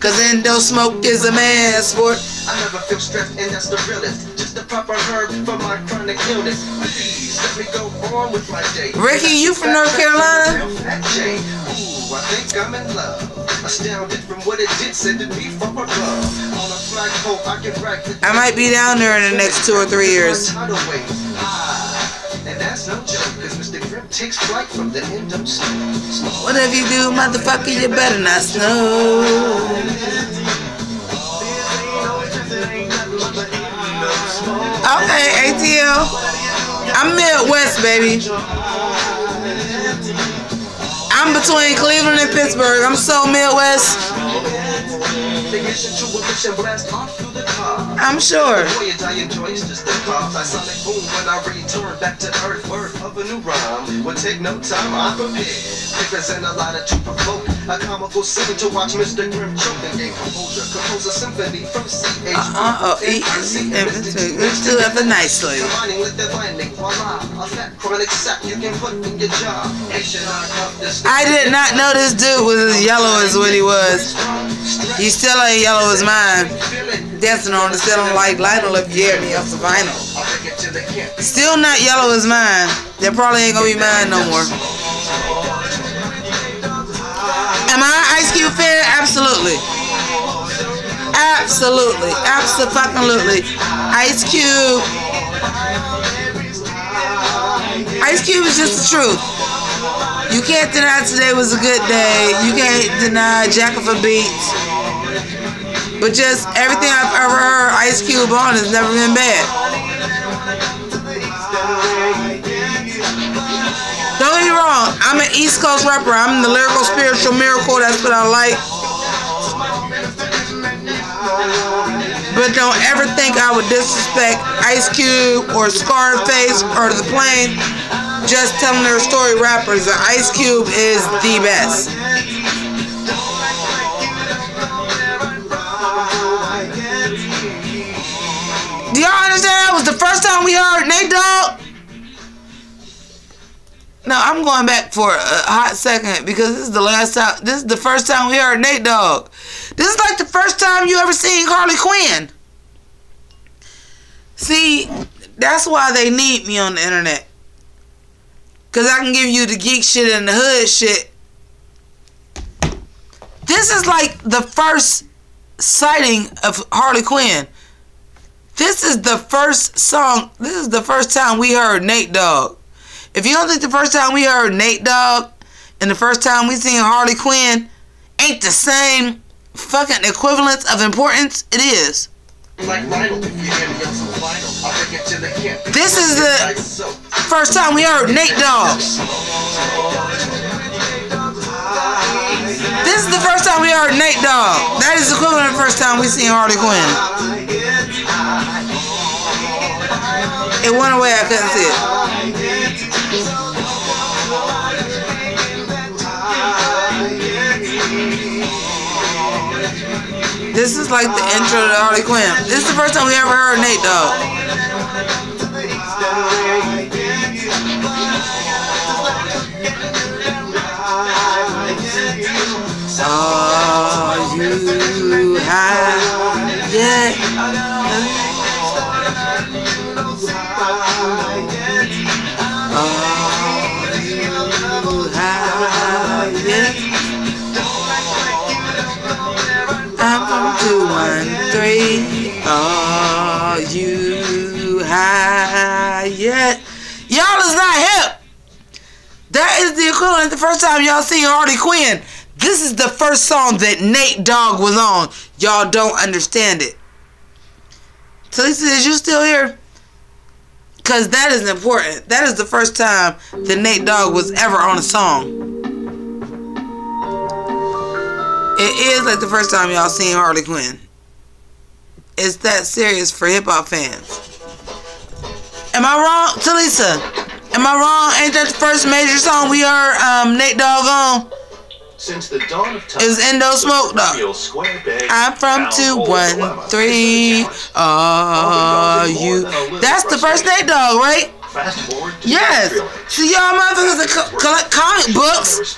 Cause Indo Smoke is a man's sport. I never feel stressed, and that's the realest. Just the proper herb for my chronic illness. Please let me go on with my day. Ricky, you from North Carolina? Ooh, I think I'm in love. Astounded from what it did, sending me from above. On a flagpole, I can brag. I might be down there in the next 2 or 3 years. And that's no joke, cause Mr. Grim takes flight from the Indo Smoke. Whatever you do, motherfucker, you better not snow. Okay, ATL. I'm Midwest, baby. I'm between Cleveland and Pittsburgh. I'm so Midwest. I'm sure. Take no time, I'm prepared. Papers and a lot to provoke. A comical scene to watch Mr. Grim choke and gain composure. Compose a symphony from Let's do it nicely. I did not know this dude was as yellow as what he was. He still ain't yellow as mine. Dancing on the still don't like Lionel if you hear me off the vinyl. Still not yellow as mine. That probably ain't gonna be mine no more. Am I an Ice Cube fan? Absolutely. Absolutely. Absolutely. Ice Cube. Ice Cube is just the truth. You can't deny today was a good day. You can't deny Jack of a Beats. But just everything I've ever heard Ice Cube on has never been bad. y'all, I'm an East Coast rapper. I'm the lyrical spiritual miracle. That's what I like. But don't ever think I would disrespect Ice Cube or Scarface or The Plane. Just telling their story rappers. Ice Cube is the best. Do y'all understand that was the first time we heard Nate Dogg? No, I'm going back for a hot second because this is the last time. This is the first time we heard Nate Dogg. This is like the first time you ever seen Harley Quinn. See, that's why they need me on the internet. Because I can give you the geek shit and the hood shit. This is like the first sighting of Harley Quinn. This is the first song. This is the first time we heard Nate Dogg. If you don't think the first time we heard Nate Dogg and the first time we seen Harley Quinn ain't the same fucking equivalence of importance, it is. This is the first time we heard Nate Dogg. This is the first time we heard Nate Dogg. That is equivalent of the first time we seen Harley Quinn. It went away, I couldn't see it. This is like the intro to Harley Quinn. This is the first time we ever heard Nate Dogg. Are you high yet? I'm from 213. Are you high yet? Y'all is not hip. That is the equivalent the first time y'all seen Harley Quinn. This is the first song that Nate Dogg was on. Y'all don't understand it. Talisa, is you still here? Because that is important. That is the first time that Nate Dogg was ever on a song. It is like the first time y'all seen Harley Quinn. It's that serious for hip-hop fans. Am I wrong, Talisa? Am I wrong? Ain't that the first major song we heard Nate Dogg on? Since the dawn of time, it was Endo Smoke Dog. I'm from 213. You. That's the first Nate Dogg, right? Yes. See, y'all motherfuckers that collect comic books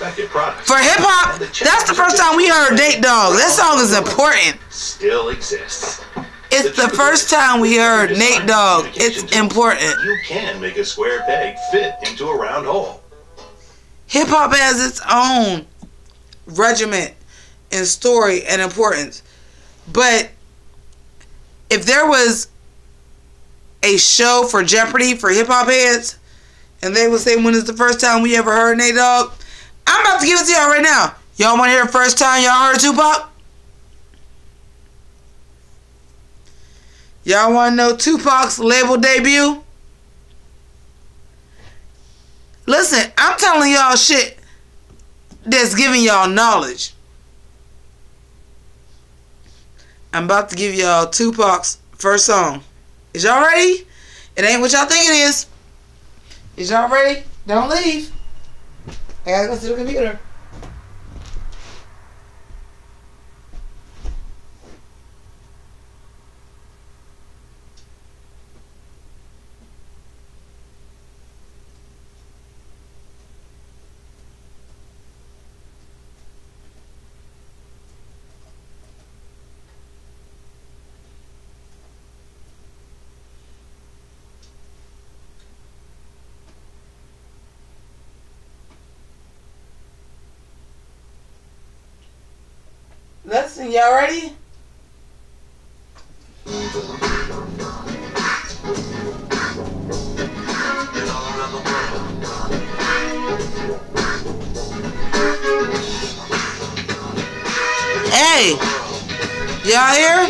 for hip hop. That's the first time we heard Nate Dogg. That song is important. Still exists. It's the first time we heard Nate Dogg. It's important. You can make a square peg fit into a round hole. Hip hop has its own regiment and story and importance. But if there was a show for Jeopardy for hip hop heads and they would say when is the first time we ever heard Nate Dogg, I'm about to give it to y'all right now. Y'all want to hear the first time y'all heard Tupac? Y'all want to know Tupac's label debut? Listen, I'm telling y'all shit that's giving y'all knowledge. I'm about to give y'all Tupac's first song. Is y'all ready? It ain't what y'all think it is. Is y'all ready? Don't leave. I gotta go to the computer. Listen, y'all ready? Hey, y'all hear?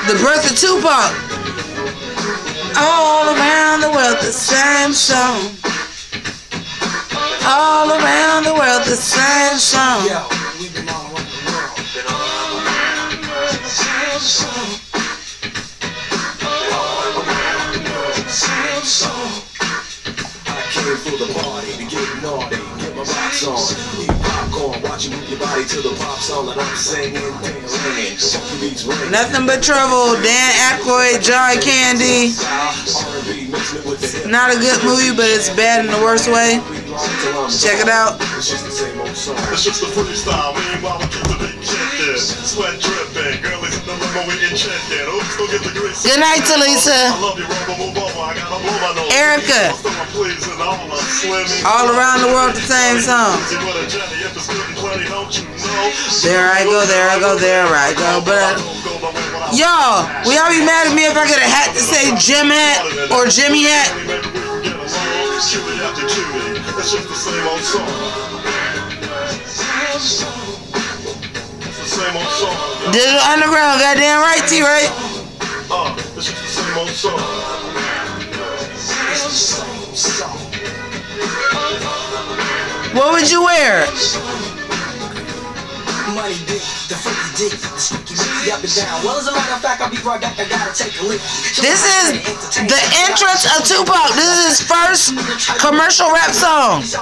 The birth of Tupac. All around the world, the same song. All around the world, the same song. Yo, we've been all around the world. Been all around the same song. All around the world, the same song. I came for the party to get naughty, get my rocks on, eat popcorn, watch you move your body to the pop song, and I'm singing, Nothing But Trouble, Dan Aykroyd, John Candy. Not a good movie, but it's bad in the worst way. Check it out. It's just a freestyle, meanwhile we keep the beat kicking. Sweat dripping, girlies in the limo we get chicken. Oops, don't get the grease. Good night, Talisa. I love you, Robo, move over, I gotta blow my nose. Erica. All around the world, the same song. There I go, there I go, there I go. But y'all, will y'all be mad at me if I get a hat to say Jim hat or Jimmy hat? It's just the same old song. It's the same old song. Digital Underground, goddamn right, T-Ray. It's just the same old song. What would you wear? Money dick, the freaky dick, the sneaky Mickey up and down. Well, as a matter of fact, I'll be right back. I gotta take a lick. This is the entrance of Tupac. This is his first commercial rap song. It's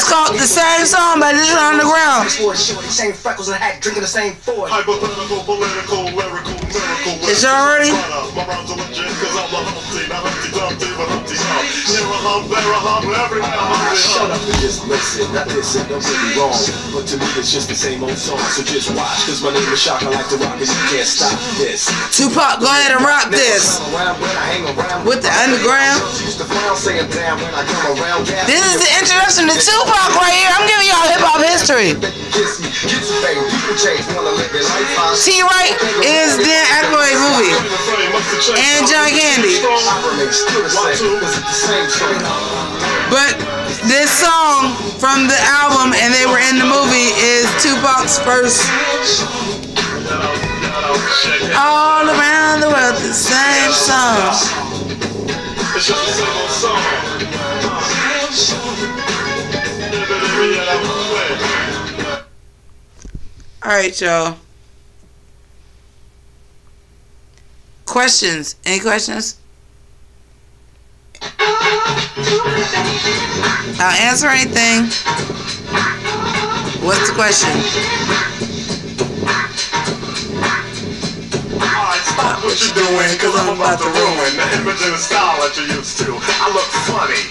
called The Same Song by Digital Underground. Same freckles and hat, drinking the same Ford. Hypothetical, political, lyrical, miracle. Is y'all ready? My rhymes are legit cause I'm the Humpty, not Humpty Dumpty, but Humpty Hump. Here a hump, there a hump, everywhere Humpty Hump. Shut up and just listen, not listen, don't get me wrong. But to me it's just the same old song, so just watch. Cause my name is Shock, I like to rock and you can't stop this. Tupac, go ahead and rock this. With the underground. This is the introduction to Tupac right here. I'm giving y'all hip-hop history. T-Right is Dan Aykroyd movie. And John Candy. But this song from the album and they were in the movie is Tupac's first. All around the world, the same song. It's just the same old song. Alright, y'all. Questions? Any questions? I'll answer anything. What's the question? Stop what you're doing, cause I'm about to ruin the image and the style that you used to. I look funny,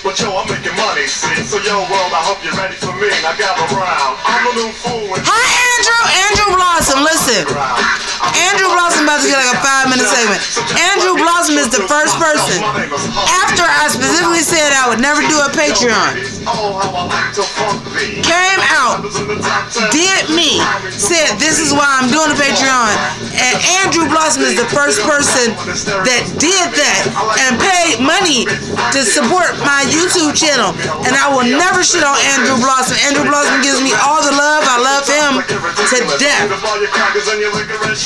but yo, I'm making money, see? So yo, world, I hope you're ready for me. Now gather round. I'm a new fool. Hi, Andrew. Andrew Blossom, listen. Andrew Blossom about to get like a 5-minute segment. Andrew Blossom is the first person, after I specifically said I would never do a Patreon, came out, did me, said this is why I'm doing a Patreon, and Andrew Blossom is the first person that did that and paid money to support my YouTube channel, and I will never shit on Andrew Blossom. Andrew Blossom gives me all the love. I love him to death.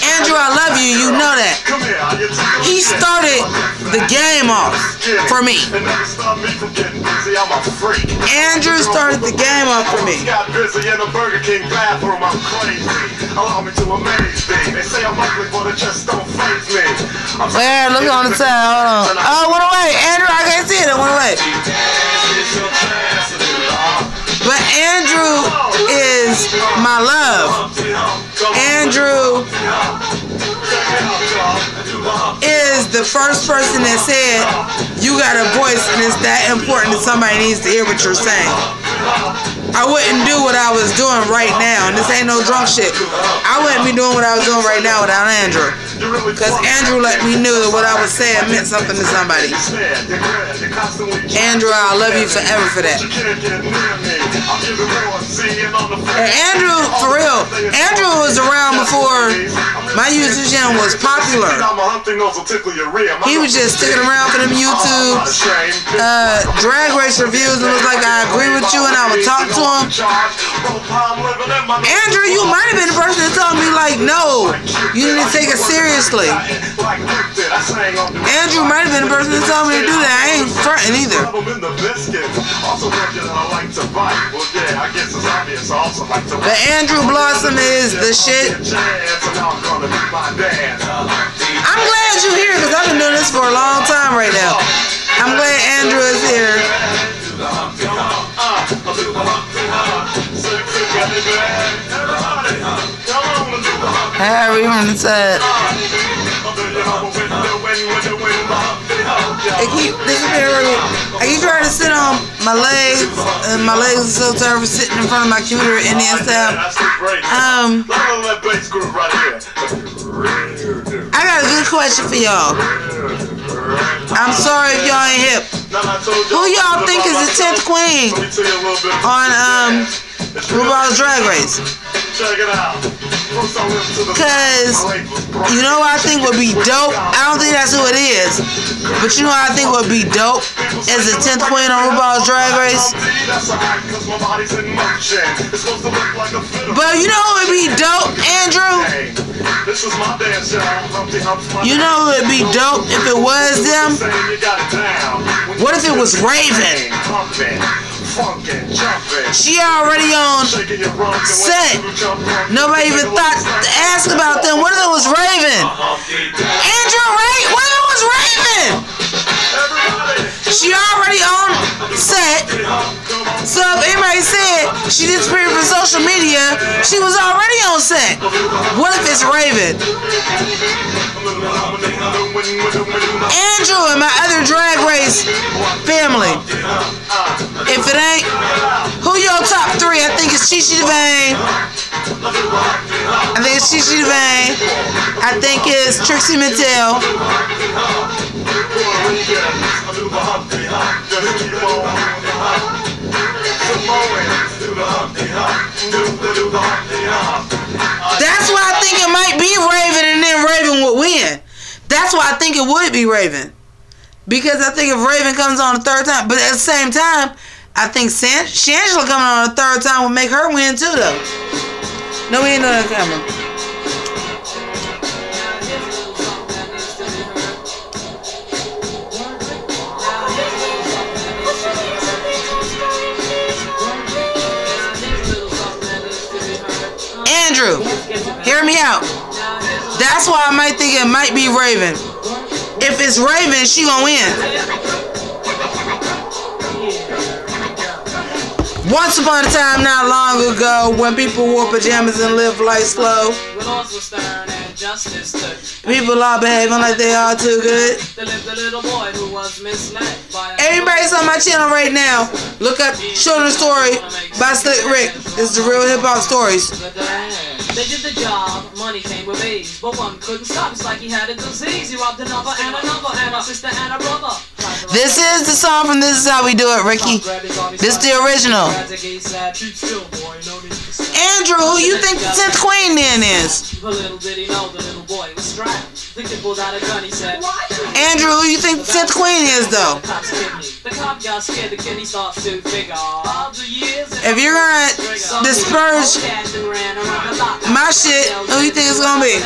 Andrew, I love you. You know that. He started the game off for me. Andrew started the game off for me. Where? Look on the side. Hold on. Oh, it went away. Andrew, I can't see it. It went away. But Andrew is my love. Andrew is the first person that said you got a voice and it's that important that somebody needs to hear what you're saying. I wouldn't do what I was doing right now, and this ain't no drunk shit. I wouldn't be doing what I was doing right now without Andrew. Because Andrew let me know that what I was saying meant something to somebody. Andrew, I love you forever for that. And Andrew, for real, Andrew was around before my YouTube channel was popular. He was just sticking around for them YouTube Drag Race reviews and was like, I agree with you and I would talk to to him, Andrew, you might have been the person that told me, like, no, you need to take it seriously. Andrew might have been the person that told me to do that. I ain't fronting either. But Andrew Blossom is the shit. I'm glad you're here because I've been doing this for a long time right now. I'm glad Andrew is here. Harry on the side. I keep trying to sit on my legs, and my legs are so tired for sitting in front of my computer and then stuff. I got a good question for y'all. I'm sorry if y'all ain't hip. Who y'all think is the 10th queen on RuPaul's Drag Race? Cause you know what I think would be dope? I don't think that's who it is. But you know what I think would be dope as the 10th queen on RuPaul's Drag Race? But you know who would be dope, Andrew? You know who would be dope if it was them? What if it was Raven? She already on set. Nobody even thought to ask about them. What if it was Raven? Andrew, right? What if it was Raven? She already on set. So if anybody said she disappeared from social media, she was already on set. What if it's Raven? Andrew and my other Drag Race family. If it ain't, who your top 3? I think it's Chichi DeVayne. I think it's Chichi DeVayne. I think it's Trixie Mattel. That's why I think it might be Raven and then Raven would win. That's why I think it would be Raven. Because I think if Raven comes on the 3rd time, but at the same time, I think Shangela coming on the 3rd time would make her win too, though. No, we ain't know that camera. Andrew, hear me out. That's why I might think it might be Raven. If it's Raven, she gonna win. Once upon a time, not long ago, when people wore pajamas and lived life slow, people all behaving like they are too good. Everybody's on my channel right now. Look up Children's Story by Slick Rick. This is the real hip hop stories. They did the job, money came with ease, but one couldn't stop. It's like he had a disease. He robbed another and a sister and a brother. This is the song from This Is How We Do It, Ricky. This is the original. Andrew, who you think the 10th queen then is? Little did he know the little boy was strapped. The kid pulled out a gun, he said, Andrew, who you think the 10th queen is, though? The cop got scared, the kidney starts to figure. If you're gonna disperse my shit, who you think it's gonna be?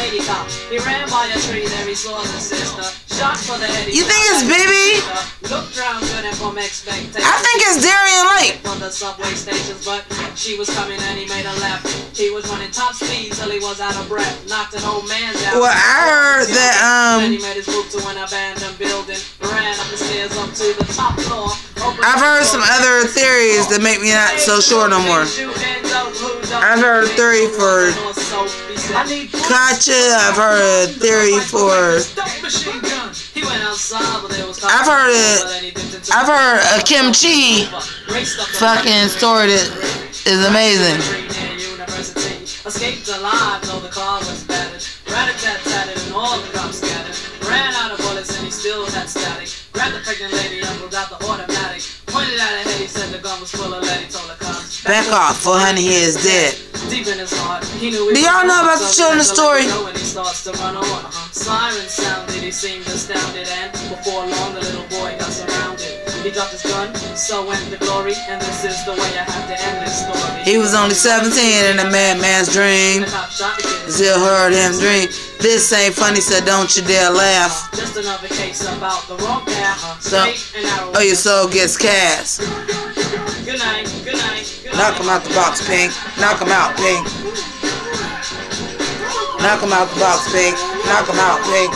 He ran by a tree, there he saw his sister. Shot for the head. You think it's Bibi? I think it's Darian Lake. On the subway stations, but she was coming and he made a left. He was running top speed till he was out of breath. Knocked an old man down. Well, I heard that Then he made his move to an abandoned building. Ran up the stairs up to the top floor. I've heard some other theories that make me not so sure no more. I've heard a theory for Katja. I've heard a theory for. I've heard a kimchi fucking story that is amazing. Escaped alive, though the car was battered. Rat-a-tat-tatted and all the cops scattered. Ran out of bullets and he still had static. Grabbed the pregnant lady and pulled out the automatic. Pointed at her head, he said the gun was full of lead. He told the cops, back off, for honey, he is dead. Deep in his heart, he knew. Do y'all know about the Children's Story? When he starts to run on, sirens sounded, he seemed astounded, and before long the little boy got surrounded. he dropped his gun, so went the glory, and this is the way I have to end this story. He was only 17 in a madman's dream. Still heard him dream. This ain't funny, so don't you dare laugh. Just another case about the wrong path. So, oh, your soul gets cast. Good night, good night. Knock him out the box, Pynk. Knock him out, Pynk. Knock him out the box, Pynk. Knock him out, Pynk.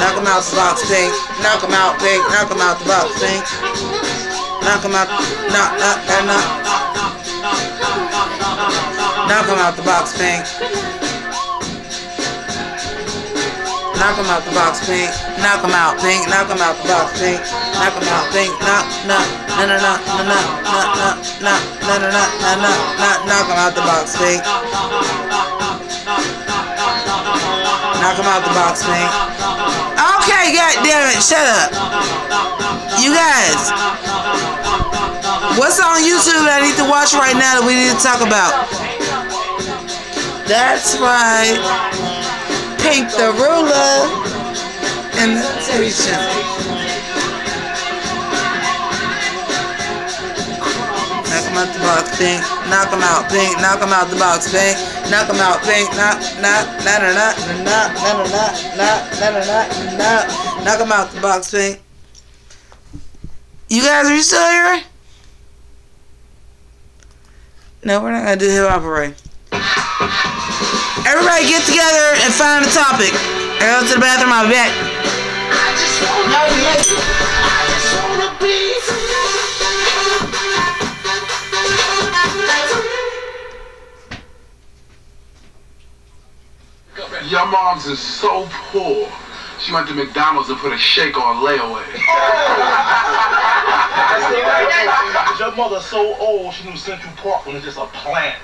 Knock him out the box, Pynk. Knock him out, Pynk. Knock him out the box, Pynk. Knock him out. Knock. Knock him out the box, Pynk. Knock him out the box, Pynk. Knock him out, Pynk. Knock him out the box, Pynk. Knock him out, Pynk. Knock him out the box, Pynk. Knock him out the box, Pynk. Okay, goddammit, shut up. You guys, what's on YouTube that I need to watch right now that we need to talk about? That's right. Pynk the Ruler Invitation. Knock him out the box, Pynk. Knock him out, Pynk. Knock him out the box, Pynk. Knock him out, Pynk. Knock him out the box, Pynk. You guys, are you still here? No, we're not gonna do hip hop parade. Everybody get together and find a topic. I go to the bathroom, I'll be back. Your mom's is so poor. She went to McDonald's and put a shake on layaway. Your mother's so old, she knew Central Park when it's just a plant.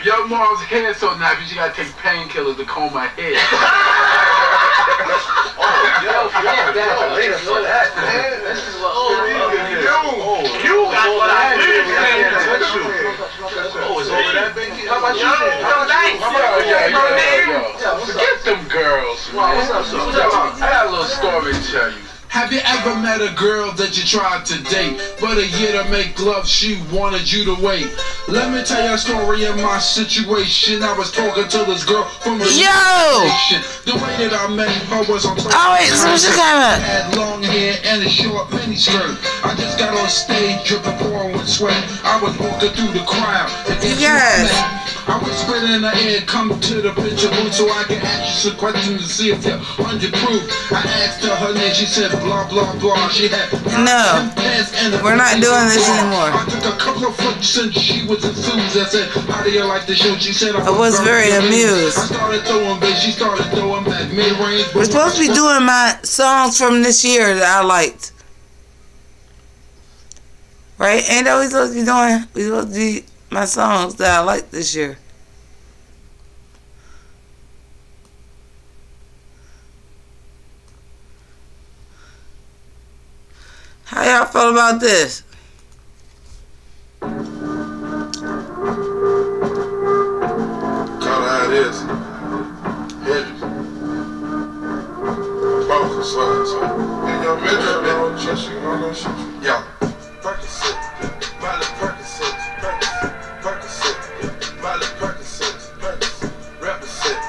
Your mom's hair so nappy, she gotta take painkillers to comb her hair. You got what I need. Oh, it's over that big. How about you? Forget them girls, man. I got a little story to tell you. Have you ever met a girl that you tried to date, but a year to make love she wanted you to wait? Let me tell you a story of my situation. I was talking to this girl from the nation. The way that I met her was on top. Oh wait, so she I had long hair and a short mini skirt. I just got on stage dripping, pouring with sweat. I was walking through the crowd. Yes. I whispered in her ear, come to the picture booth so I can ask you some questions to see if you're 100 proof. I asked her name, she said blah blah blah. She had no, we're not doing this anymore. I took a couple of flicks and she was enthused. I said, how do you like the show? She said, I was very amused. I started throwing bass, she started throwing back mid-range. We're supposed to be doing my songs from this year that I liked. Right? Ain't that what we supposed to be doing? We supposed to do my songs that I liked this year. How y'all feel about this? Call it how it is. Heavy. Focus, so. In your middle, they don't trust you, I'm gonna shoot you. Yeah. Percocet, Miley Percocet, Percocet, Miley Percocet, represent,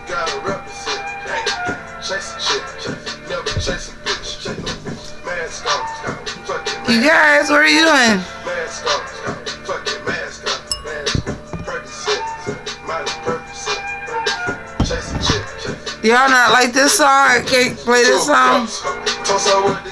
gotta represent. Chase a chick, never chase a bitch. Mask on, you guys, what are you doing? mask on, fucking mask on, Percocet, Miley Percocet, chase a chick. Y'all not like this song? I can't play this song. Toss out with